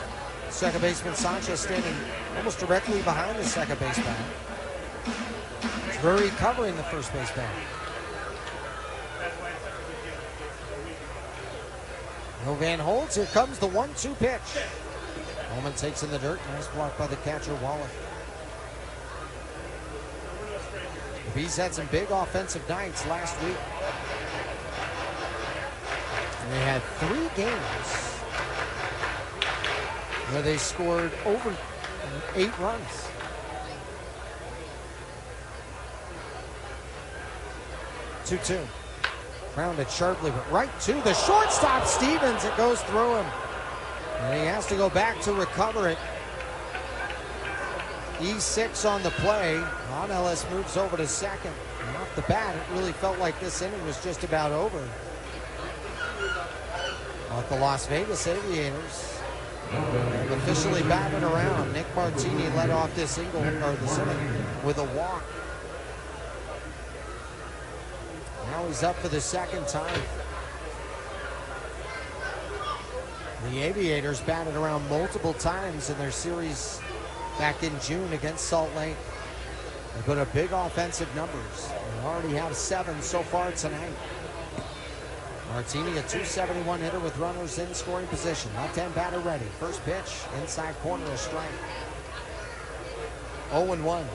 Second baseman Sanchez standing almost directly behind the second baseman. Drury covering the first baseman. Jovan holds. Here comes the 1-2 pitch. Bowman takes in the dirt. Nice block by the catcher, Wallach. The Bees had some big offensive nights last week. And they had 3 games where they scored over 8 runs. Two. Grounded sharply, but right to the shortstop, Stevens. It goes through him. And he has to go back to recover it. E6 on the play. Ron Ellis moves over to second. And off the bat, it really felt like this inning was just about over. Off the Las Vegas Aviators. And officially batted around. Nick Martini led off this inning with a walk. Now he's up for the second time. The Aviators batted around multiple times in their series back in June against Salt Lake. They put up big offensive numbers. They already have 7 so far tonight. Martini, a .271 hitter with runners in scoring position. Left-hand batter ready. First pitch, inside corner, a strike. 0-1.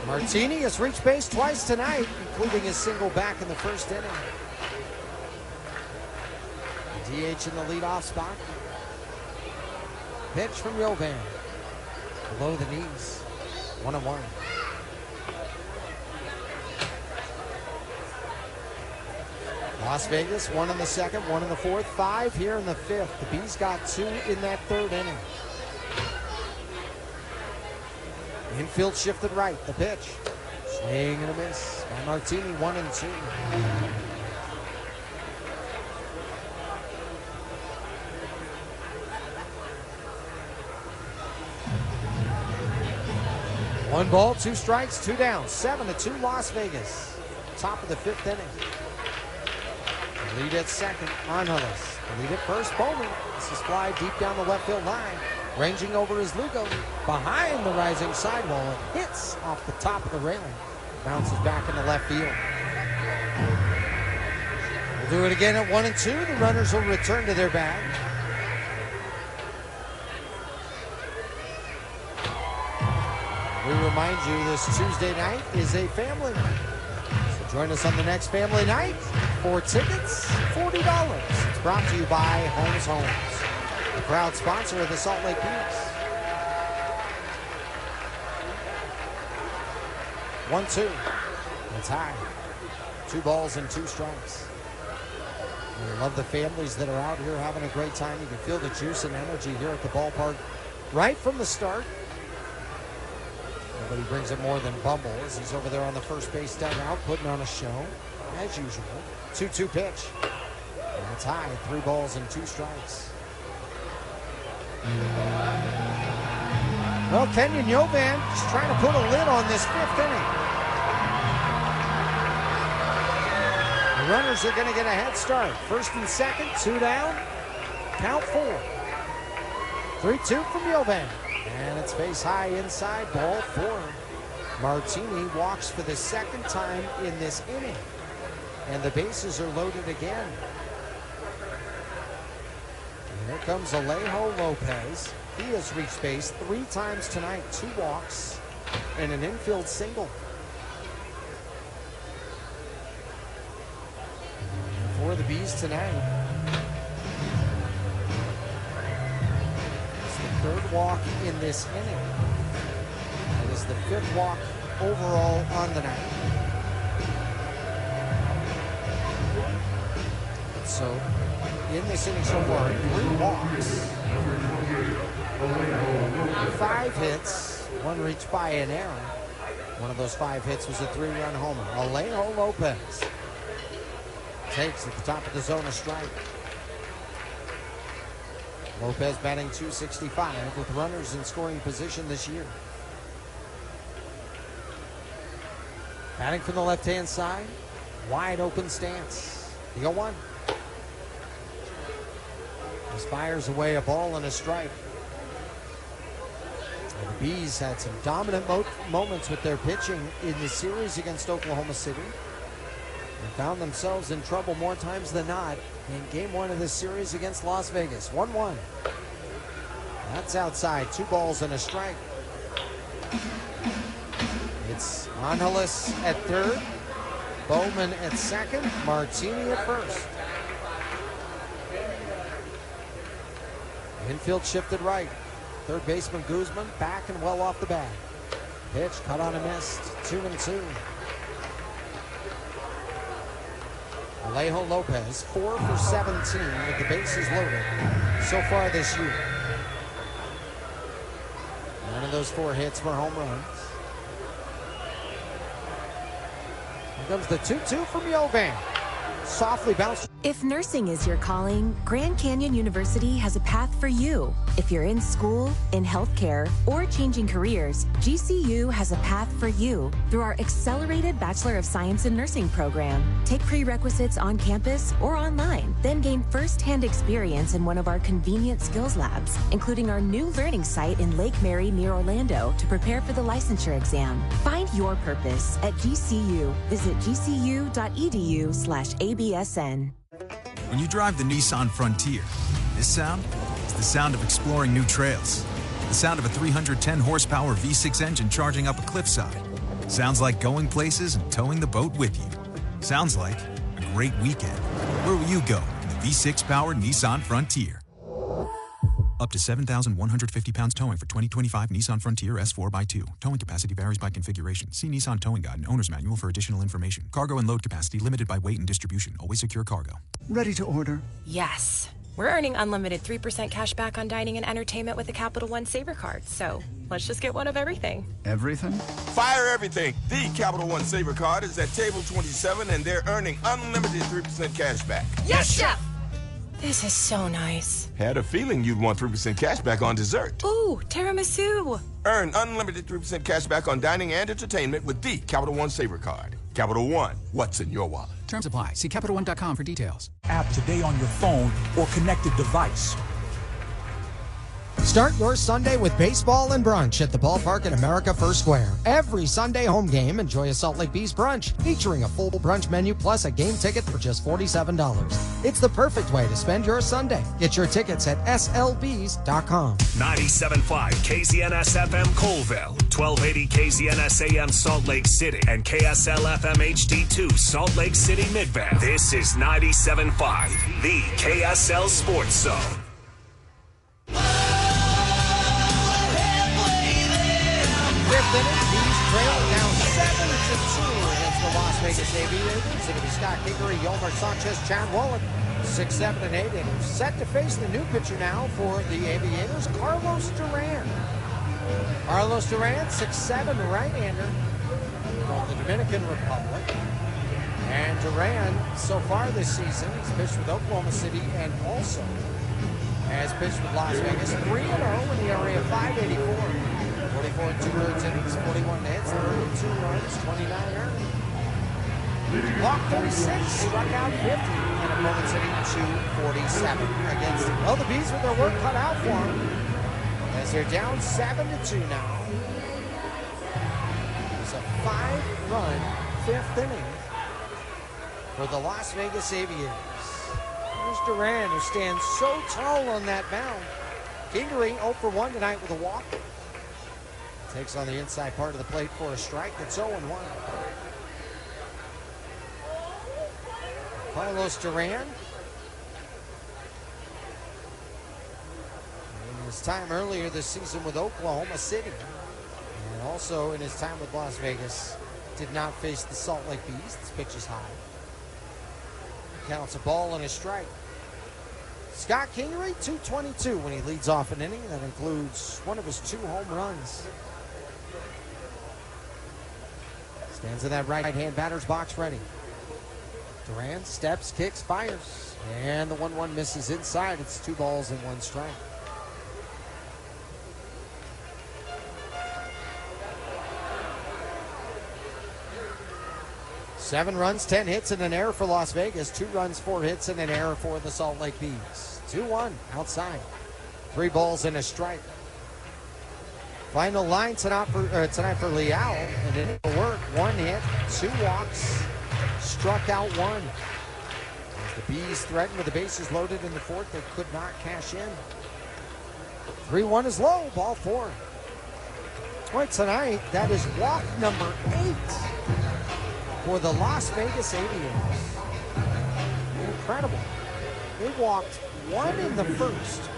Martini has reached base twice tonight, including his single back in the first inning. DH in the leadoff spot. Pitch from Jovan. Below the knees. 1-1. Las Vegas, 1 in the second, 1 in the fourth, 5 here in the fifth. The Bees got 2 in that third inning. Infield shifted right. The pitch. Swing and a miss by Martini, 1-2. One ball, 2 strikes, 2 down. 7-2 Las Vegas. Top of the fifth inning. Lead at second, Arnullis. Lead at first, Bowman. This is fly deep down the left field line. Ranging over is Lugo. Behind the rising sidewall. It hits off the top of the railing. Bounces back into left field. We'll do it again at 1-2. The runners will return to their bag. We remind you this Tuesday night is a family night. So join us on the next family night. For tickets, $40. It's brought to you by Holmes Homes, the proud sponsor of the Salt Lake Bees. 1-2. It's high. 2 balls and 2 strikes. We love the families that are out here having a great time. You can feel the juice and energy here at the ballpark right from the start. Nobody brings it more than Bumble as he's over there on the first base dugout putting on a show, as usual. 2-2 pitch. That's high. 3 balls and 2 strikes. Well, Kenyon Jovan just trying to put a lid on this fifth inning. The runners are going to get a head start. First and second, 2 down. Count 4. 3-2 from Jovan. And it's face high inside, ball 4. Martini walks for the second time in this inning. And the bases are loaded again. And here comes Alejo Lopez. He has reached base 3 times tonight, 2 walks, and an infield single. For the Bees tonight, it's the 3rd walk in this inning. It is the 5th walk overall on the night. So, in this inning so far, 3 walks, 5 hits, 1 reached by an error. One of those 5 hits was a 3-run homer. Alejo Lopez takes at the top of the zone a strike. Lopez batting .265 with runners in scoring position this year. Batting from the left-hand side, wide open stance. The 0-1. Just fires away a ball and a strike. And the Bees had some dominant moments with their pitching in the series against Oklahoma City. And found themselves in trouble more times than not in game 1 of this series against Las Vegas. 1-1. That's outside. 2 balls and a strike. It's Angeles at third, Bowman at second, Martini at first. Infield shifted right. Third baseman Guzman back and well off the bag. Pitch cut on a miss. 2-2. Alejo Lopez 4 for 17 with the bases loaded so far this year. None of those 4 hits were home runs. Here comes the 2-2 from Yovan. Softly bounced. If nursing is your calling, Grand Canyon University has a path for you. If you're in school, in healthcare, or changing careers, GCU has a path for you through our accelerated Bachelor of Science in Nursing program. Take prerequisites on campus or online, then gain first-hand experience in one of our convenient skills labs, including our new learning site in Lake Mary near Orlando to prepare for the licensure exam. Find your purpose at GCU. Visit gcu.edu/ABSN. When you drive the Nissan Frontier, this sound is the sound of exploring new trails. The sound of a 310 horsepower V6 engine charging up a cliffside. Sounds like going places and towing the boat with you. Sounds like a great weekend. Where will you go in the V6 powered Nissan Frontier? Up to 7,150 pounds towing for 2025 Nissan Frontier S4x2. Towing capacity varies by configuration. See Nissan Towing Guide and Owner's Manual for additional information. Cargo and load capacity limited by weight and distribution. Always secure cargo. Ready to order? Yes. We're earning unlimited 3% cash back on dining and entertainment with the Capital One Saver Card. So let's just get one of everything. Everything? Fire everything. The Capital One Saver Card is at table 27 and they're earning unlimited 3% cash back. Yes, Chef! This is so nice. Had a feeling you'd want 3% cash back on dessert. Ooh, tiramisu. Earn unlimited 3% cash back on dining and entertainment with the Capital One Saver Card. Capital One, what's in your wallet? Terms apply. See CapitalOne.com for details. App today on your phone or connected device. Start your Sunday with baseball and brunch at the ballpark at America First Square. Every Sunday home game, enjoy a Salt Lake Bees brunch featuring a full brunch menu plus a game ticket for just $47. It's the perfect way to spend your Sunday. Get your tickets at slbs.com. 97.5 KZNS FM Colville, 1280 KZNS AM Salt Lake City, and KSL FM HD2 Salt Lake City Midband. This is 97.5, the KSL Sports Zone. Fifth inning, Bees trailing now 7-2 against the Las Vegas Aviators. It's going to be Scott Kingery, Yolmer Sanchez, Chad Wallach, 6, 7, and 8 innings. Set to face the new pitcher now for the Aviators, Carlos Duran. Carlos Duran, 6'7", right-hander from the Dominican Republic. And Duran, so far this season, he's pitched with Oklahoma City and also has pitched with Las Vegas. 3-0 in the area, 584. 44 and 2/3 innings, 41 hits, 32 runs, 29 earned. Walk 36, struck out 50, and opponents hitting 247 against them. Well, the Bees with their work cut out for them as they're down 7-2 now. It's a 5-run fifth inning for the Las Vegas Aviators. Here's Duran, who stands so tall on that mound. Kingery 0 for 1 tonight with a walk. Takes on the inside part of the plate for a strike. It's 0-1. Carlos Duran. In his time earlier this season with Oklahoma City, and also in his time with Las Vegas, did not face the Salt Lake Bees. This pitch is high. Counts a ball and a strike. Scott Kingery, 222 when he leads off an inning. That includes one of his 2 home runs. Stands in that right-hand batter's box ready. Duran steps, kicks, fires. And the 1-1 misses inside. It's 2 balls and 1 strike. Seven runs, 10 hits, and an error for Las Vegas. 2 runs, 4 hits, and an error for the Salt Lake Bees. 2-1 outside. 3 balls and a strike. Final line tonight for Leal, and it didn't work. 1 hit, 2 walks, struck out 1. As the Bees threatened with the bases loaded in the 4th, they could not cash in. 3-1 is low, ball 4. Well, tonight, that is walk number 8 for the Las Vegas Aviators. Incredible. They walked 1 in the 1st.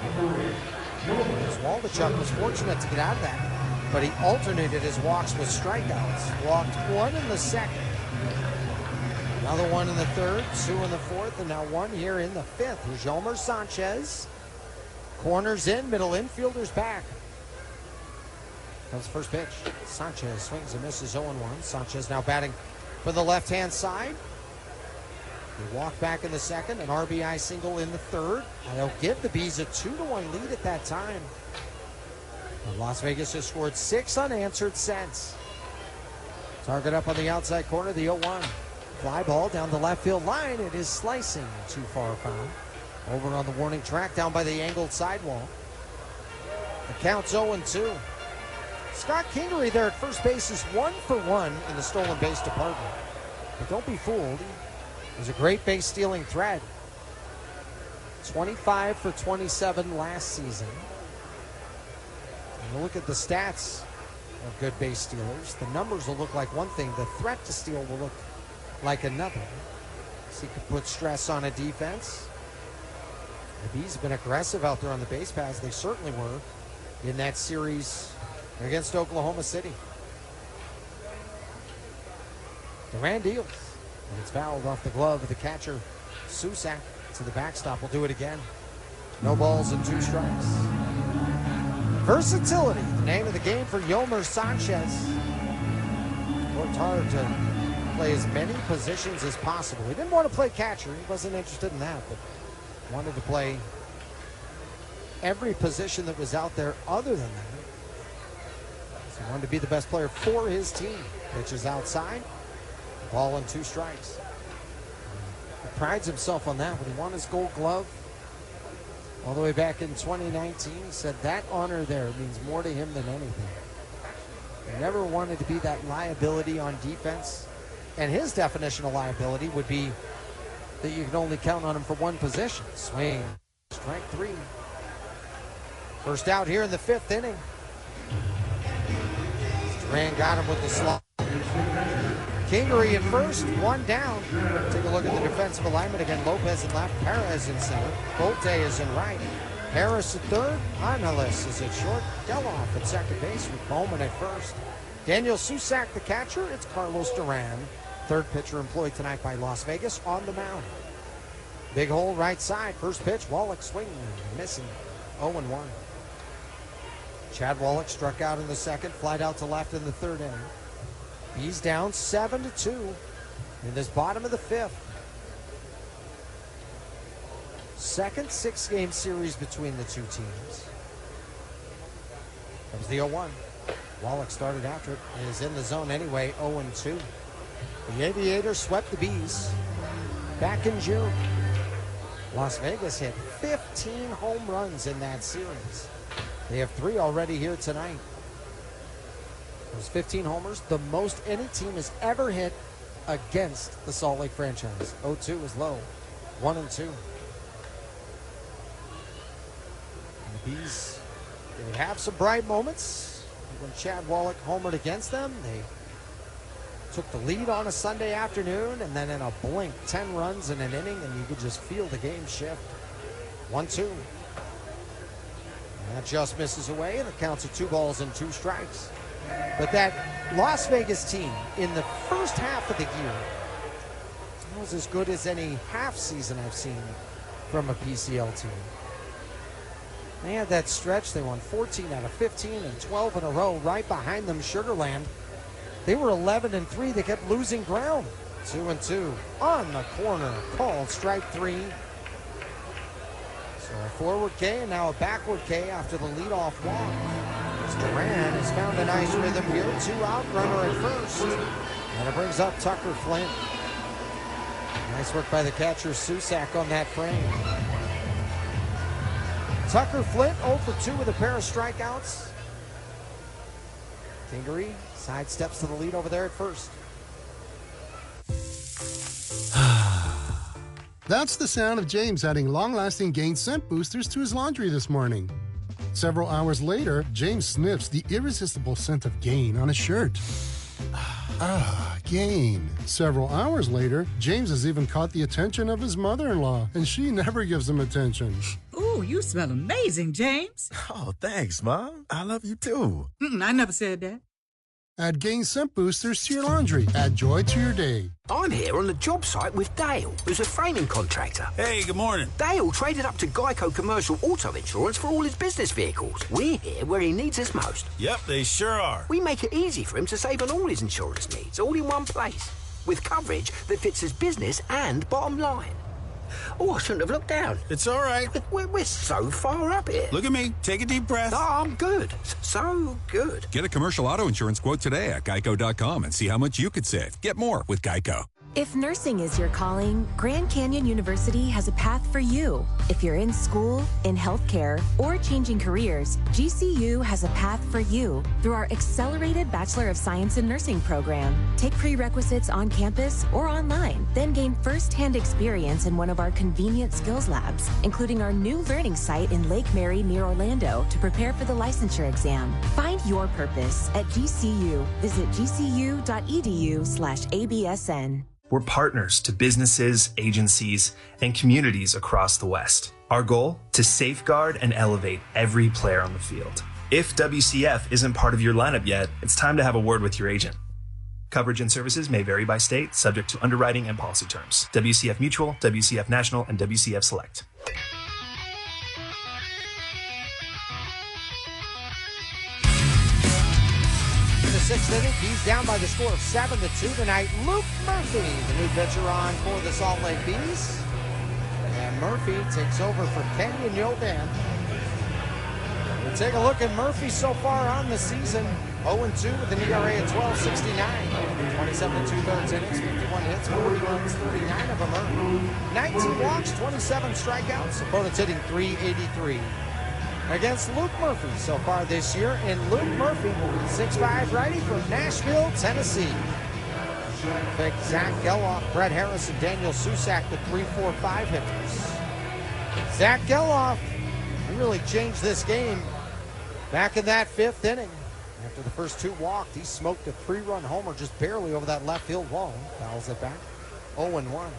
Waldichuk was fortunate to get out of that, but he alternated his walks with strikeouts. Walked one in the second, another one in the third, two in the fourth, and now one here in the fifth. Here's Yomer Sanchez. Corners in, middle infielders back. Comes the first pitch. Sanchez swings and misses 0-1. Sanchez now batting for the left-hand side. He walked back in the second, an RBI single in the third. And they'll give the Bees a 2-1 lead at that time. And Las Vegas has scored 6 unanswered since. Target up on the outside corner, the 0-1. Fly ball down the left field line. It is slicing too far foul. Over on the warning track, down by the angled sidewall. The count's 0-2. Scott Kingery there at first base is 1 for 1 in the stolen base department. But don't be fooled. He was a great base stealing threat. 25 for 27 last season. And look at the stats of good base stealers. The numbers will look like one thing. The threat to steal will look like another. So he could put stress on a defense. The Bees have been aggressive out there on the base paths. They certainly were in that series against Oklahoma City. Duran deals. And it's fouled off the glove of the catcher, Susak, to the backstop. Will do it again. No balls and 2 strikes. Versatility, the name of the game for Yomer Sanchez. Worked hard to play as many positions as possible. He didn't want to play catcher. He wasn't interested in that, but wanted to play every position that was out there other than that. So he wanted to be the best player for his team. Pitches outside. Ball and 2 strikes. He prides himself on that. When he won his Gold Glove all the way back in 2019, he said that honor there means more to him than anything. He never wanted to be that liability on defense. And his definition of liability would be that you can only count on him for one position. Swing. Strike 3. First out here in the 5th inning. Duran got him with the slot. Kingery at first, 1 down. Take a look at the defensive alignment again. Lopez in left, Perez in center, Bolte is in right. Harris at third, Angeles is at short, Geloff at second base with Bowman at first. Daniel Susak, the catcher. It's Carlos Duran, third pitcher employed tonight by Las Vegas, on the mound. Big hole right side, first pitch, Wallach swinging, missing, 0-1. Chad Wallach struck out in the second, flied out to left in the third inning. He's down 7-2 in this bottom of the 5th. Second 6-game series between the two teams. That was the 0-1. Wallach started after it and is in the zone anyway, 0-2. The Aviators swept the Bees back in June. Las Vegas hit 15 home runs in that series. They have 3 already here tonight. Those 15 homers, the most any team has ever hit against the Salt Lake franchise. 0-2 is low. 1-2. And the Bees, they would have some bright moments. When Chad Wallach homered against them, they took the lead on a Sunday afternoon, and then in a blink, 10 runs in an inning, and you could just feel the game shift. 1-2. And that just misses away, and it counts at 2 balls and 2 strikes. But that Las Vegas team in the first half of the year was as good as any half season I've seen from a PCL team. They had that stretch. They won 14 out of 15 and 12 in a row. Right behind them, Sugar Land. They were 11-3. They kept losing ground. 2-2 on the corner. Called strike 3. So a forward K and now a backward K after the leadoff walk. Duran has found a nice rhythm here. 2 out, runner at first. And it brings up Tucker Flint. Nice work by the catcher, Susak, on that frame. Tucker Flint 0 for 2 with a pair of strikeouts. Kingery sidesteps to the lead over there at first. That's the sound of James adding long-lasting Gain scent boosters to his laundry this morning. Several hours later, James sniffs the irresistible scent of Gain on his shirt. Gain. Several hours later, James has even caught the attention of his mother-in-law, and she never gives him attention. Ooh, Ooh, you smell amazing, James. Oh, thanks, Mom. I love you too. I never said that. Add Gain Scent Boosters to your laundry. Add joy to your day. I'm here on the job site with Dale, who's a framing contractor. Hey, good morning. Dale traded up to Geico Commercial Auto Insurance for all his business vehicles. We're here where he needs us most. Yep, they sure are. We make it easy for him to save on all his insurance needs, all in one place, with coverage that fits his business and bottom line. Oh, I shouldn't have looked down. It's all right. We're so far up here. Look at me. Take a deep breath. No, I'm good. So good. Get a commercial auto insurance quote today at geico.com and see how much you could save. Get more with Geico. If nursing is your calling, Grand Canyon University has a path for you. If you're in school, in healthcare, or changing careers, GCU has a path for you through our accelerated Bachelor of Science in Nursing program. Take prerequisites on campus or online, then gain first-hand experience in one of our convenient skills labs, including our new learning site in Lake Mary near Orlando to prepare for the licensure exam. Find your purpose at GCU. Visit gcu.edu/ABSN. We're partners to businesses, agencies, and communities across the West. Our goal? To safeguard and elevate every player on the field. If WCF isn't part of your lineup yet, it's time to have a word with your agent. Coverage and services may vary by state, subject to underwriting and policy terms. WCF Mutual, WCF National, and WCF Select. In the sixth inning, he's down by the score of 7-2 tonight. Luke Murphy, the new pitcher on for the Salt Lake Bees. And Murphy takes over for Kenyon Yovan. We'll take a look at Murphy so far on the season. 0-2 with an ERA of 12.69. 27 2/3 innings, 51 hits, 40 runs, 39 of them earned. 19 walks, 27 strikeouts. Opponents hitting .383. Against Luke Murphy so far this year. And Luke Murphy, 6'5" righty from Nashville, Tennessee. Pick Zach Geloff, Brett Harris, and Daniel Susak, the 3-4-5 hitters. Zach Geloff, he really changed this game back in that fifth inning. After the first two walked, he smoked a 3-run homer just barely over that left field wall. Fouls it back. 0-1.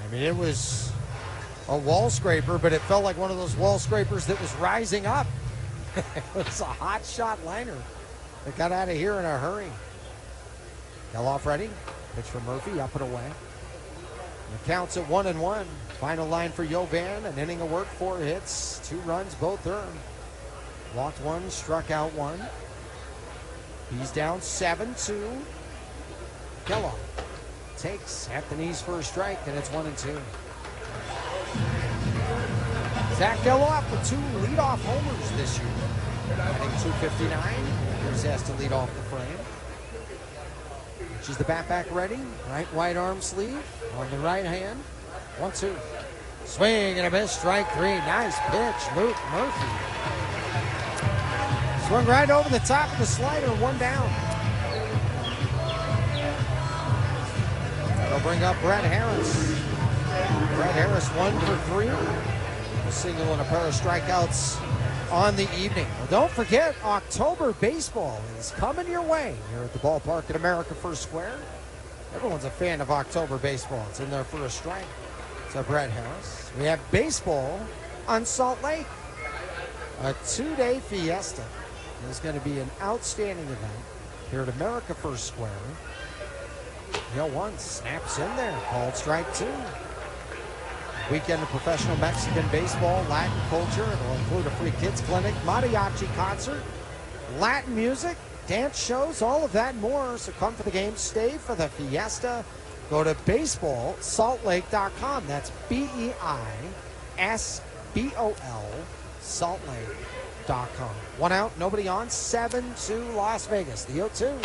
I mean, it was a wall scraper, but it felt like one of those wall scrapers that was rising up. It was a hot shot liner that got out of here in a hurry. Geloff ready. Pitch for Murphy, up and away. The count's at 1-1. Final line for Yovan, an inning of work, 4 hits, 2 runs, both earned. Walked 1, struck out 1. He's down 7-2. Geloff takes at the knees for a strike, and it's 1-2. Zach Geloff with 2 leadoff homers this year. Batting .259. Here's has to lead off the frame. She's the bat back ready. Right wide arm sleeve on the right hand. 1-2. Swing and a miss. Strike 3. Nice pitch. Luke Murphy. Swung right over the top of the slider. 1 down. That'll bring up Brett Harris. Brett Harris 1 for 3. A single and a pair of strikeouts on the evening. Well, don't forget, October baseball is coming your way here at the ballpark at America First Square. Everyone's a fan of October baseball. It's in there for a strike. So Brett Harris. We have baseball on Salt Lake. A 2-day fiesta. It's going to be an outstanding event here at America First Square. 0-1 snaps in there. Called strike 2. Weekend of professional Mexican baseball, Latin culture. It'll include a free kids clinic, mariachi concert, Latin music, dance shows, all of that and more. So come for the game, stay for the fiesta. Go to baseballsaltlake.com. That's BEISBOL saltlake.com. 1 out, nobody on. 7-2 Las Vegas. The 0-2.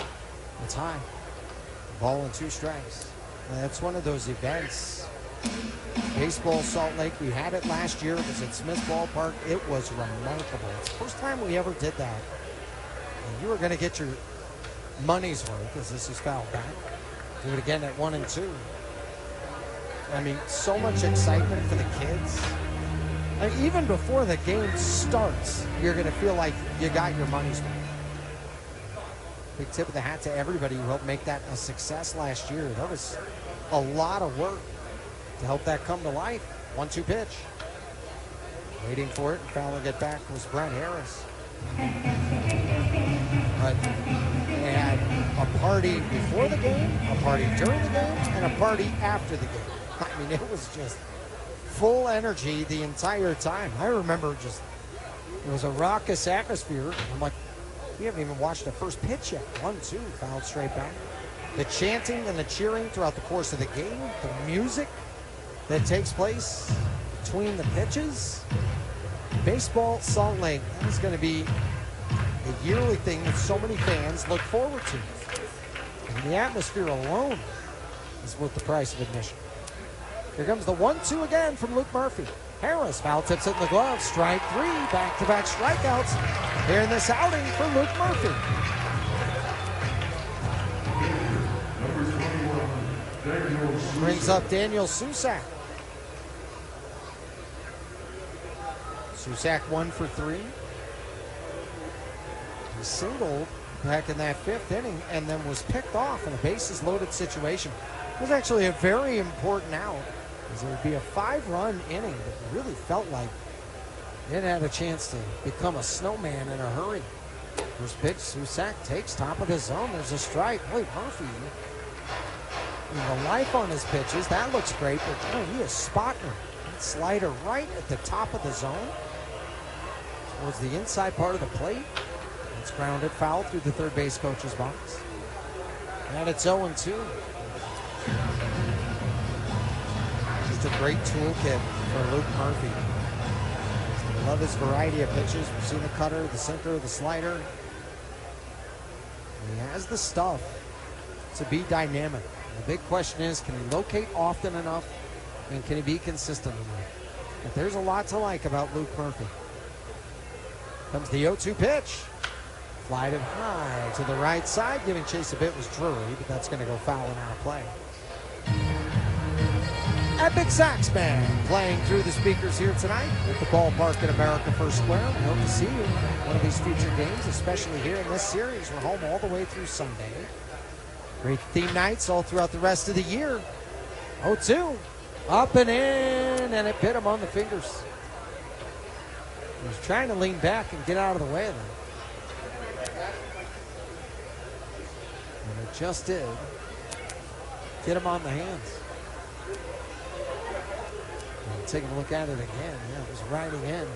It's high. Ball and 2 strikes. That's one of those events. Baseball Salt Lake, we had it last year. It was at Smith Ballpark. It was remarkable. It's the first time we ever did that. And you were going to get your money's worth, as this is fouled back. Do it again at 1-2. I mean, so much excitement for the kids. I mean, even before the game starts, you're going to feel like you got your money's worth. Big tip of the hat to everybody who helped make that a success last year. That was a lot of work to help that come to life. 1-2 pitch. Waiting for it and fouling it back was Brent Harris. But they had a party before the game, a party during the game, and a party after the game. I mean, it was just full energy the entire time. I remember it was a raucous atmosphere. I'm like, we haven't even watched the first pitch yet. 1-2, fouled straight back. The chanting and the cheering throughout the course of the game, the music that takes place between the pitches. Baseball Salt Lake, that is going to be a yearly thing that so many fans look forward to. And the atmosphere alone is worth the price of admission. Here comes the 1-2 again from Luke Murphy. Harris foul tips it in the glove. Strike 3, back-to-back strikeouts here in this outing for Luke Murphy. Brings up Daniel Susak. Susak 1 for 3. He singled back in that 5th inning and then was picked off in a bases loaded situation. It was actually a very important out, as it would be a 5-run inning that really felt like it had a chance to become a snowman in a hurry. First pitch, Susak takes top of the zone. There's a strike. Boy, Murphy, the life on his pitches, that looks great, but he is spotting that slider right at the top of the zone towards the inside part of the plate. It's grounded foul through the third base coach's box. And it's 0-2. Just a great toolkit for Luke Murphy. I love his variety of pitches. We've seen the cutter, the sinker, the slider. And he has the stuff to be dynamic. The big question is, can he locate often enough, and can he be consistent enough? But there's a lot to like about Luke Murphy. Comes the 0-2 pitch. Flied it high to the right side. Giving chase a bit was Drury, but that's going to go foul and out of play. Epic Sax Band playing through the speakers here tonight at the ballpark in America First Square. We hope to see you in one of these future games, especially here in this series. We're home all the way through Sunday. Great theme nights all throughout the rest of the year. 0-2, up and in, and it bit him on the fingers. He was trying to lean back and get out of the way of them. And it just did get him on the hands. And taking a look at it again, yeah, it was riding in.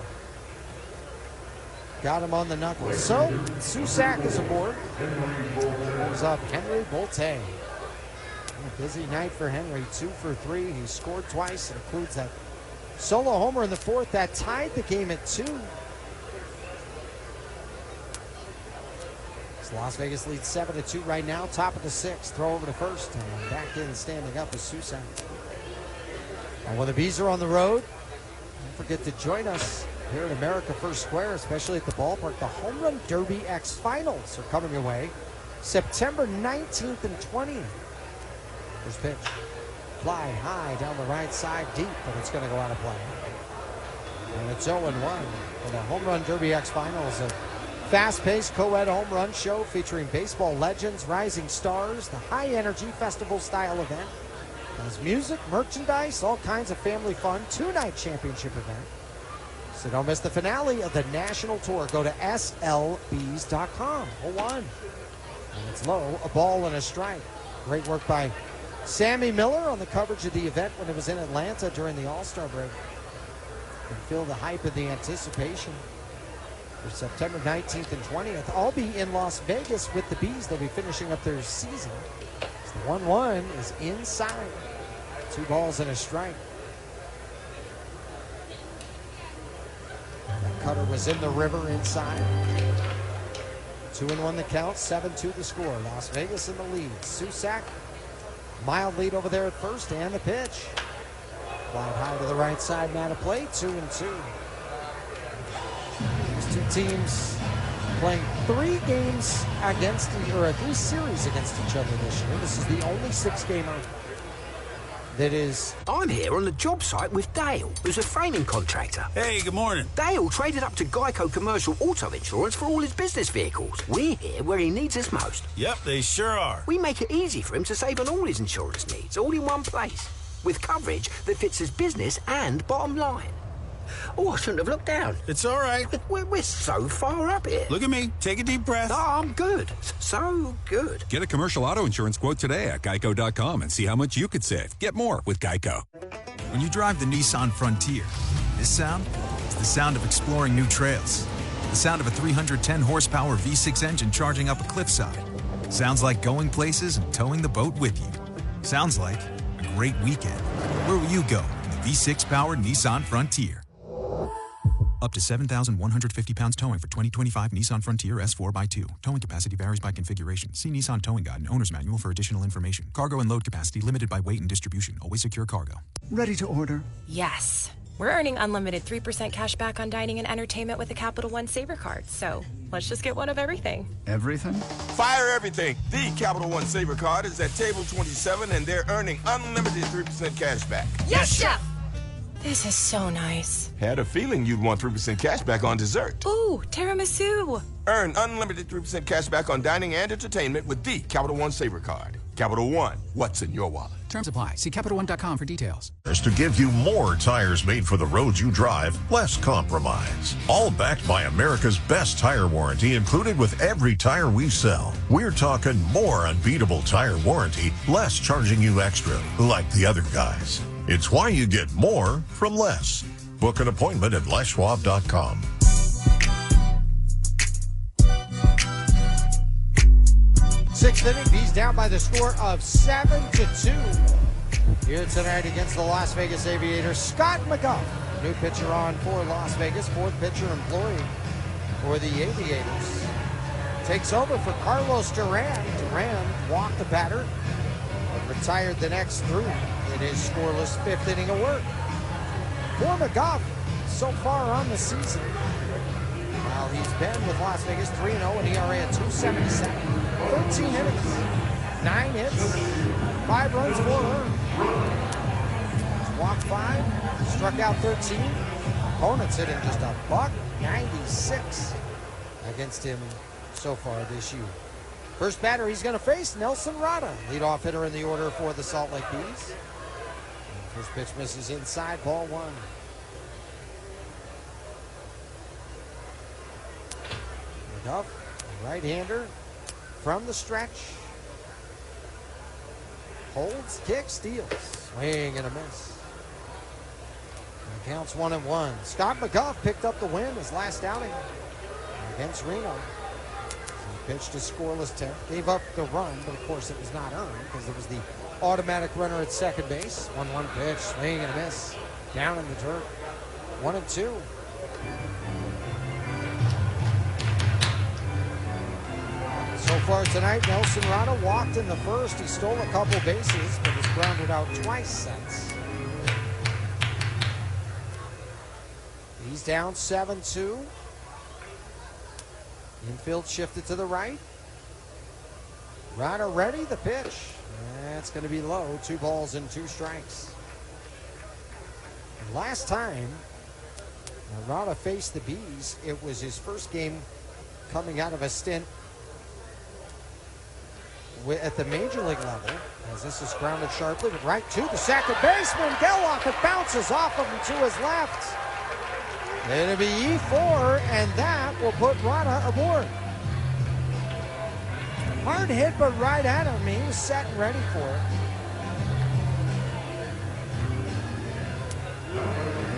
Got him on the knuckles. So, Susak is aboard. Comes up Henry Bolte. A busy night for Henry. 2 for 3. He scored twice. It includes that solo homer in the 4th that tied the game at 2. So Las Vegas leads 7-2 right now. Top of the 6th. Throw over to first. And back in standing up is Susak. And when the Bees are on the road, don't forget to join us here at America First Square, especially at the ballpark. The Home Run Derby X Finals are coming your way September 19th and 20th. First pitch. Fly high down the right side deep, but it's going to go out of play. And it's 0-1 for the Home Run Derby X Finals, a fast-paced co-ed home run show featuring baseball legends, rising stars, the high-energy festival-style event. There's music, merchandise, all kinds of family fun. 2-night championship event. So don't miss the finale of the national tour. Go to slbs.com. 0-1. And it's low, a ball and a strike. Great work by Sammy Miller on the coverage of the event when it was in Atlanta during the All-Star break. You can feel the hype and the anticipation for September 19th and 20th. I'll be in Las Vegas with the Bees. They'll be finishing up their season. So the 1-1 is inside. 2 balls and a strike. That cutter was in the river inside. 2-1 the count, 7-2 the score. Las Vegas in the lead. Susak, mild lead over there at first, and the pitch. Fly high to the right side, and out of play, 2-2. These two teams playing 3 games against, or 3 series against each other this year. This is the only 6-gamer that is... I'm here on the job site with Dale, who's a framing contractor. Hey, good morning. Dale traded up to Geico Commercial Auto Insurance for all his business vehicles. We're here where he needs us most. Yep, they sure are. We make it easy for him to save on all his insurance needs, all in one place. with coverage that fits his business and bottom line. Oh, I shouldn't have looked down. It's all right. We're so far up here. Look at me. Take a deep breath. No, I'm good. So good. Get a commercial auto insurance quote today at geico.com and see how much you could save. Get more with Geico. When you drive the Nissan Frontier, this sound is the sound of exploring new trails. The sound of a 310 horsepower V6 engine charging up a cliffside. Sounds like going places and towing the boat with you. Sounds like a great weekend. Where will you go in the V6-powered Nissan Frontier? Up to 7,150 pounds towing for 2025 Nissan Frontier S4x2. Towing capacity varies by configuration. See Nissan Towing Guide and Owner's Manual for additional information. Cargo and load capacity limited by weight and distribution. Always secure cargo. Ready to order? Yes. We're earning unlimited 3% cash back on dining and entertainment with the Capital One Saver Card. So let's just get one of everything. Everything? Fire everything. The Capital One Saver Card is at table 27, and they're earning unlimited 3% cash back. Yes, Chef! This is so nice. Had a feeling you'd want 3% cash back on dessert. Ooh, tiramisu. Earn unlimited 3% cash back on dining and entertainment with the Capital One Saver Card. Capital One, what's in your wallet? Terms apply. See CapitalOne.com for details. To give you more tires made for the roads you drive, less compromise. All backed by America's best tire warranty included with every tire we sell. We're talking more unbeatable tire warranty, less charging you extra, like the other guys. It's why you get more from less. Book an appointment at leschwab.com. Sixth inning, Bees down by the score of 7-2. Here tonight against the Las Vegas Aviators, Scott McGough, new pitcher on for Las Vegas, fourth pitcher employee for the Aviators. Takes over for Carlos Duran. Duran walked the batter, but retired the next three in his scoreless fifth inning of work. For McGough, so far on the season, well, he's been with Las Vegas 3-0 and ERA at 2.77. 13 innings, 9 hits, 5 runs, 4 earned. Walked 5, struck out 13. Opponents hitting just a $196 against him so far this year. First batter he's going to face, Nelson Rada, leadoff hitter in the order for the Salt Lake Bees. First pitch misses inside, ball 1. McGough, right-hander. From the stretch, holds, kicks, steals, swing and a miss. And the count's 1-1. Scott McGough picked up the win his last outing against Reno. So he pitched a scoreless 10th, gave up the run, but of course it was not earned because it was the automatic runner at second base. 1-1 pitch, swing and a miss, down in the dirt. 1-2. So far tonight, Nelson Rada walked in the first. He stole a couple bases, but has grounded out twice since. He's down 7-2. Infield shifted to the right. Rada ready, the pitch. That's going to be low. 2 balls and 2 strikes. And last time Rada faced the Bees, it was his first game coming out of a stint at the major league level, as this is grounded sharply, but right to the second baseman, Geloff. It bounces off of him to his left. It'll be E4, and that will put Rada aboard. Hard hit, but right at him. He was set and ready for it.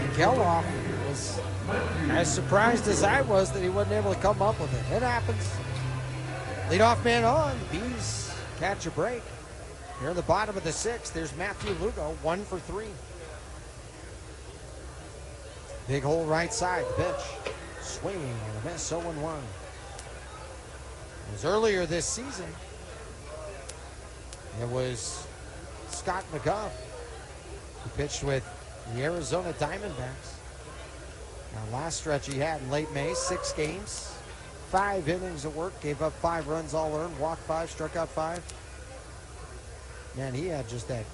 And Geloff was as surprised as I was that he wasn't able to come up with it. It happens. Leadoff man on. Bees catch a break. Here in the bottom of the 6th, there's Matthew Lugo, 1 for 3. Big hole right side, the pitch. Swing and a miss, 0-1. It was earlier this season. It was Scott McGough who pitched with the Arizona Diamondbacks. Now, last stretch he had in late May, 6 games. 5 innings of work, gave up 5 runs all earned, walked 5, struck out 5. Man, he had just that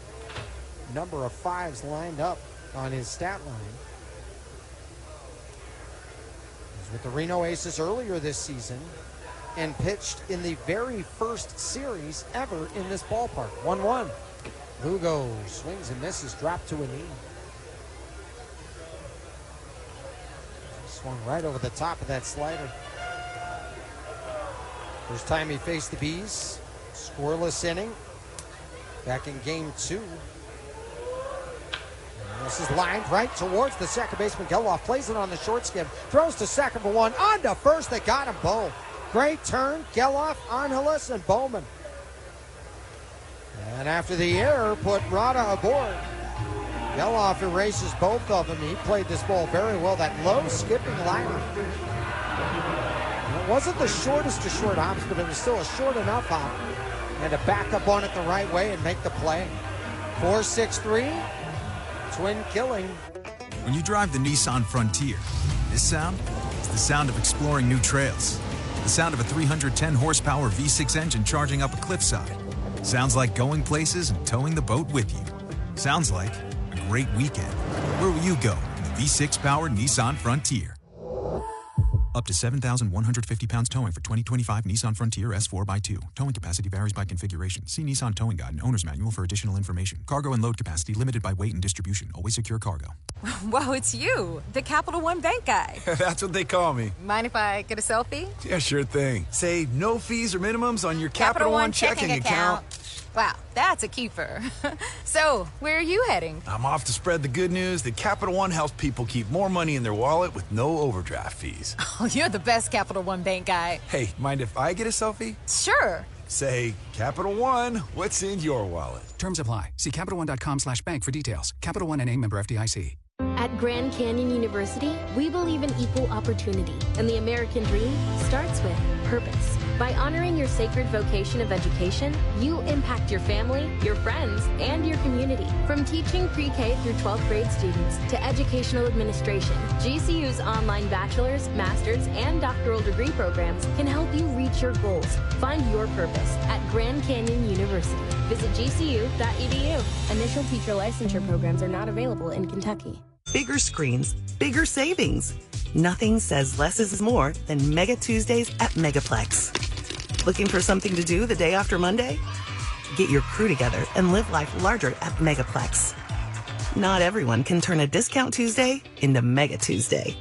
number of 5s lined up on his stat line. He was with the Reno Aces earlier this season and pitched in the very first series ever in this ballpark. 1-1. Lugo swings and misses, dropped to a knee. Swung right over the top of that slider. First time he faced the Bees. Scoreless inning. Back in game 2. And this is lined right towards the second baseman. Geloff plays it on the short skip. Throws to second for one. On to first. They got him both. Great turn. Geloff, Angeles, and Bowman. And after the error, put Rada aboard. Geloff erases both of them. He played this ball very well. That low skipping liner. It wasn't the shortest of short hops, but it was still a short enough hop. And to back up on it the right way and make the play. 4-6-3, twin killing. When you drive the Nissan Frontier, this sound is the sound of exploring new trails. The sound of a 310 horsepower V6 engine charging up a cliffside. Sounds like going places and towing the boat with you. Sounds like a great weekend. Where will you go in the V6-powered Nissan Frontier? Up to 7,150 pounds towing for 2025 Nissan Frontier S4x2. Towing capacity varies by configuration. See Nissan Towing Guide and Owner's Manual for additional information. Cargo and load capacity limited by weight and distribution. Always secure cargo. Whoa, it's you, the Capital One Bank guy. That's what they call me. Mind if I get a selfie? Yeah, sure thing. Say no fees or minimums on your Capital One checking account. Wow, that's a keeper. So, where are you heading? I'm off to spread the good news that Capital One helps people keep more money in their wallet with no overdraft fees. Oh, you're the best Capital One Bank guy. Hey, mind if I get a selfie? Sure. Say, Capital One, what's in your wallet? Terms apply. See CapitalOne.com/bank for details. Capital One NA, member FDIC. At Grand Canyon University, we believe in equal opportunity, and the American dream starts with purpose. By honoring your sacred vocation of education, you impact your family, your friends, and your community. From teaching pre-K through 12th grade students to educational administration, GCU's online bachelor's, master's, and doctoral degree programs can help you reach your goals. Find your purpose at Grand Canyon University. Visit gcu.edu. Initial teacher licensure programs are not available in Kentucky. Bigger screens, bigger savings. Nothing says less is more than Mega Tuesdays at Megaplex. Looking for something to do the day after Monday? Get your crew together and live life larger at Megaplex. Not everyone can turn a discount Tuesday into Mega Tuesday.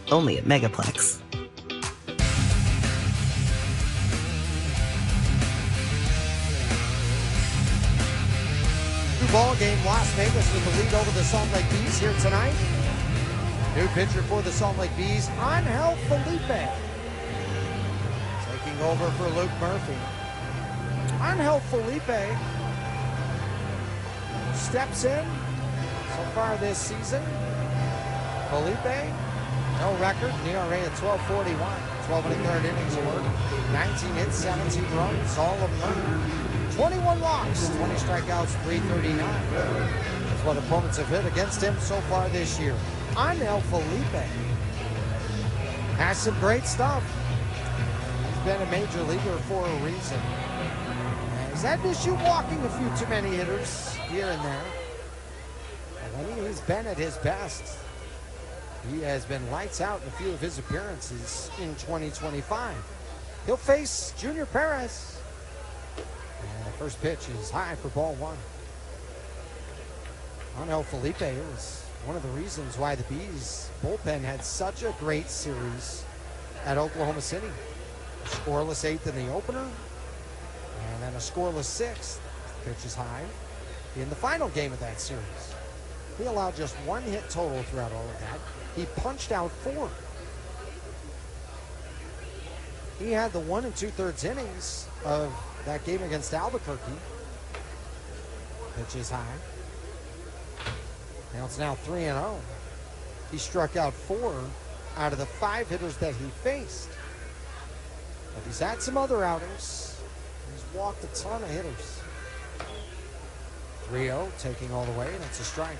Only at Megaplex. Ball game, Las Vegas with the lead over the Salt Lake Bees here tonight. New pitcher for the Salt Lake Bees, Angel Felipe. Taking over for Luke Murphy. Angel Felipe steps in so far this season. Felipe, no record, an ERA at 12.41. 12 and a third innings of work. 19 hits, 17 runs, all of them. 21 walks, 20 strikeouts, 339. That's what opponents have hit against him so far this year. Angel Felipe has some great stuff. He's been a major leaguer for a reason. He's had an issue walking a few too many hitters here and there. And when he's been at his best, he has been lights out in a few of his appearances in 2025. He'll face Junior Perez. And the first pitch is high for ball one. Angel Felipe was one of the reasons why the Bees bullpen had such a great series at Oklahoma City. A scoreless eighth in the opener, and then a scoreless sixth. The pitch is high in the final game of that series. He allowed just one hit total throughout all of that. He punched out 4. He had the 1 2/3 innings of that game against Albuquerque. Pitch is high. Now it's now 3-0. He struck out 4 out of the 5 hitters that he faced. But he's had some other outings. He's walked a ton of hitters. 3-0, taking all the way, and it's a strike.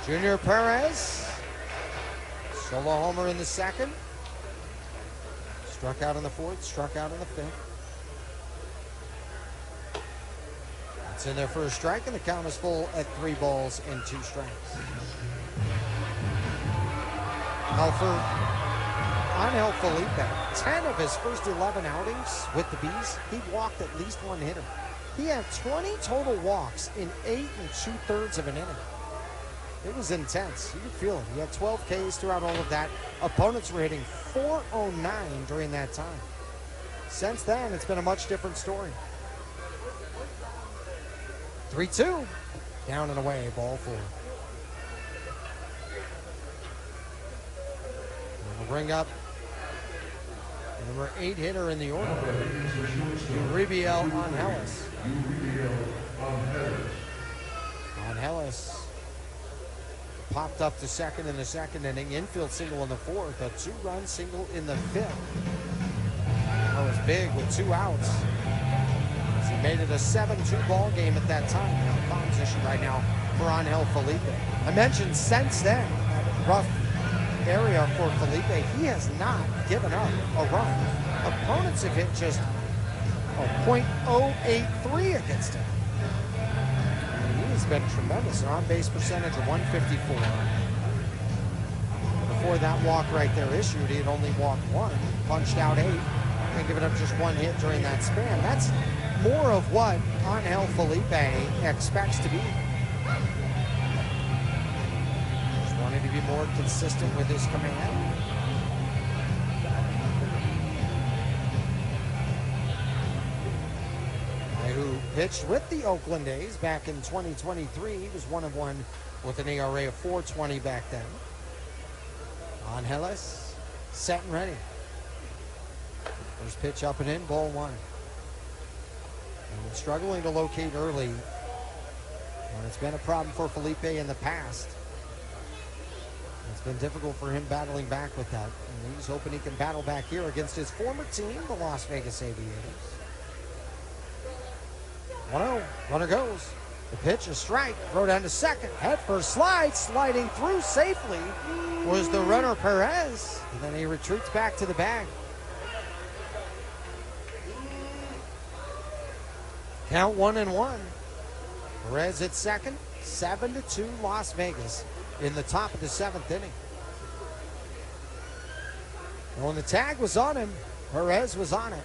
Junior Perez, solo homer in the second. Struck out in the fourth, struck out in the fifth. It's in there for a strike, and the count is full at 3 balls and 2 strikes. Angel Felipe, 10 of his first 11 outings with the Bees, he walked at least one hitter. He had 20 total walks in 8 2/3 of an inning. It was intense. You could feel it. He had 12 Ks throughout all of that. Opponents were hitting .409 during that time. Since then, it's been a much different story. 3-2. Down and away, ball 4. We'll bring up number 8 hitter in the order, Uribiel Angeles. Angeles popped up to second in the second inning, infield single in the fourth, a 2-run single in the fifth. That was big with 2 outs. He made it a 7-2 ball game at that time. Now in position right now for Angel Felipe. I mentioned since then, that rough area for Felipe, he has not given up a run. Opponents have hit just a .083 against him. He's been tremendous. An on-base percentage of 154. Before that walk right there issued, he had only walked 1, punched out 8, and given up just 1 hit during that span. That's more of what Angel Felipe expects to be. Just wanting to be more consistent with his command. Who pitched with the Oakland A's back in 2023. He was 1-1 with an ERA of .420 back then. Angeles, set and ready. First pitch up and in, ball 1. And struggling to locate early. And it's been a problem for Felipe in the past. It's been difficult for him battling back with that. And he's hoping he can battle back here against his former team, the Las Vegas Aviators. 1-0, runner goes. The pitch, a strike, throw down to second. Head first slide, sliding through safely was the runner Perez. And then he retreats back to the bag. Count 1-1. Perez at second, 7-2 Las Vegas in the top of the 7th inning. And when the tag was on him, Perez was on it.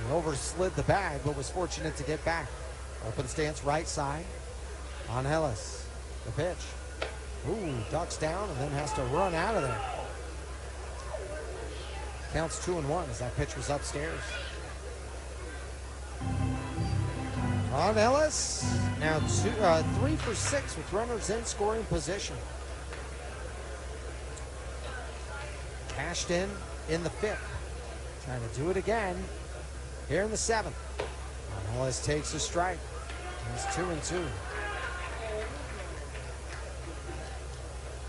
He overslid the bag, but was fortunate to get back. Open stance right side. Angeles, the pitch. Ooh, ducks down and then has to run out of there. Counts 2-1 as that pitch was upstairs. Angeles now 3 for 6 with runners in scoring position. Cashed in the 5th. Trying to do it again here in the 7th. Angeles takes a strike. He's 2-2.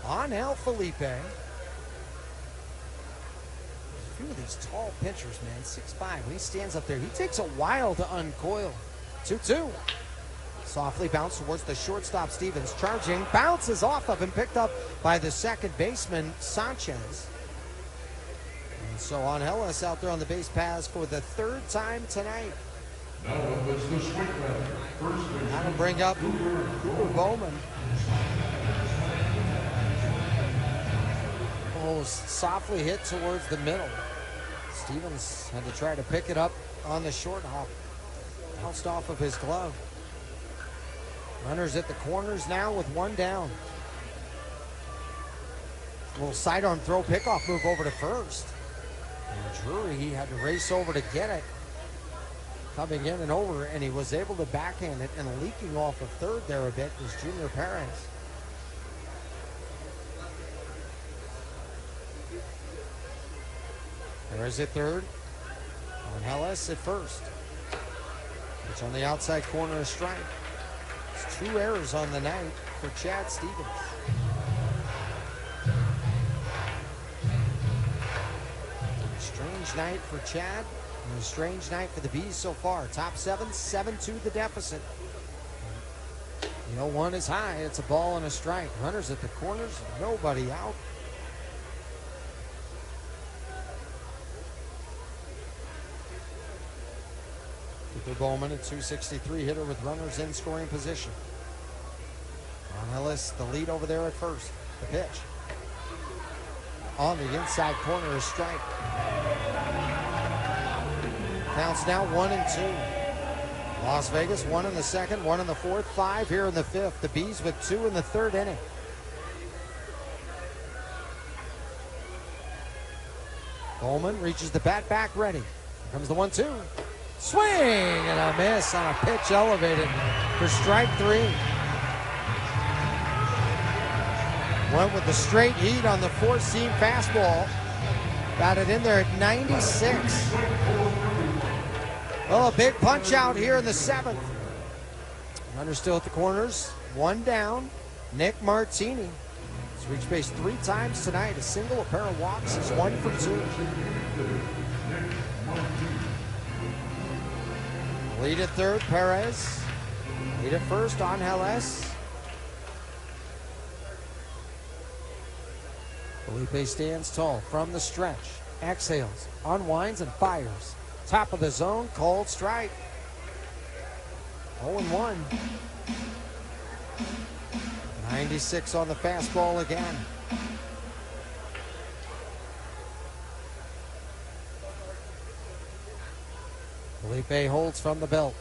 Angel Felipe. A few of these tall pitchers, man, 6'5". When he stands up there, he takes a while to uncoil. 2-2. Softly bounced towards the shortstop Stevens. Charging, bounces off of him, picked up by the second baseman Sanchez. And so Angeles out there on the base paths for the 3rd time tonight. That'll bring up Cooper Bowman. Oh, softly hit towards the middle. Stevens had to try to pick it up on the short hop. Bounced off of his glove. Runners at the corners now with 1 down. A little sidearm throw pickoff move over to first. And Drury, he had to race over to get it. Coming in and over, and he was able to backhand it, and leaking off of third there a bit was Junior Perez. Perez at third. Angeles at first. Pitch on the outside corner, a strike. It's 2 errors on the night for Chad Stevens. Strange night for Chad. And a strange night for the Bees so far. Top 7, 7-2 the deficit. You know, 1 is high. It's a ball and a strike. Runners at the corners, nobody out. Cooper Bowman, a .263 hitter with runners in scoring position. Angeles, the lead over there at first. The pitch. On the inside corner, a strike. Counts now 1-2. Las Vegas, 1 in the second, 1 in the fourth, 5 here in the fifth. The Bees with 2 in the third inning. Coleman reaches the bat back ready. Here comes the 1-2. Swing and a miss on a pitch elevated for strike 3. Went with the straight heat on the four-seam fastball. Got it in there at 96. Well, a big punch out here in the seventh. Runner still at the corners. 1 down. Nick Martini has reached base 3 times tonight. A single, a pair of walks. He's 1 for 2. Lead at third, Perez. Lead at first, Angeles. Felipe stands tall from the stretch. Exhales, unwinds, and fires. Top of the zone, called strike. 0-1. 96 on the fastball again. Felipe holds from the belt.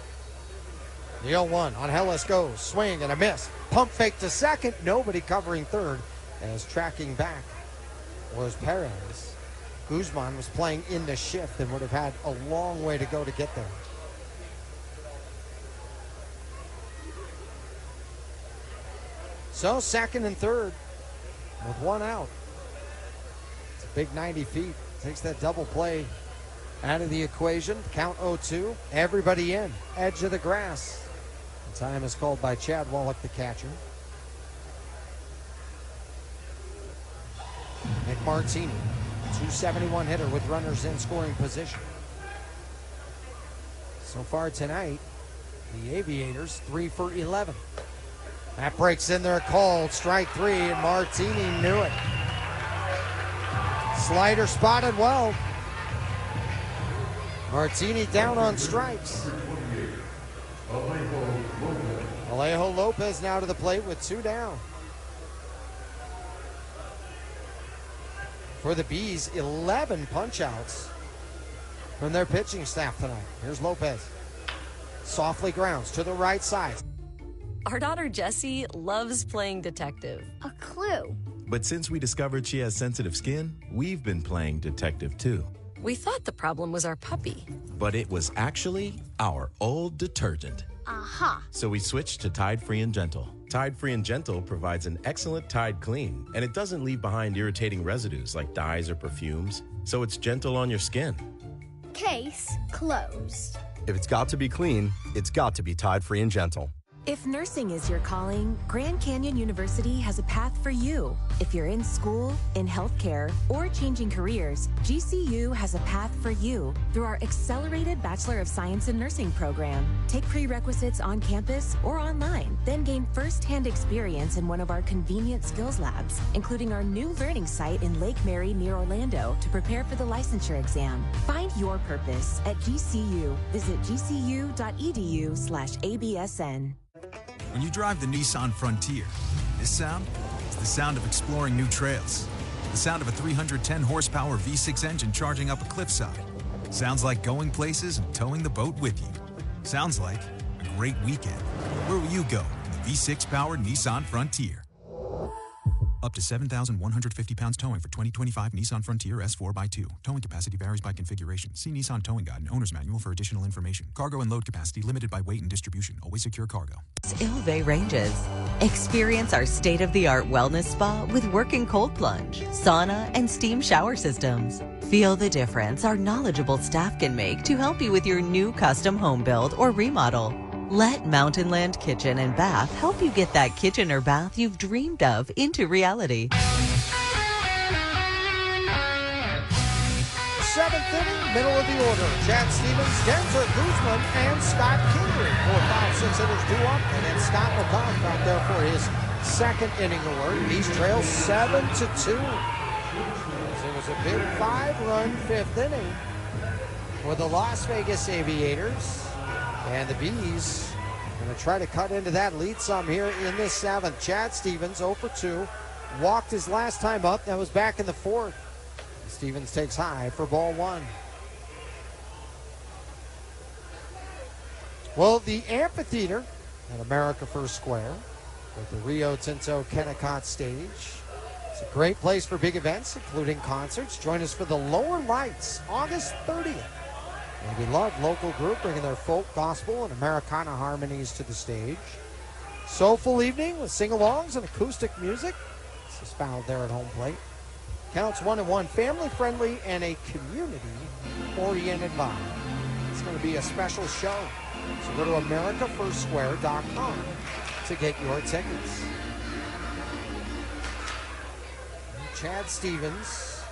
The 0-1 on Hellas goes. Swing and a miss. Pump fake to second. Nobody covering third as tracking back was Perez. Guzman was playing in the shift and would have had a long way to go to get there. So second and third with 1 out. It's a big 90 feet. Takes that double play out of the equation. Count 0-2. Everybody in. Edge of the grass. The time is called by Chad Wallach, the catcher. Nick Martini, 271 hitter with runners in scoring position. So far tonight, the Aviators 3 for 11. That breaks in there, called strike 3, and Martini knew it. Slider spotted well. Martini down on strikes. Alejo Lopez now to the plate with 2 down. For the Bees, 11 punch-outs from their pitching staff tonight. Here's Lopez. Softly grounds to the right side. Our daughter Jessie loves playing detective. A clue. But since we discovered she has sensitive skin, we've been playing detective too. We thought the problem was our puppy. But it was actually our old detergent. Aha. So we switched to Tide Free and Gentle. Tide Free and Gentle provides an excellent Tide clean, and it doesn't leave behind irritating residues like dyes or perfumes, so it's gentle on your skin. Case closed. If it's got to be clean, it's got to be Tide Free and Gentle. If nursing is your calling, Grand Canyon University has a path for you. If you're in school, in healthcare, or changing careers, GCU has a path for you through our accelerated Bachelor of Science in Nursing program. Take prerequisites on campus or online, then gain first-hand experience in one of our convenient skills labs, including our new learning site in Lake Mary near Orlando to prepare for the licensure exam. Find your purpose at GCU. Visit gcu.edu/ABSN. When you drive the Nissan Frontier, this sound is the sound of exploring new trails. The sound of a 310 horsepower V6 engine charging up a cliffside. Sounds like going places and towing the boat with you. Sounds like a great weekend. Where will you go in the V6 powered Nissan Frontier? Up to 7,150 pounds towing for 2025 Nissan Frontier S4x2. Towing capacity varies by configuration. See Nissan Towing Guide and Owner's Manual for additional information. Cargo and load capacity limited by weight and distribution. Always secure cargo. Ilve Ranges. Experience our state-of-the-art wellness spa with working cold plunge, sauna, and steam shower systems. Feel the difference our knowledgeable staff can make to help you with your new custom home build or remodel. Let Mountainland Kitchen and Bath help you get that kitchen or bath you've dreamed of into reality. Seventh inning, middle of the order. Chad Stevens, Denzer Guzman, and Scott Kingery. 4, 5, 6 hitters due up, and then Scott McCobb out there for his second inning of work. These trails 7-2. It was a big 5-run fifth inning for the Las Vegas Aviators. And the Bees going to try to cut into that lead some here in the seventh. Chad Stevens, 0 for 2. Walked his last time up. That was back in the fourth. Stevens takes high for ball 1. Well, the amphitheater at America First Square with the Rio Tinto Kennecott stage. It's a great place for big events, including concerts. Join us for the Lower Lights, August 30th. A beloved local group bringing their folk, gospel, and Americana harmonies to the stage. Soulful evening with sing-alongs and acoustic music. This is found there at home plate. Counts 1-1, family-friendly, and a community-oriented vibe. It's going to be a special show. So go to AmericaFirstSquare.com to get your tickets. Chad Stevens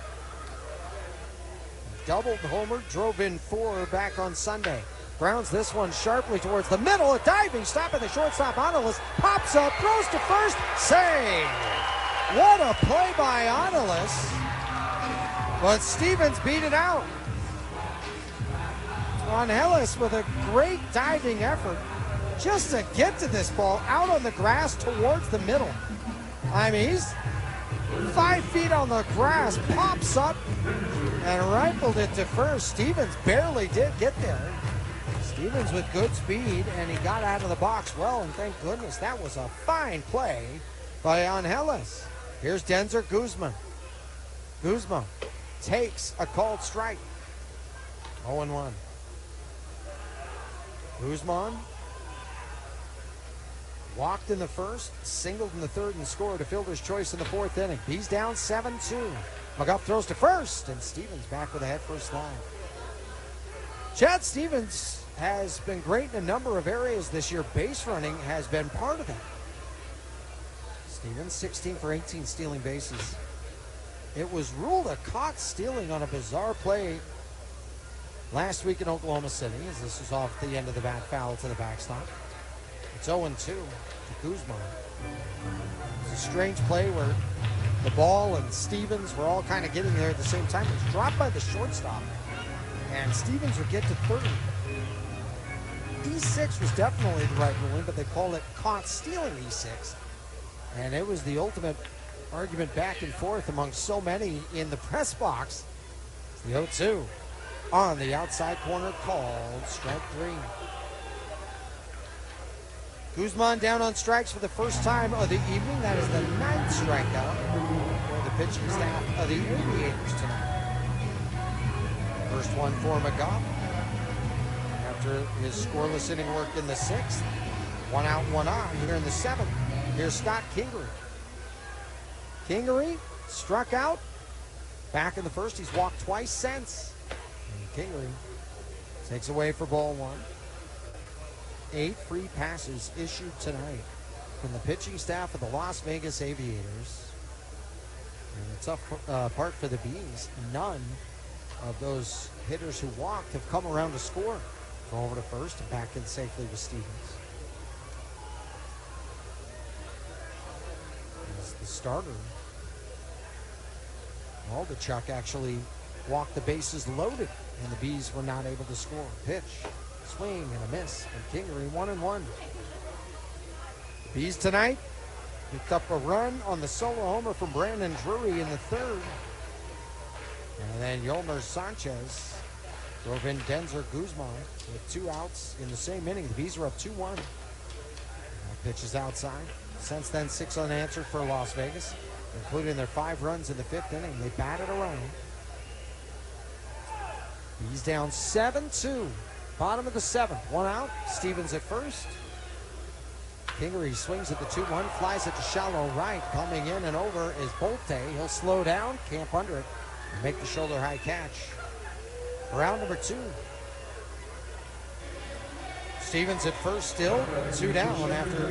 doubled homer, drove in 4 back on Sunday. Grounds this one sharply towards the middle. A diving stop at the shortstop. Analis pops up, throws to first, save. What a play by Analis. But Stevens beat it out. Angelis with a great diving effort just to get to this ball out on the grass towards the middle. I mean, he's 5 feet on the grass, pops up and rifled it to first. Stevens barely did get there. Stevens with good speed, and he got out of the box well, and thank goodness. That was a fine play by Angelis. Here's Denzer Guzman. Guzman takes a called strike. 0-1. Guzman walked in the first, singled in the third, and scored a fielder's choice in the 4th inning. He's down 7-2. McGuff throws to first, and Stevens back with a head first slide. Chad Stevens has been great in a number of areas this year. Base running has been part of that. Stevens 16 for 18 stealing bases. It was ruled a caught stealing on a bizarre play last week in Oklahoma City, as this was off the end of the bat, foul to the backstop. It's 0-2 to Guzman. It's a strange play where the ball and Stevens were all kind of getting there at the same time. It was dropped by the shortstop, and Stevens would get to third. E6 was definitely the right ruling, but they call it caught stealing E6. And it was the ultimate argument back and forth among so many in the press box. It's the 0-2 on the outside corner, called strike 3. Guzman down on strikes for the first time of the evening. That is the 9th strikeout for the pitching staff of the Aviators tonight. First one for McGough after his scoreless inning work in the 6th. 1 out, 1 on here in the 7th. Here's Scott Kingery. Kingery struck out back in the first. He's walked twice since. And Kingery takes away for ball 1. 8 free passes issued tonight from the pitching staff of the Las Vegas Aviators. And the tough part for the Bees, none of those hitters who walked have come around to score. Throw over to first and back in safely with Stevens. As the starter, Chuck actually walked the bases loaded, and the Bees were not able to score. Pitch, swing, and a miss, and Kingery 1-1. The Bees tonight picked up a run on the solo homer from Brandon Drury in the 3rd. And then Yolmer Sanchez drove in Denzer Guzman with 2 outs in the same inning. The Bees are up 2-1. Pitch is outside. Since then, 6 unanswered for Las Vegas, including their 5 runs in the 5th inning. They batted around. He's down 7-2. Bottom of the 7th. 1 out. Stevens at first. Kingery swings at the 2-1, flies it to shallow right. Coming in and over is Bolte. He'll slow down, camp under it, and make the shoulder high catch. Round number 2. Stevens at first still, 2 down after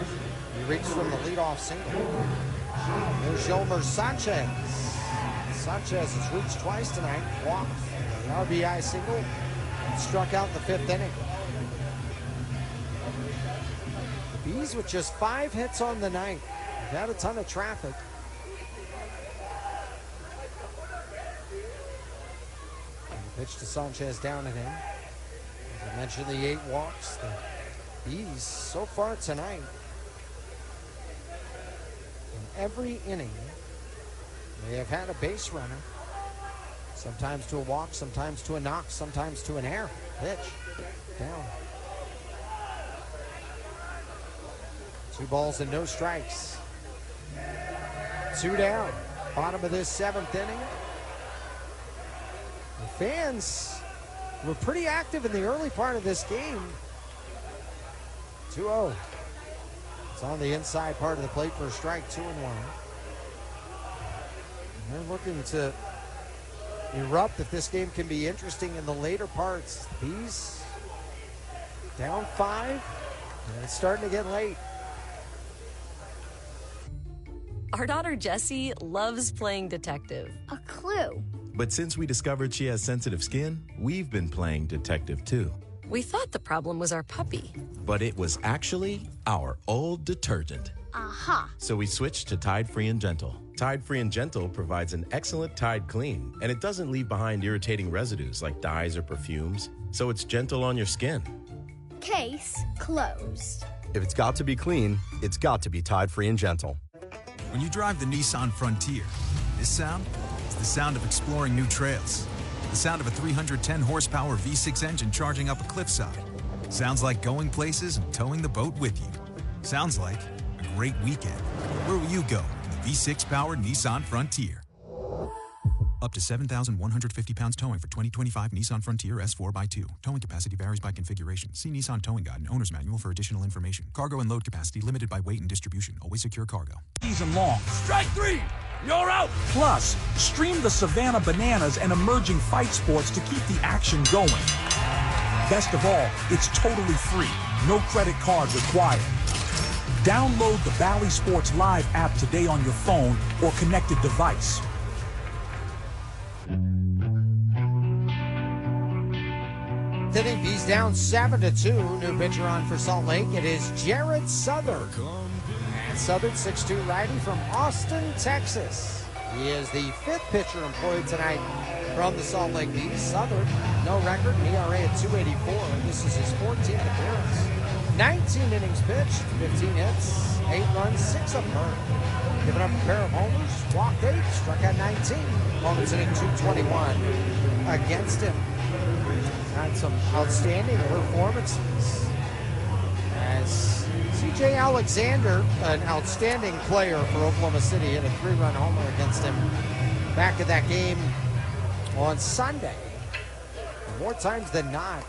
he reached from the leadoff single. There's Yolmer Sanchez. Sanchez has reached twice tonight, walked the RBI single, and struck out in the 5th inning. The Bees with just 5 hits on the night. They've had a ton of traffic. And the pitch to Sanchez down and in. As I mentioned, the 8 walks. The Bees so far tonight, in every inning, they have had a base runner. Sometimes to a walk, sometimes to a knock, sometimes to an error. Pitch down. 2 balls and no strikes. 2 down. Bottom of this 7th inning. The fans were pretty active in the early part of this game. 2-0. It's on the inside part of the plate for a strike, 2-1. They're looking to erupt if this game can be interesting in the later parts. Bees down 5, and it's starting to get late. Our daughter Jessie loves playing detective. A clue. But since we discovered she has sensitive skin, we've been playing detective too. We thought the problem was our puppy. But it was actually our old detergent. Aha. So we switched to Tide Free and Gentle. Tide Free and Gentle provides an excellent Tide clean, and it doesn't leave behind irritating residues like dyes or perfumes, so it's gentle on your skin. Case closed. If it's got to be clean, it's got to be Tide Free and Gentle. When you drive the Nissan Frontier, this sound is the sound of exploring new trails. The sound of a 310 horsepower V6 engine charging up a cliffside. Sounds like going places and towing the boat with you. Sounds like a great weekend. Where will you go in the V6 powered Nissan Frontier? Up to 7,150 pounds towing for 2025 Nissan Frontier S4x2. Towing capacity varies by configuration. See Nissan Towing Guide and Owner's Manual for additional information. Cargo and load capacity limited by weight and distribution. Always secure cargo. Season long. Strike 3! You're out! Plus, stream the Savannah Bananas and emerging fight sports to keep the action going. Best of all, it's totally free. No credit card required. Download the Bally Sports Live app today on your phone or connected device. Inning, Bees down 7-2. New pitcher on for Salt Lake. It is Jared Southern. And Southern, 6'2" righty from Austin, Texas. He is the 5th pitcher employed tonight from the Salt Lake Bees. Southern, no record, an ERA at 2.84. This is his 14th appearance. 19 innings pitched, 15 hits, 8 runs, 6 of them earned. Giving up a pair of homers, walked 8, struck out 19. Opponents hitting 221 against him. Had some outstanding performances as C.J. Alexander, an outstanding player for Oklahoma City, hit a 3-run homer against him back at that game on Sunday. And more times than not,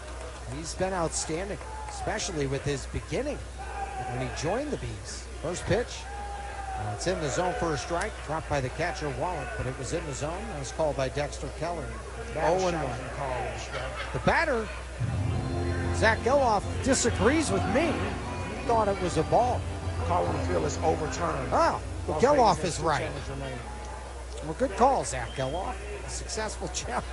he's been outstanding, especially with his beginning when he joined the Bees. First pitch, it's in the zone for a strike, dropped by the catcher Wallet, but it was in the zone. That was called by Dexter Keller. 0-1. The batter, Zach Geloff, disagrees with me. He thought it was a ball. Call on the field is overturned. Oh, well, Geloff is right. Well, good call, Zach Geloff. A successful challenge.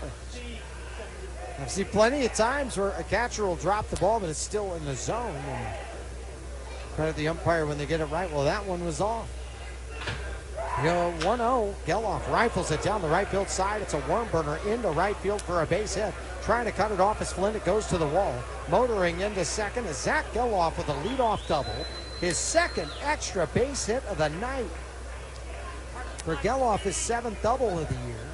I've seen plenty of times where a catcher will drop the ball, but it's still in the zone. And credit the umpire when they get it right. Well, that one was off. 1-0. Geloff rifles it down the right field side. It's a worm burner into right field for a base hit. Trying to cut it off as Flynn. It goes to the wall. Motoring into second is Zach Geloff with a leadoff double. His second extra base hit of the night. For Geloff, his 7th double of the year.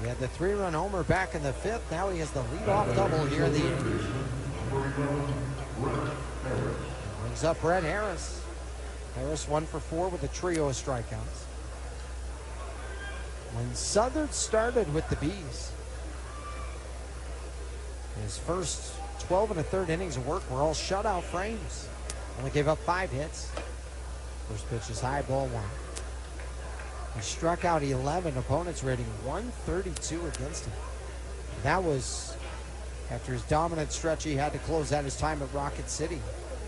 He had the 3-run homer back in the 5th. Now he has the leadoff double here in the 8th. Brings up Brett Harris. Harris 1 for 4 with a trio of strikeouts. When Southern started with the Bees, his first 12 1/3 innings of work were all shutout frames. Only gave up 5 hits. First pitch is high, ball 1. He struck out 11 opponents, rating 132 against him. That was after his dominant stretch he had to close out his time at Rocket City.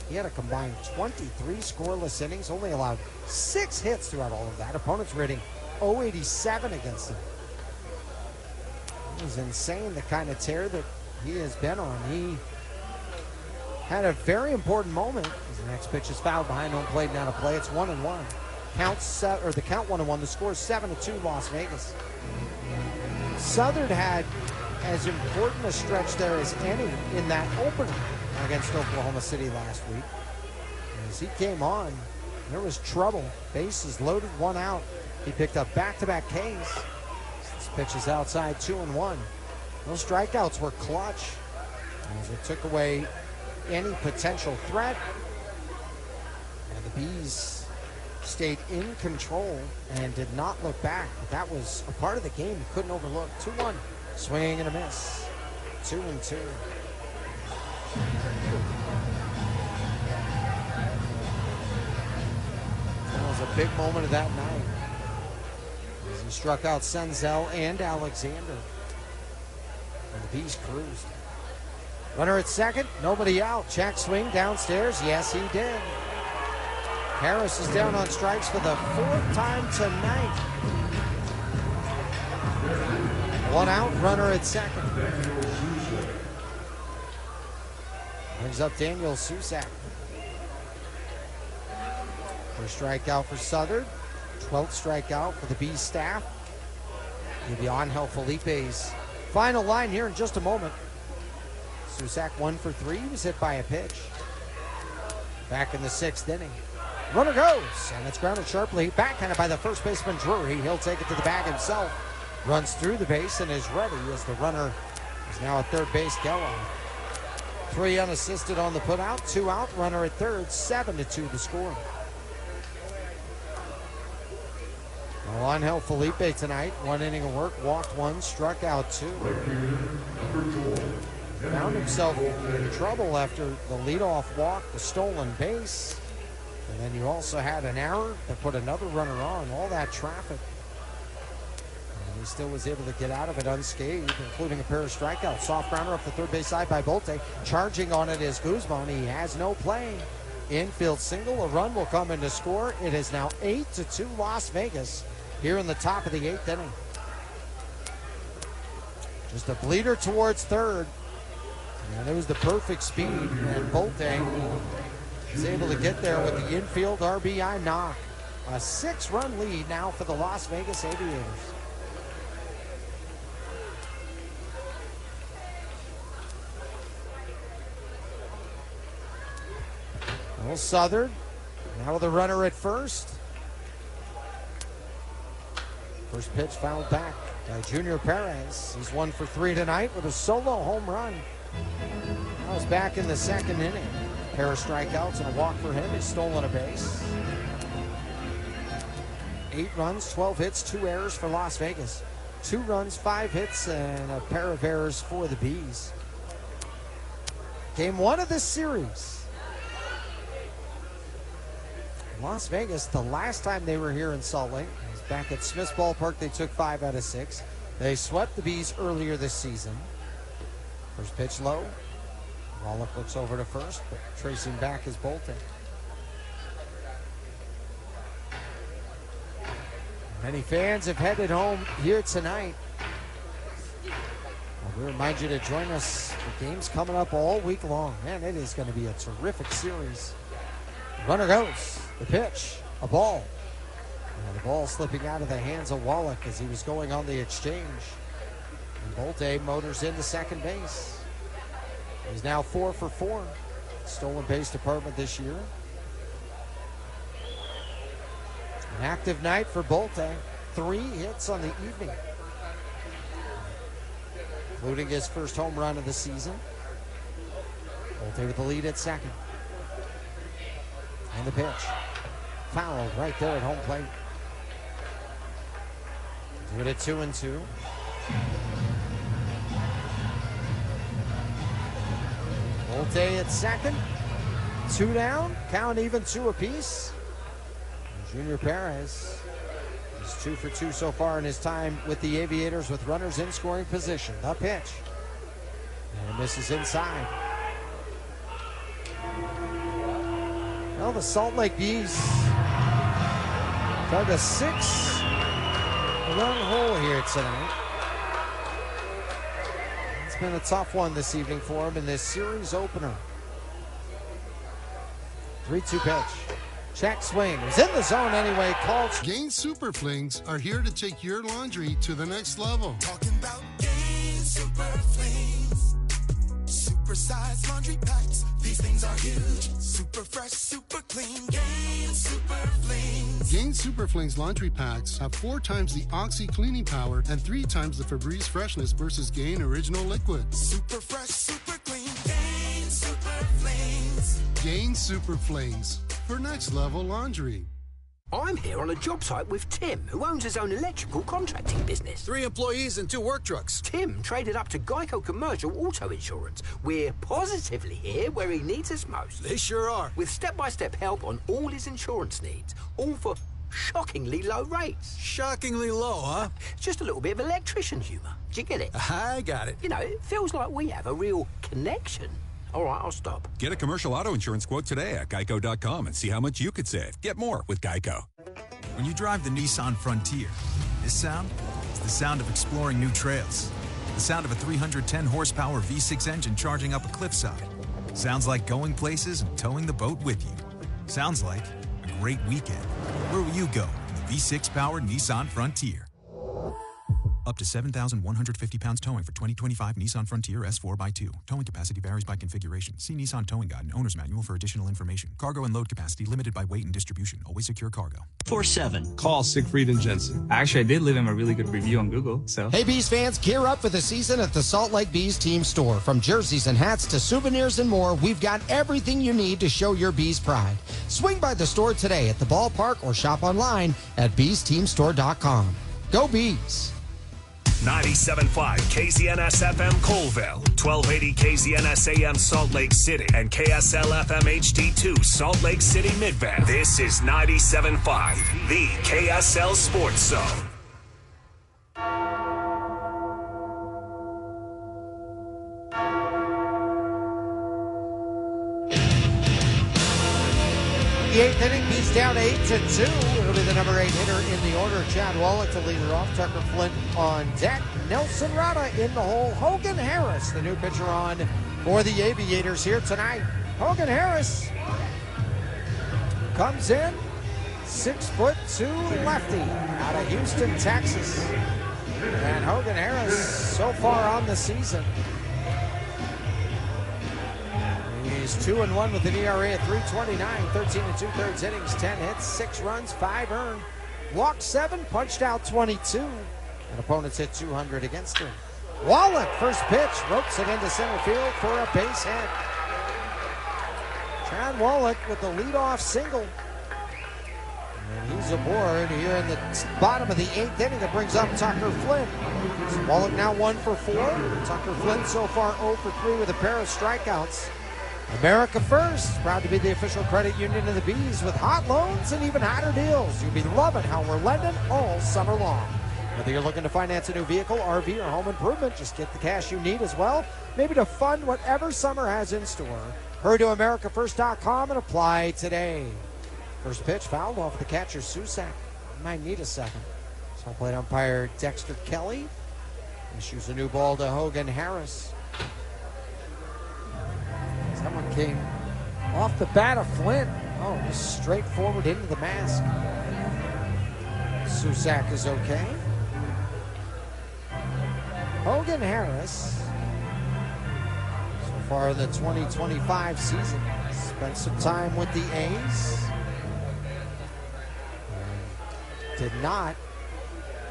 He had a combined 23 scoreless innings, only allowed 6 hits throughout all of that. Opponents rating 087 against him. It was insane, the kind of tear that he has been on. He had a very important moment as the next pitch is fouled behind home plate and out of play. It's 1-1. The count 1-1. The score is 7-2 Las Vegas. Southern had as important a stretch there as any in that opener against Oklahoma City last week. As he came on, there was trouble. Bases loaded, 1 out. He picked up back-to-back Ks. This pitch is outside, 2-1. Those strikeouts were clutch as it took away any potential threat. Bees stayed in control and did not look back. That was a part of the game you couldn't overlook. 2-1. Swing and a miss. 2-2. That was a big moment of that night. As he struck out Senzel and Alexander. And the Bees cruised. Runner at second, nobody out. Check swing downstairs. Yes, he did. Harris is down on strikes for the 4th time tonight. 1 out, runner at second. Brings up Daniel Susak. First strikeout for Southern. 12th strikeout for the Bees staff. Give you Angel Felipe's final line here in just a moment. Susak 1 for 3. He was hit by a pitch. Back in the 6th inning. Runner goes, and it's grounded sharply. Backhanded by the first baseman, Drury. He'll take it to the bag himself. Runs through the base and is ready as the runner is now at third base, Geloff. 3 unassisted on the putout, 2 out. Runner at third, 7-2 the score. Well, Angel Felipe tonight, 1 inning of work, walked 1, struck out 2. Found himself in trouble after the leadoff walk, the stolen base. And then you also had an error that put another runner on, all that traffic. And he still was able to get out of it unscathed, including a pair of strikeouts. Soft grounder up the third base side by Bolte. Charging on it is Guzman. He has no play. Infield single, a run will come in to score. It is now 8-2 Las Vegas here in the top of the 8th inning. Just a bleeder towards third. And it was the perfect speed, and Bolte is able to get there with the infield RBI knock. A 6-run lead now for the Las Vegas Aviators. Well, Southern now with a runner at first. First pitch fouled back by Junior Perez. He's 1 for 3 tonight with a solo home run. That was back in the 2nd inning. A pair of strikeouts and a walk for him. He's stolen a base. 8 runs, 12 hits, 2 errors for Las Vegas. 2 runs, 5 hits, and a pair of errors for the Bees. Game 1 of this series. Las Vegas, the last time they were here in Salt Lake, was back at Smith's Ballpark. They took 5 out of 6. They swept the Bees earlier this season. First pitch low. Wallach looks over to first, but tracing back is Bolte. Many fans have headed home here tonight. Well, we remind you to join us. The game's coming up all week long. Man, it is going to be a terrific series. Runner goes. The pitch. A ball. And the ball slipping out of the hands of Wallach as he was going on the exchange. And Bolte motors into second base. He's now 4 for 4. Stolen base department this year. An active night for Bolte. 3 hits on the evening, including his first home run of the season. Bolte with the lead at second. And the pitch. Fouled right there at home plate. Do it at 2-2. Bolte at second. 2 down. Count even 2 apiece. Junior Perez is 2 for 2 so far in his time with the Aviators with runners in scoring position. The pitch. And misses inside. Well, the Salt Lake Bees dug a 6-run hole here tonight. It's been a tough one this evening for him in this series opener. 3-2 pitch. Check swing. He's in the zone anyway. Called. Gain Super Flings are here to take your laundry to the next level. Talking about Gain Super Flings. Super-sized laundry packs. These things are huge. Super fresh, super clean. Gain Super Flings. Gain Super Flings laundry packs have 4 times the Oxy cleaning power and 3 times the Febreze freshness versus Gain Original Liquid. Super fresh, super clean. Gain Super Flings. Gain Super Flings. for next level laundry. I'm here on a job site with Tim, who owns his own electrical contracting business. 3 employees and 2 work trucks. Tim traded up to Geico Commercial Auto Insurance. We're positively here where he needs us most. They sure are. With step-by-step help on all his insurance needs, all for shockingly low rates. Shockingly low, huh? Just a little bit of electrician humour. Do you get it? I got it. You know, it feels like we have a real connection. All right, I'll stop. Get a commercial auto insurance quote today at geico.com and see how much you could save. Get more with Geico. When you drive the Nissan Frontier, this sound is the sound of exploring new trails. The sound of a 310 horsepower V6 engine charging up a cliffside. Sounds like going places and towing the boat with you. Sounds like a great weekend. Where will you go in the V6 powered Nissan Frontier? Up to 7,150 pounds towing for 2025 Nissan Frontier S4x2. Towing capacity varies by configuration. See Nissan Towing Guide and Owner's Manual for additional information. Cargo and load capacity limited by weight and distribution. Always secure cargo. 4-7. Call Siegfried and Jensen. Actually, I did leave him a really good review on Google, so. Hey, Bees fans, gear up for the season at the Salt Lake Bees team store. From jerseys and hats to souvenirs and more, we've got everything you need to show your Bees pride. Swing by the store today at the ballpark or shop online at beesteamstore.com. Go Bees! 97.5 KZNS FM Colville, 1280 KZNS AM Salt Lake City, and KSL FM HD2 Salt Lake City Midvale. This is 97.5, the KSL Sports Zone. The 8th inning, Bees down 8-2. It'll be the number 8 hitter in the order. Chad Wallach to lead it off. Tucker Flint on deck. Nelson Rada in the hole. Hogan Harris, the new pitcher on for the Aviators here tonight. Hogan Harris comes in, 6'2" lefty out of Houston, Texas. And Hogan Harris so far on the season, he's 2-1 with an ERA at 3.29, 13 2/3 innings, 10 hits, 6 runs, 5 earned, walked 7, punched out 22, and opponents hit 200 against him. Wallach, first pitch, ropes it into center field for a base hit. Chad Wallach with the leadoff single. And he's aboard here in the bottom of the 8th inning. It brings up Tucker Flint. So Wallach now 1 for 4. Tucker Flint so far 0 for 3 with a pair of strikeouts. America First, proud to be the official credit union of the Bees with hot loans and even hotter deals. You'll be loving how we're lending all summer long. Whether you're looking to finance a new vehicle, RV, or home improvement, just get the cash you need as well, maybe to fund whatever summer has in store. Hurry to AmericaFirst.com and apply today. First pitch fouled off the catcher, Susak. Might need a second. So plate umpire Dexter Kelly issues a new ball to Hogan Harris. That one came off the bat of Flint. Oh, just straight forward into the mask. Susak is okay. Hogan Harris, so far in the 2025 season, spent some time with the A's. Did not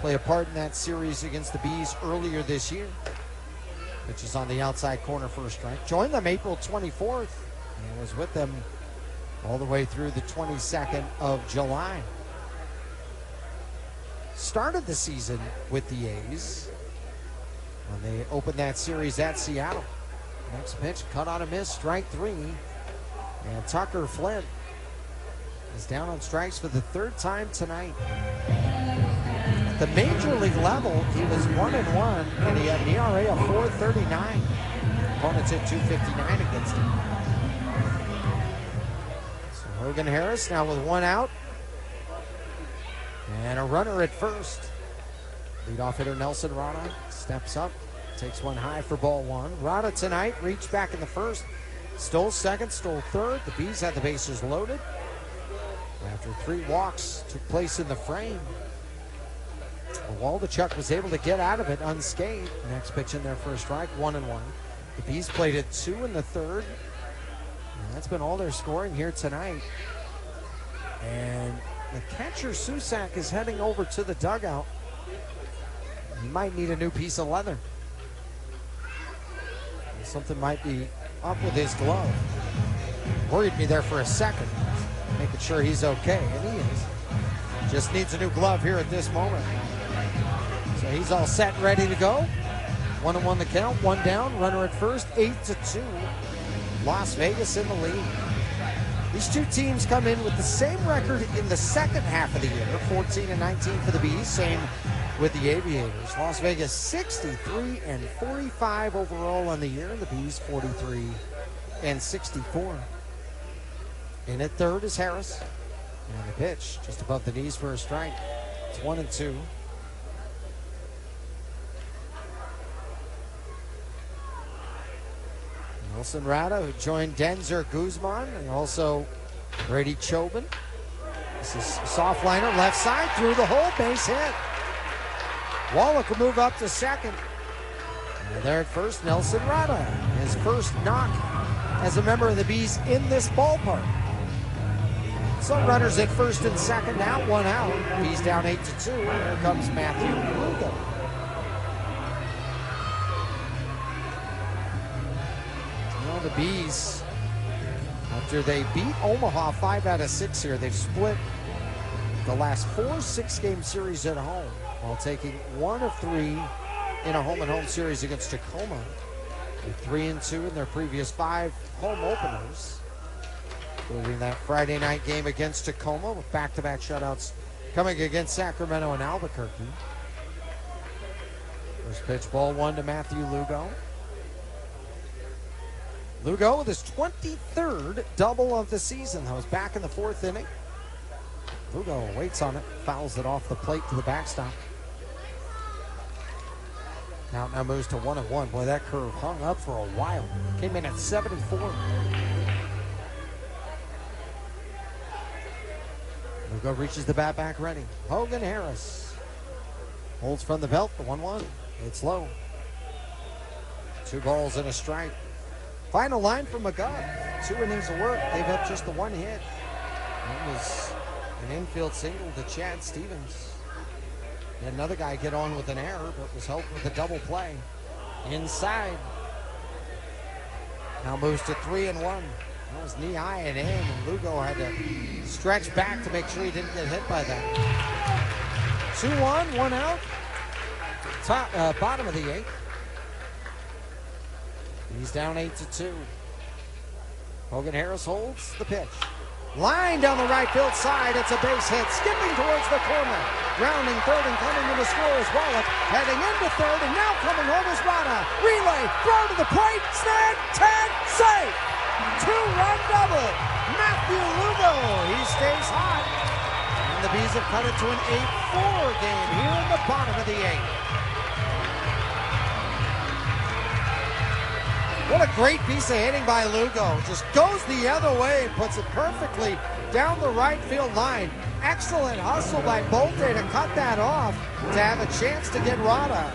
play a part in that series against the Bees earlier this year. Which is on the outside corner for a strike. Joined them April 24th and was with them all the way through the 22nd of July. Started the season with the A's when they opened that series at Seattle. Next pitch, cut on a miss, strike 3. And Tucker Flint is down on strikes for the 3rd time tonight. At the major league level, he was 1-1, and he had an ERA of 4.39. Opponents hit 2.59 against him. So Hogan Harris now with 1 out and a runner at first. Leadoff hitter Nelson Rada steps up, takes one high for ball 1. Rada tonight reached back in the first, stole second, stole third. The Bees had the bases loaded after 3 walks took place in the frame. Waldachuk was able to get out of it unscathed. Next pitch in there for a strike, 1-1. The Bees played at 2 in the 3rd. And that's been all their scoring here tonight. And the catcher, Susak, is heading over to the dugout. He might need a new piece of leather. Something might be up with his glove. Worried me there for a second. making sure he's okay, and he is. Just needs a new glove here at this moment. So he's all set and ready to go. 1-1 the count, one down, runner at first, 8-2. Las Vegas in the lead. These two teams come in with the same record in the second half of the year, 14-19 for the Bees, same with the Aviators. Las Vegas 63-45 overall on the year, and the Bees 43-64. In at third is Harris. And the pitch just above the knees for a strike. It's 1-2. Nelson Rada, who joined Denzer Guzman, and also Brady Chobin. This is soft liner, left side, through the hole, base hit. Wallach will move up to second. And there at first, Nelson Rada, his first knock as a member of the Bees in this ballpark. So runners at first and second now, one out. Bees down 8-2. Here comes Matthew Lugo. Well, the Bees, after they beat Omaha 5 out of 6 here, they've split the last 4 6-game series at home while taking 1 of 3 in a home-and-home series against Tacoma. They're 3-2 in their previous 5 home openers, including that Friday night game against Tacoma with back-to-back shutouts coming against Sacramento and Albuquerque. First pitch, ball 1 to Matthew Lugo. Lugo with his 23rd double of the season. That was back in the 4th inning. Lugo waits on it, fouls it off the plate to the backstop. Count now moves to 1-1. Boy, that curve hung up for a while. Came in at 7-4. Lugo reaches the bat back ready. Hogan Harris holds from the belt, the 1-1. It's low. 2 balls and a strike. Final line from McGuff. 2 innings of work. Gave up just the 1 hit. It was an infield single to Chad Stevens. Had another guy get on with an error, but was helped with a double play. Inside. Now moves to 3-1. That was knee high and in, and Lugo had to stretch back to make sure he didn't get hit by that. 2-1, 1 out. Bottom of the 8th. He's down 8-2. Hogan Harris holds the pitch. Line down the right field side. It's a base hit. Skipping towards the corner. Rounding third and coming to the score is Wallach. Heading into third and now coming home is Rada. Relay. Throw to the plate. Snag. Tag. Safe. 2-run double. Matthew Lugo. He stays hot. And the Bees have cut it to an 8-4 game here in the bottom of the 8th. What a great piece of hitting by Lugo. Just goes the other way, puts it perfectly down the right field line. Excellent hustle by Bolte to cut that off to have a chance to get Rada.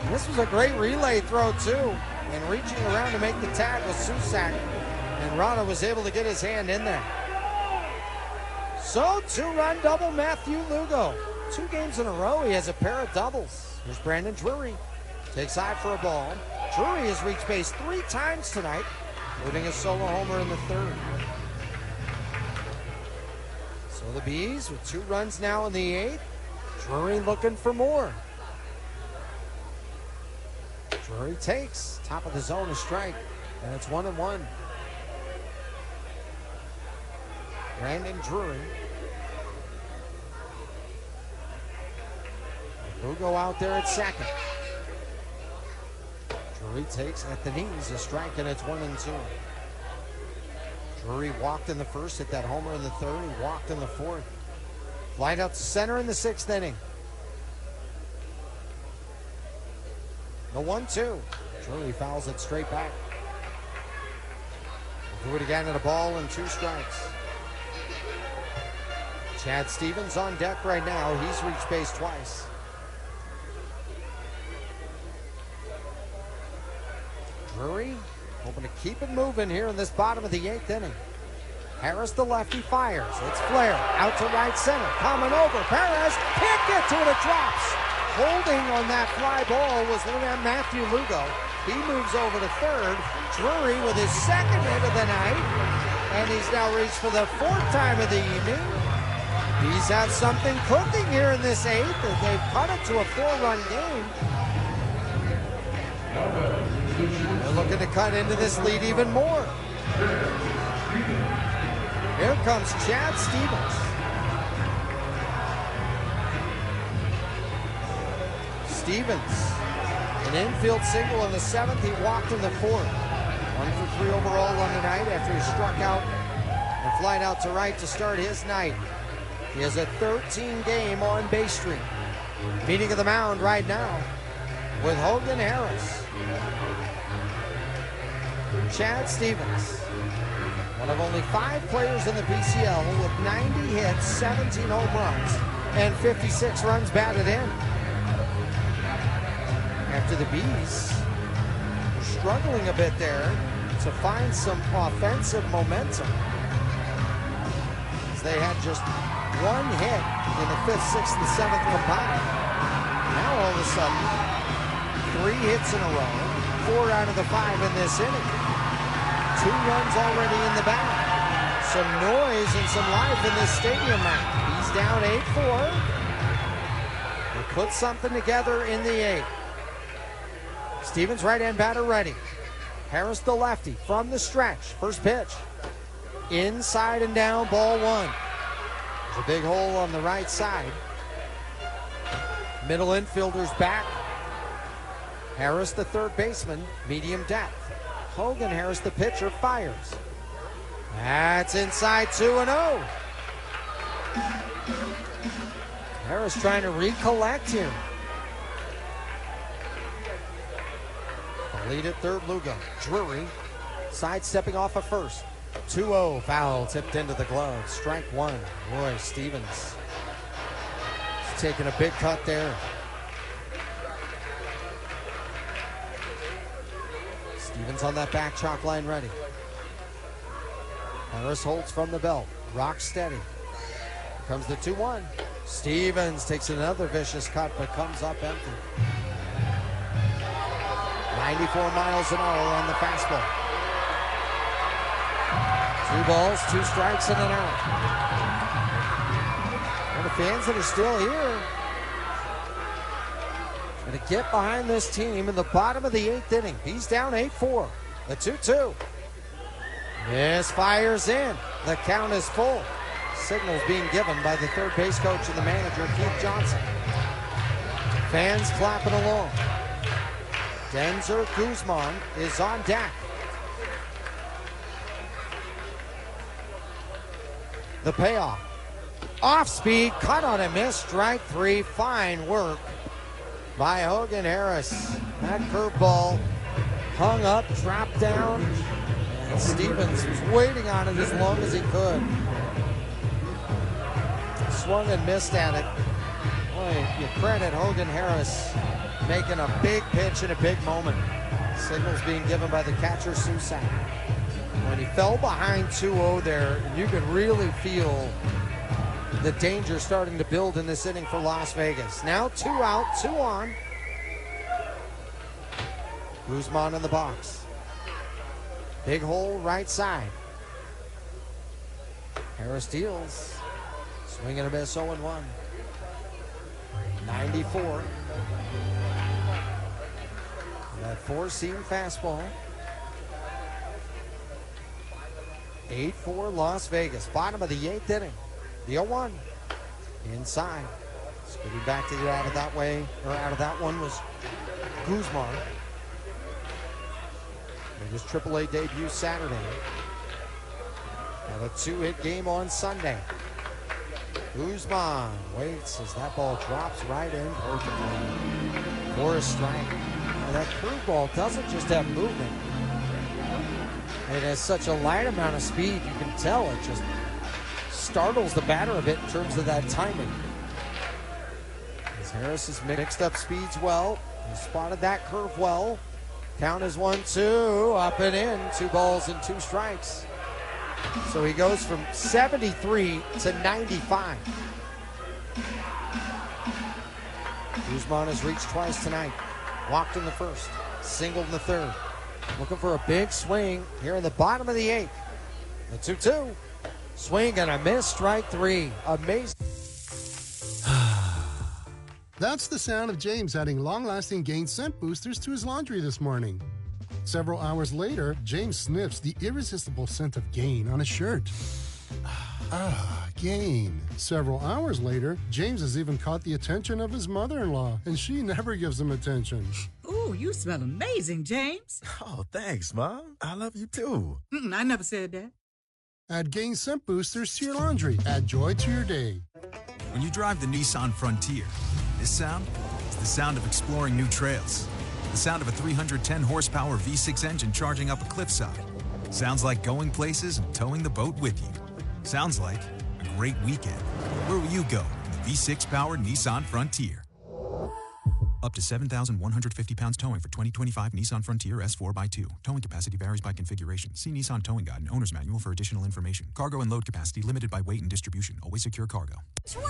This was a great relay throw too. And reaching around to make the tag was Susak. And Rada was able to get his hand in there. So 2-run double Matthew Lugo. 2 games in a row he has a pair of doubles. Here's Brandon Drury. Takes high for a ball. Drury has reached base 3 times tonight, including a solo homer in the 3rd. So the Bees with 2 runs now in the 8th. Drury looking for more. Drury takes. Top of the zone, a strike. And it's 1-1. Brandon Drury. Lugo out there at second. Drury takes at the knees, a strike, and it's 1-2. Drury walked in the first, hit that homer in the 3rd. He walked in the 4th. Flied out to center in the 6th inning. The 1-2. Drury fouls it straight back. Do it again at a ball and 2 strikes. Chad Stevens on deck right now. He's reached base twice. Drury hoping to keep it moving here in this bottom of the 8th inning. Harris, the lefty, fires. It's Flair out to right center. Coming over. Perez can't get to it. It drops. Holding on that fly ball was Matthew Lugo. He moves over to third. Drury with his 2nd hit of the night. And he's now reached for the fourth time of the evening. He's had something cooking here in this eighth, and they've cut it to a 4-run game. They're looking to cut into this lead even more. Here comes Chad Stevens. Stevens, an infield single in the seventh. He walked in the fourth. 1 for 3 overall on the night after he struck out and flied out to right to start his night. He has a 13-game on-base streak. Meeting of the mound right now with Hogan Harris. Chad Stevens, one of only 5 players in the PCL with 90 hits, 17 home runs, and 56 runs batted in. After the Bees were struggling a bit there to find some offensive momentum, as they had just 1 hit in the 5th, 6th, and 7th combined. Now all of a sudden, 3 hits in a row, 4 out of the 5 in this inning. 2 runs already in the bag. Some noise and some life in this stadium now. He's down 8-4. They put something together in the 8th. Stevens, right-hand batter, ready. Harris, the lefty, from the stretch. First pitch. Inside and down, ball 1. There's a big hole on the right side. Middle infielder's back. Harris, the third baseman, medium depth. Hogan Harris, the pitcher, fires. That's inside 2-0. Harris trying to recollect here. The lead at third, Lugo. Drury sidestepping off of first. 2-0, foul tipped into the glove. Strike 1. Roy Stevens is taking a big cut there. Stevens on that back chalk line ready. Harris holds from the belt. Rock steady. Here comes the 2-1. Stevens takes another vicious cut but comes up empty. 94 miles an hour on the fastball. 2 balls, 2 strikes, and an out. And the fans that are still here going to get behind this team in the bottom of the 8th inning. He's down 8-4. The 2-2. This fires in. The count is full. Signals being given by the third base coach and the manager, Keith Johnson. Fans clapping along. Denzer Guzman is on deck. The payoff. Off speed, cut on a miss, strike 3. Fine work by Hogan Harris. That curveball hung up, dropped down, and Stevens was waiting on it as long as he could. Swung and missed at it. Boy, you credit Hogan Harris making a big pitch in a big moment. Signals being given by the catcher, Susak. When he fell behind 2-0 there, you could really feel the danger starting to build in this inning for Las Vegas. Now 2 out, 2 on. Guzman in the box. Big hole right side. Harris deals. Swing and a miss, 0-1. 94. That 4-seam fastball. 8-4 Las Vegas. Bottom of the 8th inning. The 0-1. Inside. Scooting back to get out of that way, or out of that one, was Guzman. Made his AAA debut Saturday. Had a 2-hit game on Sunday. Guzman waits as that ball drops right in perfectly for a strike. Now that curveball doesn't just have movement. It has such a light amount of speed, you can tell it just startles the batter a bit in terms of that timing. As Harris has mixed up speeds well, he spotted that curve well. Count is 1-2, up and in, 2 balls and 2 strikes. So he goes from 73 to 95. Guzman has reached twice tonight. Walked in the first, singled in the third. Looking for a big swing here in the bottom of the 8th. The 2-2. Swing and a miss, strike three. Amazing. That's the sound of James adding long-lasting Gain scent boosters to his laundry this morning. Several hours later, James sniffs the irresistible scent of Gain on his shirt. Gain. Several hours later, James has even caught the attention of his mother-in-law, and she never gives him attention. Ooh, you smell amazing, James. Oh, thanks, Mom. I love you too. I never said that. Add Gain scent boosters to your laundry. Add joy to your day. When you drive the Nissan Frontier, this sound is the sound of exploring new trails. The sound of a 310 horsepower V6 engine charging up a cliffside. Sounds like going places and towing the boat with you. Sounds like a great weekend. Where will you go in the V6 powered Nissan Frontier? Up to 7,150 pounds towing for 2025 Nissan Frontier S4x2. Towing capacity varies by configuration. See Nissan Towing Guide and Owner's Manual for additional information. Cargo and load capacity limited by weight and distribution. Always secure cargo. Twirl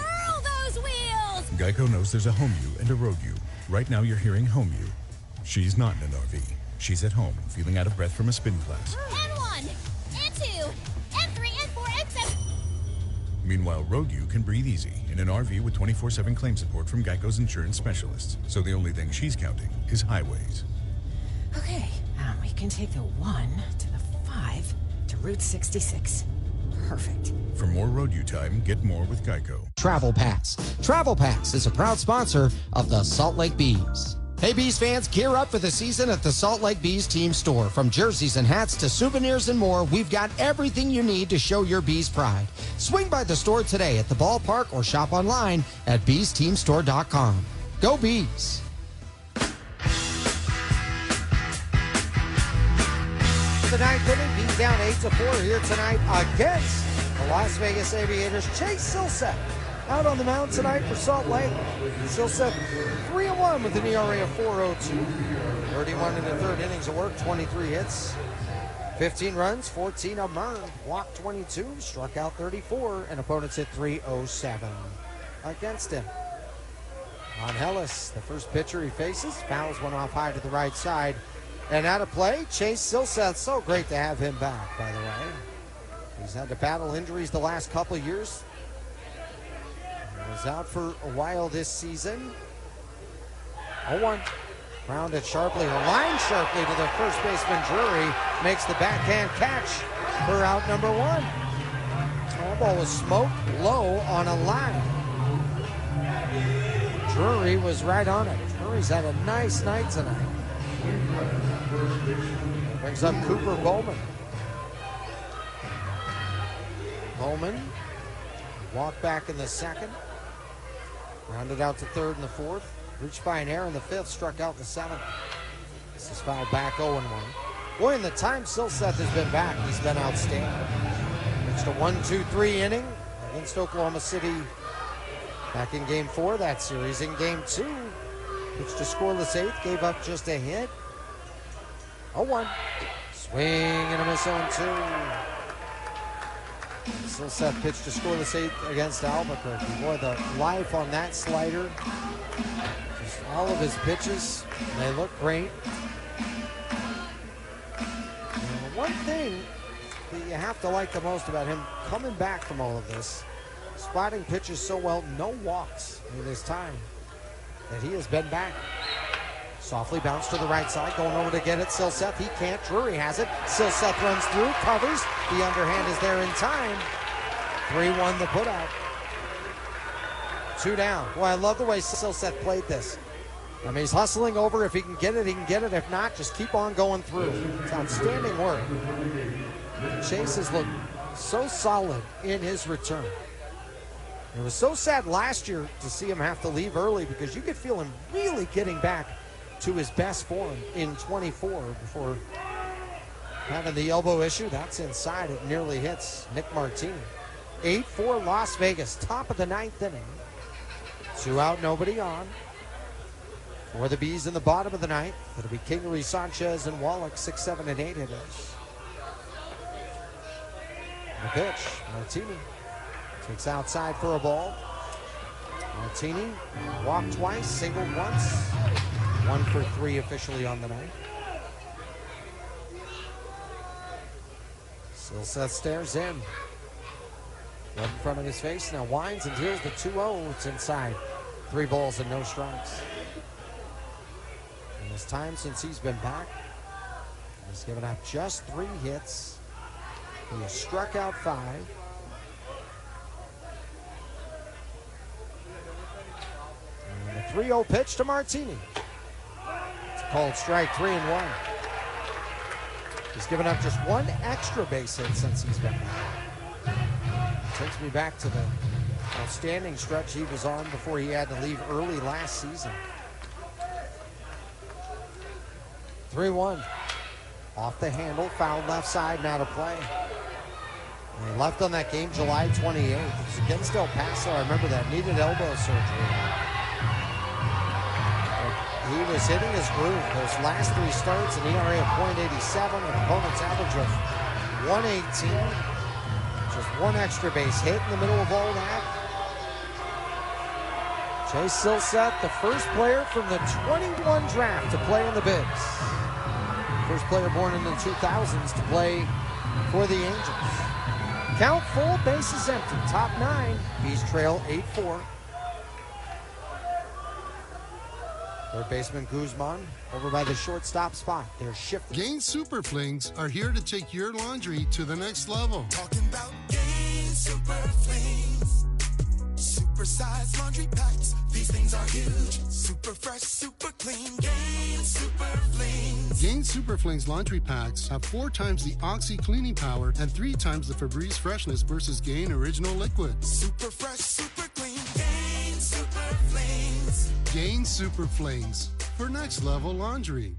those wheels! Geico knows there's a home you and a road you. Right now you're hearing home you. She's not in an RV. She's at home, feeling out of breath from a spin class. And 1, and 2, and 3, and 4, and 7. Meanwhile, road you can breathe easy in an RV with 24/7 claim support from Geico's insurance specialists. So the only thing she's counting is highways. Okay, we can take the 1 to the 5 to Route 66. Perfect. For more road you time, get more with Geico. Travel Packs. Travel Packs is a proud sponsor of the Salt Lake Bees. Hey, Bees fans, gear up for the season at the Salt Lake Bees team store. From jerseys and hats to souvenirs and more, we've got everything you need to show your Bees pride. Swing by the store today at the ballpark or shop online at beesteamstore.com. Go Bees! The ninth inning, Bees down 8-4 here tonight against the Las Vegas Aviators. Chase Silseth out on the mound tonight for Salt Lake. Silseth 3-1 with an ERA of 4.02. 31 in the third innings of work, 23 hits, 15 runs, 14 of them earned, walked 22, struck out 34, and opponents hit 307 against him. On Hellis, the first pitcher he faces, fouls one off high to the right side. And out of play, Chase Silseth. So great to have him back, by the way. He's had to battle injuries the last couple of years. He was out for a while this season. 0-1. Grounded sharply, or lined sharply to the first baseman, Drury. Makes the backhand catch for out number 1. That ball was smoked low on a line. Drury was right on it. Drury's had a nice night tonight. Brings up Cooper Bowman. Bowman walked back in the second. Rounded out to third in the fourth. Reached by an error in the fifth. Struck out in the seventh. This is fouled back 0-1. Boy, in the time Silseth has been back, he's been outstanding. Reached a 1-2-3 inning against Oklahoma City back in Game 4 of that series. In Game 2, pitched a scoreless eighth, gave up just a hit. 0-1. Swing and a miss on 2. Silseth pitched a scoreless eighth against Albuquerque. Boy, the life on that slider. Just all of his pitches, they look great. And one thing that you have to like the most about him coming back from all of this, spotting pitches so well, no walks in his time, that he has been back. Softly bounced to the right side, going over to get it. Silseth, he can't. Drury has it. Silseth runs through, covers. The underhand is there in time. 3-1 the putout. 2 down. Boy, I love the way Silseth played this. I mean, he's hustling over. If he can get it, he can get it. If not, just keep on going through. It's outstanding work. Chase has looked so solid in his return. It was so sad last year to see him have to leave early because you could feel him really getting back to his best form in 24 before having the elbow issue. That's inside. It nearly hits Nick Martini. 8-4 Las Vegas, top of the ninth inning. 2 out, nobody on. For the Bees in the bottom of the ninth, it'll be Kingery, Sanchez, and Wallach, 6, 7, and 8 hitters. The pitch, Martini takes outside for a ball. Martini walked twice, singled once. 1 for 3 officially on the night. Silseth stares in. Right in front of his face. Now winds and deals the 2-0. It's inside. 3 balls and no strikes. In his time since he's been back, he's given up just 3 hits. He has struck out 5. And a 3-0 pitch to Martini. It's a called strike, 3-1. He's given up just 1 extra base hit since he's been back. Takes me back to the outstanding stretch he was on before he had to leave early last season. 3-1. Off the handle, foul left side, now to play. And he left on that game July 28th. It was against El Paso. I remember that. Needed elbow surgery. But he was hitting his groove. Those last 3 starts, an ERA of .87, an opponent's average of 118. Just 1 extra base hit in the middle of all that. Chase Silseth, the first player from the 21 draft to play in the Bigs. First player born in the 2000s to play for the Angels. Count full, bases empty. Top 9. Bees trail 8-4. Third baseman Guzman over by the shortstop spot. They're shifting. Gain Super Flings are here to take your laundry to the next level. Talking about Gain Super Flings. Super-sized laundry packs. These things are huge. Super fresh, super clean. Gain Super Flings. Gain Super Flings laundry packs have 4 times the Oxy cleaning power and 3 times the Febreze freshness versus Gain Original Liquid. Super fresh, super clean. Gain Super Flings. Gain Super Flings for next level laundry.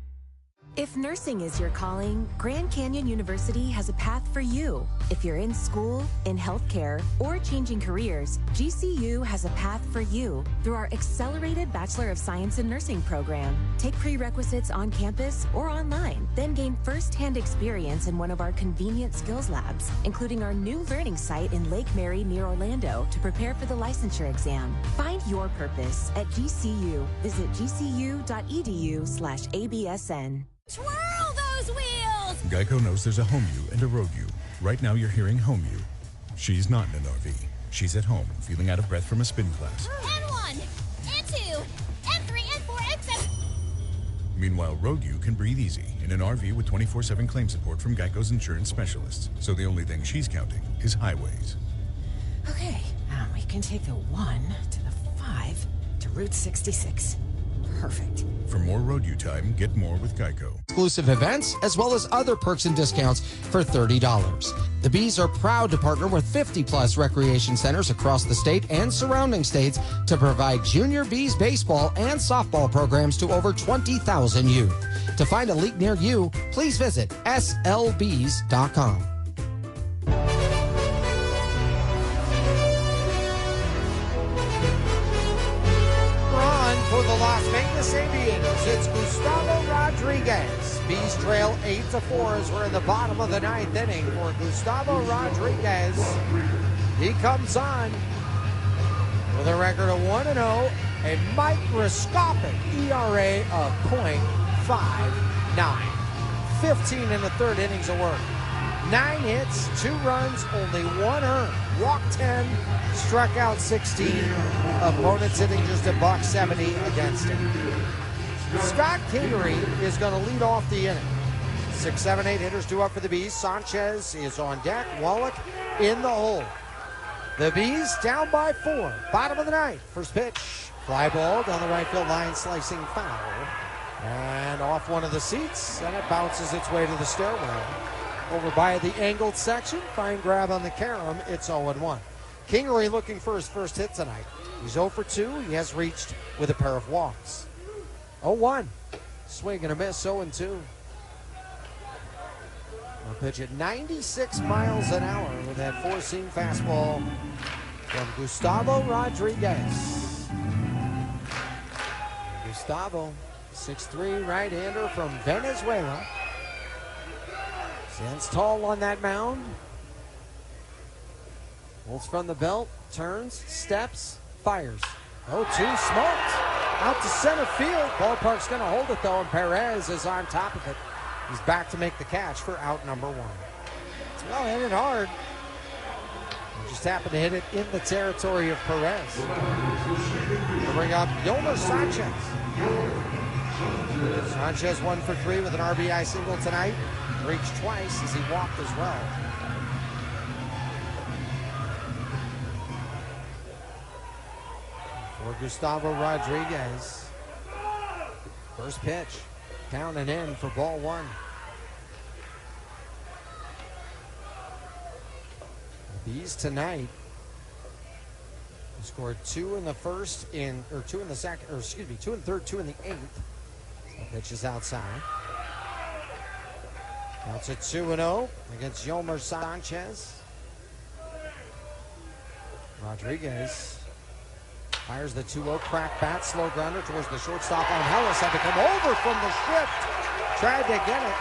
If nursing is your calling, Grand Canyon University has a path for you. If you're in school, in healthcare, or changing careers, GCU has a path for you through our accelerated Bachelor of Science in Nursing program. Take prerequisites on campus or online, then gain first-hand experience in one of our convenient skills labs, including our new learning site in Lake Mary near Orlando to prepare for the licensure exam. Find your purpose at GCU. Visit gcu.edu/ABSN. Twirl those wheels! Geico knows there's a home you and a road you. Right now you're hearing home you. She's not in an RV. She's at home, feeling out of breath from a spin class. N1, N2, N3, N4, N7. Meanwhile, road you can breathe easy in an RV with 24/7 claim support from Geico's insurance specialists. So the only thing she's counting is highways. Okay, we can take the 1 to the 5 to Route 66. Perfect. For more road you time, get more with Geico. Exclusive events, as well as other perks and discounts for $30. The Bees are proud to partner with 50-plus recreation centers across the state and surrounding states to provide junior Bees baseball and softball programs to over 20,000 youth. To find a league near you, please visit slbees.com. For the Las Vegas Aviators, it's Gustavo Rodriguez. Bees trail 8-4 as we're in the bottom of the 9th inning for Gustavo Rodriguez. He comes on with a record of 1-0, a microscopic ERA of .59. 15 in the 3rd innings of work. 9 hits, 2 runs, only 1 earned. Walked 10, struck out 16. Opponents hitting just a .170 against him. Scott Kingery is going to lead off the inning. 6, 7, 8 hitters due up for the Bees. Sanchez is on deck. Wallach in the hole. The Bees down by 4. Bottom of the 9th. First pitch. Fly ball down the right field line, slicing foul. And off one of the seats, and it bounces its way to the stairwell. Over by the angled section, fine grab on the carom, it's 0-1. Kingery looking for his first hit tonight. He's 0 for 2, he has reached with a pair of walks. 0-1, swing and a miss, 0-2. We'll pitch at 96 miles an hour with that 4-seam fastball from Gustavo Rodriguez. Gustavo, 6'3", right-hander from Venezuela. Stands tall on that mound. Holds from the belt, turns, steps, fires. 0-2, smoked. Out to center field. Ballpark's going to hold it, though, and Perez is on top of it. He's back to make the catch for out number 1. Well, hit it hard. Just happened to hit it in the territory of Perez. To bring up Yolmer Sanchez. Sanchez 1 for 3 with an RBI single tonight. Reached twice as he walked as well. For Gustavo Rodriguez. First pitch. Down and in for ball 1. The Bees tonight scored 2 in the first, 2 in the second, 2 in the third, 2 in the 8th. Pitch is outside. Now it's a 2-0 against Yolmer Sanchez. Rodriguez fires the 2-0 crack bat, slow grounder towards the shortstop on Hellis. Had to come over from the shift. Tried to get it.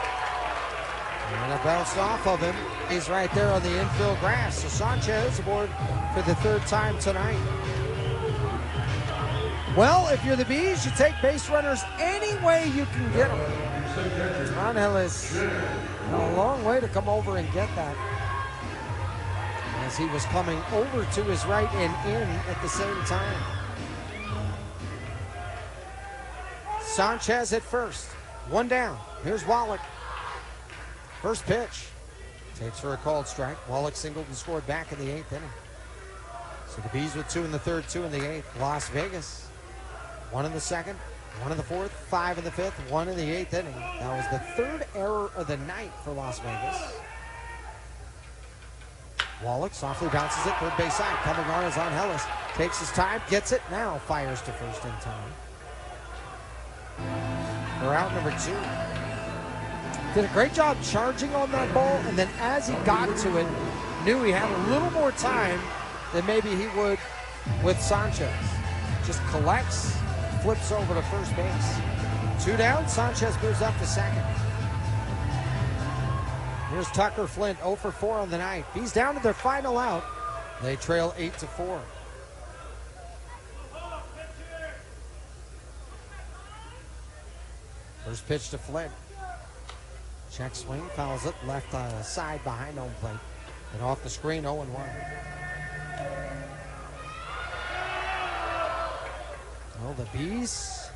And it bounced off of him. He's right there on the infield grass. So Sanchez aboard for the 3rd time tonight. Well, if you're the Bees, you take base runners any way you can get them. Ron Ellis, a long way to come over and get that. As he was coming over to his right and in at the same time. Sanchez at first. 1 down. Here's Wallach. First pitch. Takes for a called strike. Wallach singled and scored back in the 8th inning. So the Bees with 2 in the 3rd, 2 in the 8th. Las Vegas. 1 in the 2nd, 1 in the 4th, 5 in the 5th, 1 in the 8th inning. That was the 3rd error of the night for Las Vegas. Wallach softly bounces it, third base side. Coming on is on Hellis. Takes his time, gets it, now fires to first in time. We're out number 2. Did a great job charging on that ball, and then as he got to it, knew he had a little more time than maybe he would with Sanchez. Just collects, flips over to first base. 2 down, Sanchez moves up to second. Here's Tucker Flint, 0 for 4 on the night. He's down to their final out. They trail 8-4. First pitch to Flint. Check swing, fouls it, left side behind home plate. And off the screen, 0-1. Well, the Bees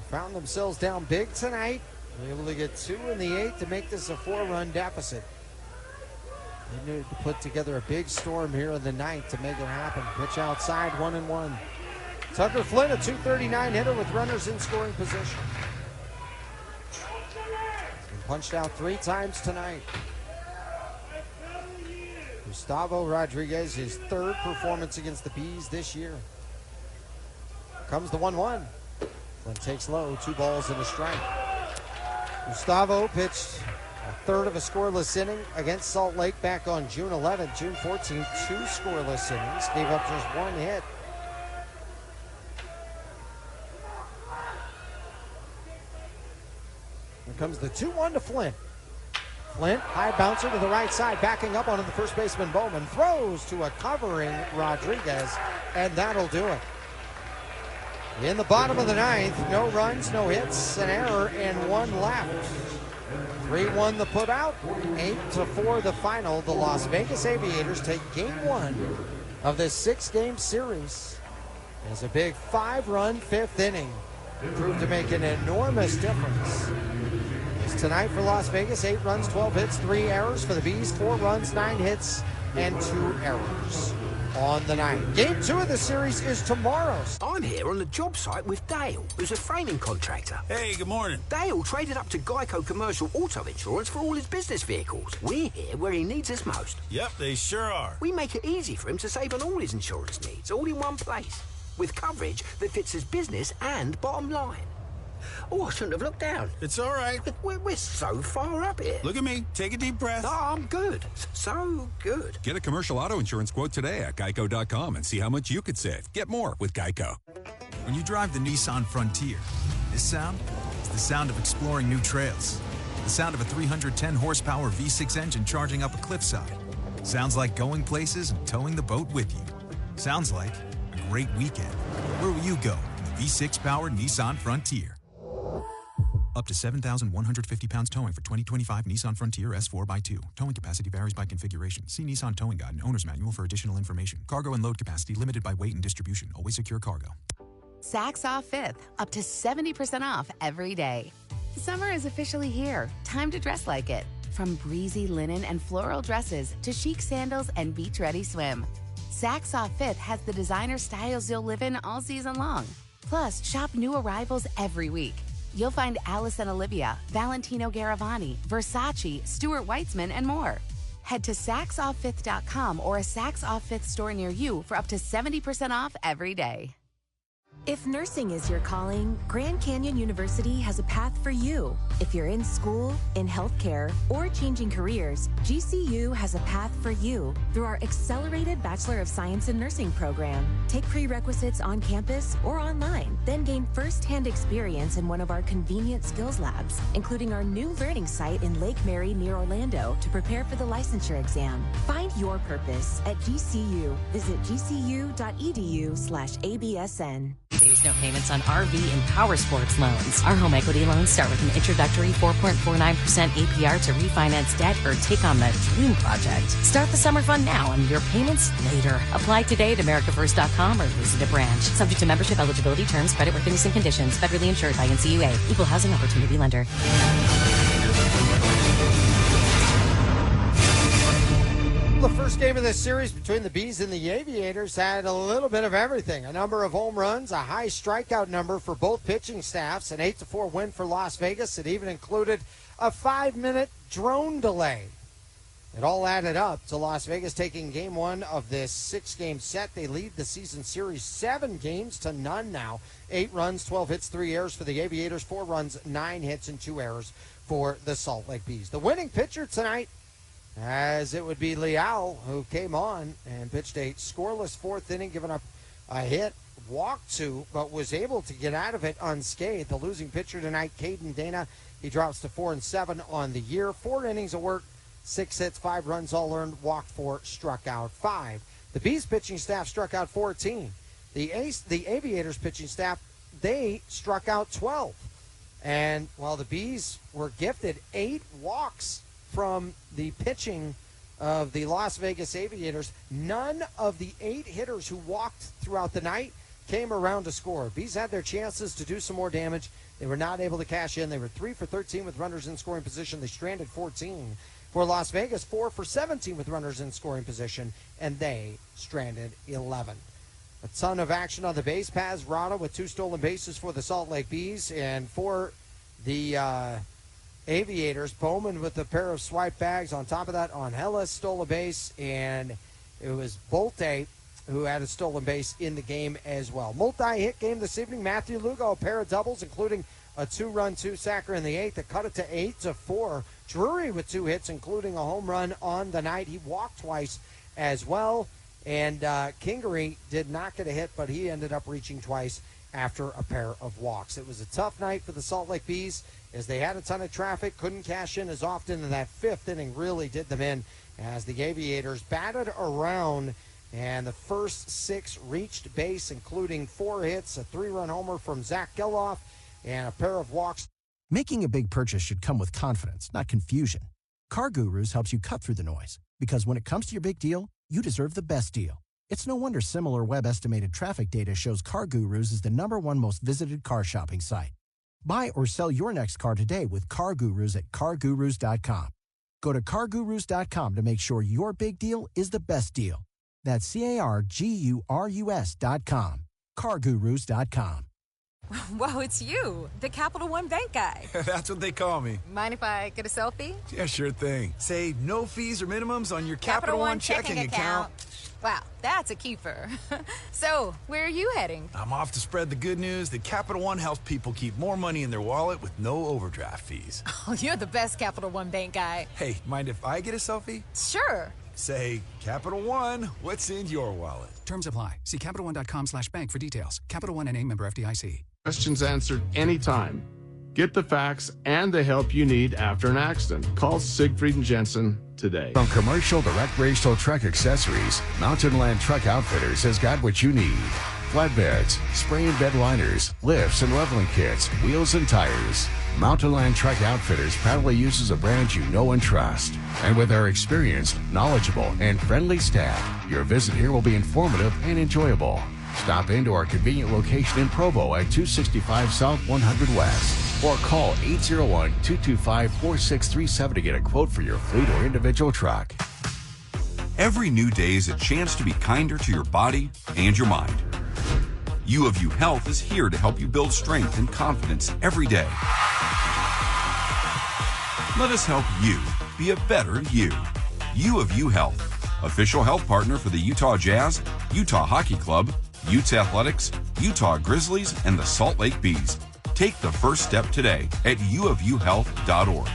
found themselves down big tonight. They were able to get 2 in the 8th to make this a 4-run deficit. They needed to put together a big storm here in the 9th to make it happen. Pitch outside, 1-1. Tucker Flint, a .239 hitter with runners in scoring position. Been punched out 3 times tonight. Gustavo Rodriguez, his 3rd performance against the Bees this year. Comes the 1-1. Flint takes low, 2 balls and a strike. Gustavo pitched a 3rd of a scoreless inning against Salt Lake back on June 11th. June 14th, 2 scoreless innings. Gave up just 1 hit. Here comes the 2-1 to Flint. Flint, high bouncer to the right side, backing up onto the first baseman Bowman. Throws to a covering Rodriguez, and that'll do it. In the bottom of the 9th, no runs, no hits, an error, and 1 left. 3-1 the put out, 8-4 the final. The Las Vegas Aviators take game 1 of this 6-game series. As a big 5-run 5th inning proved to make an enormous difference. Tonight for Las Vegas, 8 runs, 12 hits, 3 errors. For the Bees, 4 runs, 9 hits, and 2 errors on the night. Game 2 of the series is tomorrow. I'm here on the job site with Dale, who's a framing contractor. Hey, good morning. Dale traded up to Geico Commercial Auto Insurance for all his business vehicles. We're here where he needs us most. Yep, they sure are. We make it easy for him to save on all his insurance needs, all in one place, with coverage that fits his business and bottom line. Oh, I shouldn't have looked down. It's all right. We're so far up here. Look at me. Take a deep breath. Oh, I'm good. So good. Get a commercial auto insurance quote today at geico.com and see how much you could save. Get more with Geico. When you drive the Nissan Frontier, this sound is the sound of exploring new trails. The sound of a 310 horsepower V6 engine charging up a cliffside. Sounds like going places and towing the boat with you. Sounds like a great weekend. Where will you go in the V6 powered Nissan Frontier? Up to 7,150 pounds towing for 2025 Nissan Frontier S4x2. Towing capacity varies by configuration. See Nissan Towing Guide and Owner's Manual for additional information. Cargo and load capacity limited by weight and distribution. Always secure cargo. Saks off 5th, up to 70% off every day. Summer is officially here. Time to dress like it. From breezy linen and floral dresses to chic sandals and beach-ready swim. Saks off 5th has the designer styles you'll live in all season long. Plus, shop new arrivals every week. You'll find Alice and Olivia, Valentino Garavani, Versace, Stuart Weitzman, and more. Head to SaksOff5th.com or a Saks Off 5th store near you for up to 70% off every day. If nursing is your calling, Grand Canyon University has a path for you. If you're in school, in healthcare, or changing careers, GCU has a path for you through our accelerated Bachelor of Science in Nursing program. Take prerequisites on campus or online, then gain first-hand experience in one of our convenient skills labs, including our new learning site in Lake Mary near Orlando to prepare for the licensure exam. Find your purpose at GCU. Visit gcu.edu/ABSN. There's no payments on RV and power sports loans. Our home equity loans start with an introductory 4.49% APR to refinance debt or take on the dream project. Start the summer fun now and your payments later. Apply today at americafirst.com or visit a branch. Subject to membership, eligibility, terms, creditworthiness, and conditions. Federally insured by NCUA. Equal Housing Opportunity Lender. The first game of this series between the Bees and the Aviators had a little bit of everything. A number of home runs, a high strikeout number for both pitching staffs, an 8-4 win for Las Vegas. It even included a 5-minute drone delay. It all added up to Las Vegas taking game one of this 6-game set. They lead the season series 7-0 now. 8 runs, 12 hits, 3 errors for the Aviators, 4 runs, 9 hits, and 2 errors for the Salt Lake Bees. The winning pitcher tonight, as it would be Leal, who came on and pitched a scoreless 4th inning, giving up a hit, walked 2, but was able to get out of it unscathed. The losing pitcher tonight, Caden Dana, he drops to 4-7 on the year. 4 innings of work, 6 hits, 5 runs all earned, walked 4, struck out 5. The Bees pitching staff struck out 14. The Aviators pitching staff, they struck out 12. And while the Bees were gifted 8 walks from the pitching of the Las Vegas Aviators, none of the 8 hitters who walked throughout the night came around to score. Bees had their chances to do some more damage. They were not able to cash in. They were 3 for 13 with runners in scoring position. They stranded 14. For Las Vegas, 4 for 17 with runners in scoring position, and they stranded 11. A ton of action on the base paths. Rada with 2 stolen bases for the Salt Lake Bees, and for the Aviators, Bowman with a pair of swipe bags. On top of that, Angeles stole a base, and it was Bolte who had a stolen base in the game as well. Multi-hit game this evening. Matthew Lugo, a pair of doubles, including a 2-run, 2-sacker in the 8th that cut it to 8-4. Drury with 2 hits, including a home run on the night. He walked twice as well, and Kingery did not get a hit, but he ended up reaching twice after a pair of walks. It was a tough night for the Salt Lake Bees as they had a ton of traffic, couldn't cash in as often, and that 5th inning really did them in as the Aviators batted around, and the first 6 reached base, including 4 hits, a 3-run homer from Zach Geloff, and a pair of walks. Making a big purchase should come with confidence, not confusion. CarGurus helps you cut through the noise, because when it comes to your big deal, you deserve the best deal. It's no wonder similar web-estimated traffic data shows CarGurus is the #1 most visited car shopping site. Buy or sell your next car today with CarGurus at CarGurus.com. Go to CarGurus.com to make sure your big deal is the best deal. That's CarGurus.com. CarGurus.com. Whoa, it's you, the Capital One Bank guy. That's what they call me. Mind if I get a selfie? Yeah, sure thing. Say no fees or minimums on your Capital One checking account. Wow, that's a keeper. So, where are you heading? I'm off to spread the good news that Capital One helps people keep more money in their wallet with no overdraft fees. Oh, you're the best Capital One Bank guy. Hey, mind if I get a selfie? Sure. Say, Capital One, what's in your wallet? Terms apply. See CapitalOne.com/bank for details. Capital One NA, member FDIC. Questions answered anytime. Get the facts and the help you need after an accident. Call Siegfried and Jensen today. From commercial to recreational truck accessories, Mountain Land Truck Outfitters has got what you need. Flatbeds, spray and bed liners, lifts and leveling kits, wheels and tires. Mountain Land Truck Outfitters proudly uses a brand you know and trust. And with our experienced, knowledgeable, and friendly staff, your visit here will be informative and enjoyable. Stop into our convenient location in Provo at 265 South 100 West or call 801-225-4637 to get a quote for your fleet or individual truck. Every new day is a chance to be kinder to your body and your mind. U of U Health is here to help you build strength and confidence every day. Let us help you be a better you. U of U Health, official health partner for the Utah Jazz, Utah Hockey Club, Utes Athletics, Utah Grizzlies, and the Salt Lake Bees. Take the first step today at uofuhealth.org.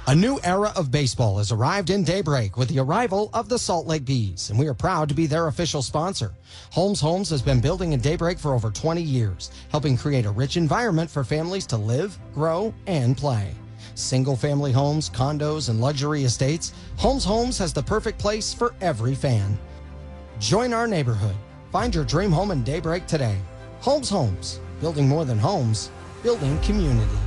A new era of baseball has arrived in Daybreak with the arrival of the Salt Lake Bees, and we are proud to be their official sponsor. Holmes Homes has been building in Daybreak for over 20 years, helping create a rich environment for families to live, grow, and play. Single-family homes, condos, and luxury estates, Holmes Homes has the perfect place for every fan. Join our neighborhood. Find your dream home in Daybreak today. Holmes Homes, building more than homes, building community.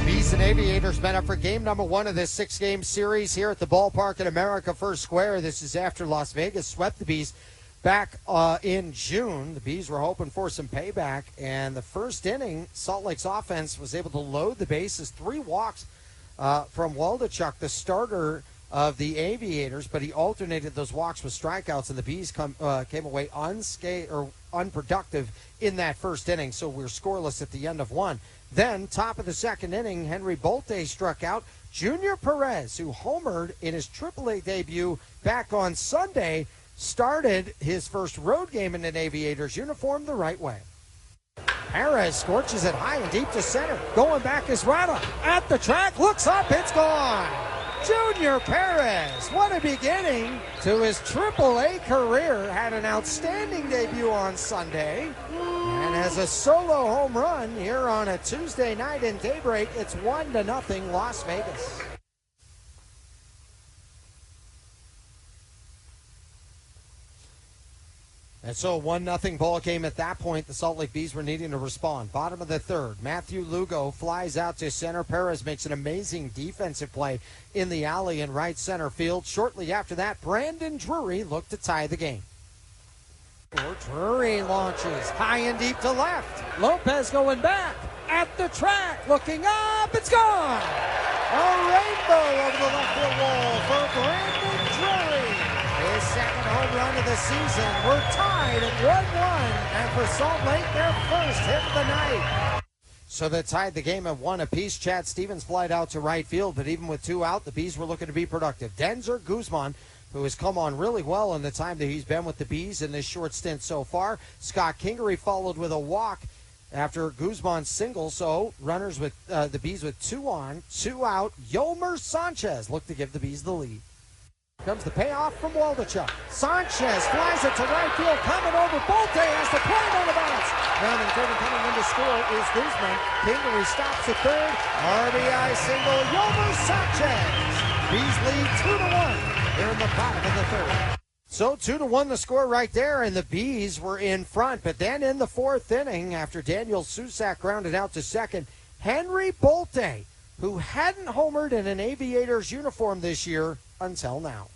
Bees and Aviators met up for game number 1 of this 6-game series here at the ballpark at America First Square. This is after Las Vegas swept the Bees back in June. The Bees were hoping for some payback, and the first inning, Salt Lake's offense was able to load the bases. 3 walks from Waldachuk, the starter of the Aviators, but he alternated those walks with strikeouts, and the Bees came away unscathed or unproductive in that first inning, so we're scoreless at the end of 1. Then, top of the second inning, Henry Bolte struck out. Junior Perez, who homered in his AAA debut back on Sunday, started his first road game in an Aviators uniform the right way. Perez scorches it high and deep to center. Going back is Rada at the track. Looks up, it's gone. Junior Perez, what a beginning to his AAA career. Had an outstanding debut on Sunday and has a solo home run here on a Tuesday night in Daybreak. It's 1-0 Las Vegas. And so 1-0 ball game at that point. The Salt Lake Bees were needing to respond. Bottom of the third, Matthew Lugo flies out to center. Perez makes an amazing defensive play in the alley in right center field. Shortly after that, Brandon Drury looked to tie the game. Drury launches high and deep to left. Lopez going back at the track, looking up, it's gone! A rainbow over the left field wall for Brandon Drury. His second home run of the season. We're tied at 1-1, and for Salt Lake, their first hit of the night. So they tied the game at 1 apiece. Chad Stevens flied out to right field, but even with 2 out, the Bees were looking to be productive. Denzer Guzman, who has come on really well in the time that he's been with the Bees in this short stint so far. Scott Kingery followed with a walk after Guzman's single, so runners with the Bees with 2 on, 2 out. Yomer Sanchez looked to give the Bees the lead. Comes the payoff from Waldachuk. Sanchez flies it to right field, coming over. Bolte has to play it on the bounce. Rounding third and coming in to score is Guzman. Kingery stops at third. RBI single, Yomer Sanchez. Bees lead 2-1 here in the bottom of the third. So 2-1 the score right there, and the Bees were in front. But then in the 4th inning, after Daniel Susak grounded out to second, Henry Bolte, who hadn't homered in an Aviators uniform this year until now.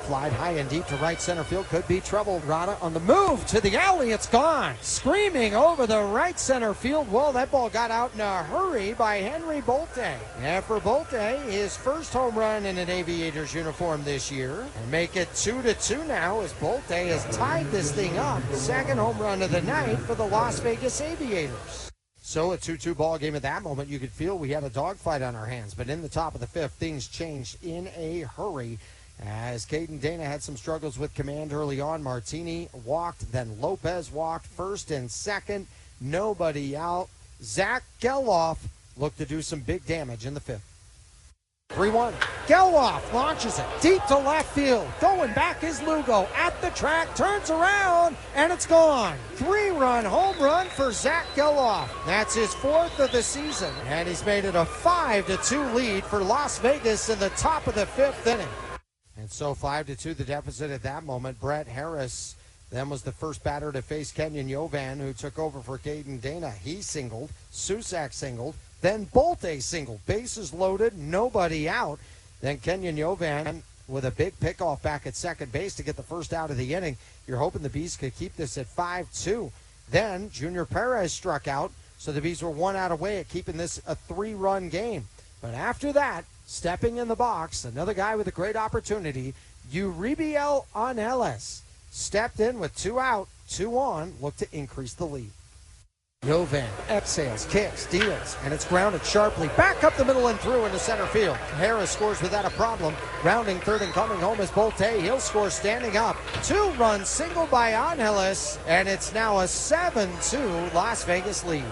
Flied high and deep to right center field. Could be troubled. Rada on the move to the alley. It's gone. Screaming over the right center field wall. That ball got out in a hurry by Henry Bolte. And for Bolte, his first home run in an Aviators uniform this year. And make it 2-2 now as Bolte has tied this thing up. Second home run of the night for the Las Vegas Aviators. So a 2-2 ball game at that moment. You could feel we had a dogfight on our hands. But in the top of the 5th, things changed in a hurry. As Caden Dana had some struggles with command early on. Martini walked, then Lopez walked first and second. Nobody out. Zach Geloff looked to do some big damage in the 5th. 3-1. Geloff launches it deep to left field. Going back is Lugo at the track, turns around, and it's gone. 3-run home run for Zach Geloff. That's his 4th of the season, and he's made it a 5-2 lead for Las Vegas in the top of the 5th inning. And so 5-2 the deficit at that moment. Brett Harris then was the first batter to face Kenyon Yovan, who took over for Caden Dana. He singled, Susak singled, then Bolte singled. Bases loaded, nobody out. Then Kenyon Yovan with a big pickoff back at second base to get the first out of the inning. You're hoping the Bees could keep this at 5-2. Then Junior Perez struck out, so the Bees were one out away at keeping this a 3-run game. But after that, stepping in the box, another guy with a great opportunity, Uribiel Angeles, stepped in with 2 out, 2 on, looked to increase the lead. Yovan exhales, kicks, deals, and it's grounded sharply back up the middle and through into center field. Harris scores without a problem. Rounding third and coming home is Bolte. He'll score standing up. 2-run single by Angeles, and it's now a 7-2 Las Vegas lead.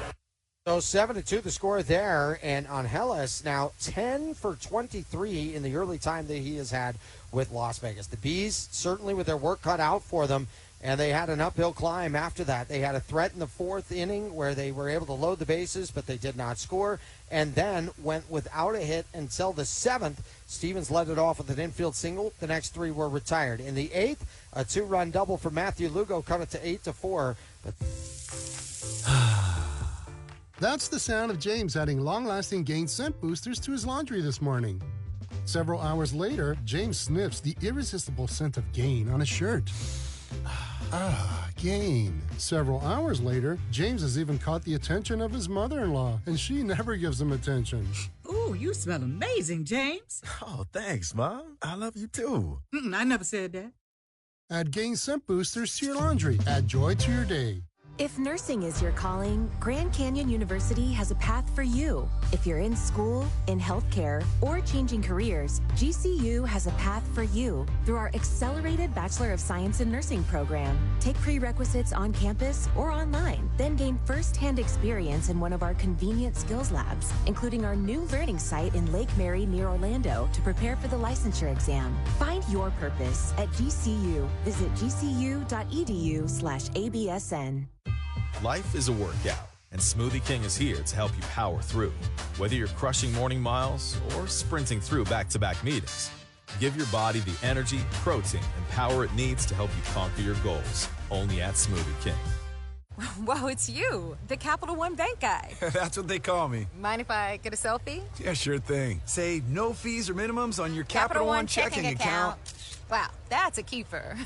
So 7-2 the score there, and Angeles now 10 for 23 in the early time that he has had with Las Vegas. The Bees certainly with their work cut out for them, and they had an uphill climb after that. They had a threat in the 4th inning where they were able to load the bases, but they did not score, and then went without a hit until the 7th. Stevens led it off with an infield single. The next 3 were retired. In the 8th, a 2-run double for Matthew Lugo cut it to 8-4, but That's the sound of James adding long-lasting Gain scent boosters to his laundry this morning. Several hours later, James sniffs the irresistible scent of Gain on his shirt. Gain. Several hours later, James has even caught the attention of his mother-in-law, and she never gives him attention. Ooh, you smell amazing, James. Oh, thanks, Mom. I love you too. I never said that. Add Gain scent boosters to your laundry. Add joy to your day. If nursing is your calling, Grand Canyon University has a path for you. If you're in school, in healthcare, or changing careers, GCU has a path for you through our accelerated Bachelor of Science in Nursing program. Take prerequisites on campus or online, then gain first-hand experience in one of our convenient skills labs, including our new learning site in Lake Mary near Orlando to prepare for the licensure exam. Find your purpose at GCU. Visit gcu.edu/ABSN. Life is a workout, and Smoothie King is here to help you power through. Whether you're crushing morning miles or sprinting through back-to-back meetings, give your body the energy, protein, and power it needs to help you conquer your goals. Only at Smoothie King. Wow, it's you, the Capital One Bank guy. That's what they call me. Mind if I get a selfie? Yeah, sure thing. Say no fees or minimums on your Capital One checking account. Wow, that's a keeper.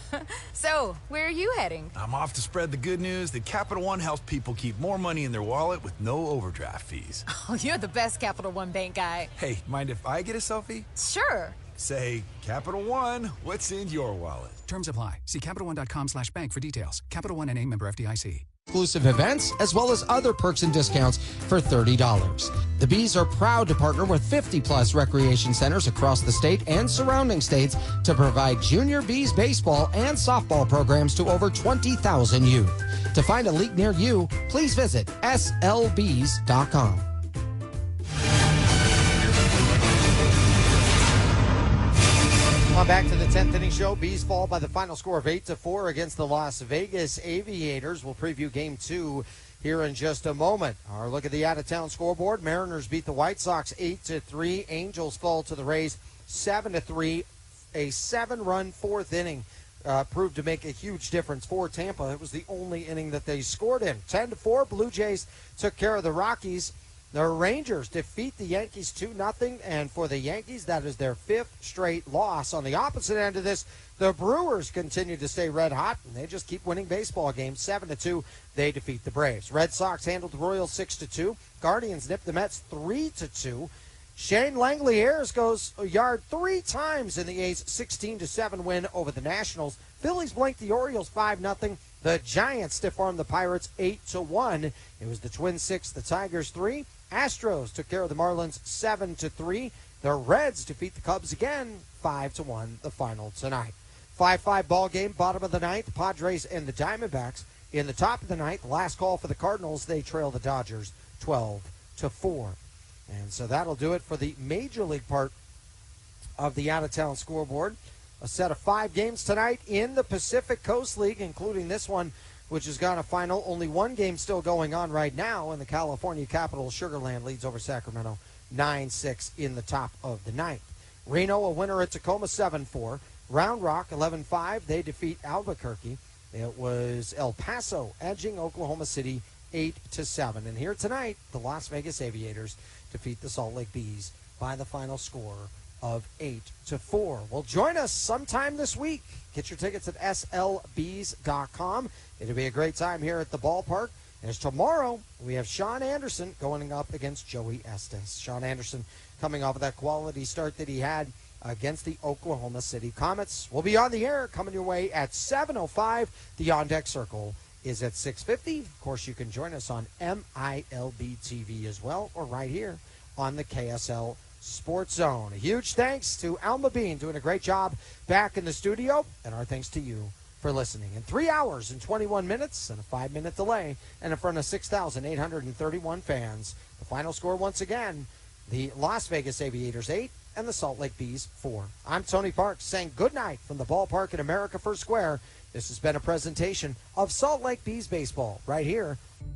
So, where are you heading? I'm off to spread the good news that Capital One helps people keep more money in their wallet with no overdraft fees. Oh, you're the best Capital One Bank guy. Hey, mind if I get a selfie? Sure. Say, Capital One, what's in your wallet? Terms apply. See CapitalOne.com/bank for details. Capital One NA, member FDIC. Exclusive events, as well as other perks and discounts for $30. The Bees are proud to partner with 50-plus recreation centers across the state and surrounding states to provide junior Bees baseball and softball programs to over 20,000 youth. To find a league near you, please visit slbees.com. On back to the 10th inning show. Bees fall by the final score of 8-4 against the Las Vegas Aviators. We'll preview game 2 here in just a moment. Our look at the out-of-town scoreboard. Mariners beat the White Sox 8-3. Angels fall to the Rays 7-3. A 7-run 4th inning proved to make a huge difference for Tampa. It was the only inning that they scored in. 10-4, Blue Jays took care of the Rockies. The Rangers defeat the Yankees 2-0, and for the Yankees, that is their 5th straight loss. On the opposite end of this, the Brewers continue to stay red hot, and they just keep winning baseball games. 7-2, they defeat the Braves. Red Sox handled the Royals 6-2. Guardians nipped the Mets 3-2. Shane Langley-Ayers goes a yard 3 times in the A's 16-7 win over the Nationals. Phillies blanked the Orioles 5-0. The Giants stiff-armed the Pirates 8-1. It was the Twins 6, the Tigers 3. Astros took care of the Marlins 7-3. The Reds defeat the Cubs again 5-1, the final tonight. 5-5 ball game, bottom of the ninth. Padres and the Diamondbacks in the top of the ninth. Last call for the Cardinals. They trail the Dodgers 12-4. And so that'll do it for the major league part of the out-of-town scoreboard. A set of 5 games tonight in the Pacific Coast League, including this one, which has gone a final. Only one game still going on right now, and the California Capital Sugar Land leads over Sacramento 9-6 in the top of the ninth. Reno a winner at Tacoma 7-4. Round Rock 11-5. They defeat Albuquerque. It was El Paso edging Oklahoma City 8-7. And here tonight, the Las Vegas Aviators defeat the Salt Lake Bees by the final score of 8-4. Well, join us sometime this week. Get your tickets at slbees.com. It'll be a great time here at the ballpark. As tomorrow, we have Sean Anderson going up against Joey Estes. Sean Anderson coming off of that quality start that he had against the Oklahoma City Comets. We'll be on the air coming your way at 7:05. The On Deck Circle is at 6:50. Of course, you can join us on MILB TV as well, or right here on the KSL Sports Zone. A huge thanks to Alma Bean doing a great job back in the studio, and our thanks to you for listening. In 3 hours and 21 minutes and a 5-minute delay, and in front of 6,831 fans, the final score once again, the Las Vegas Aviators 8 and the Salt Lake Bees 4. I'm Tony Parks saying good night from the ballpark in America First Square. This has been a presentation of Salt Lake Bees baseball right here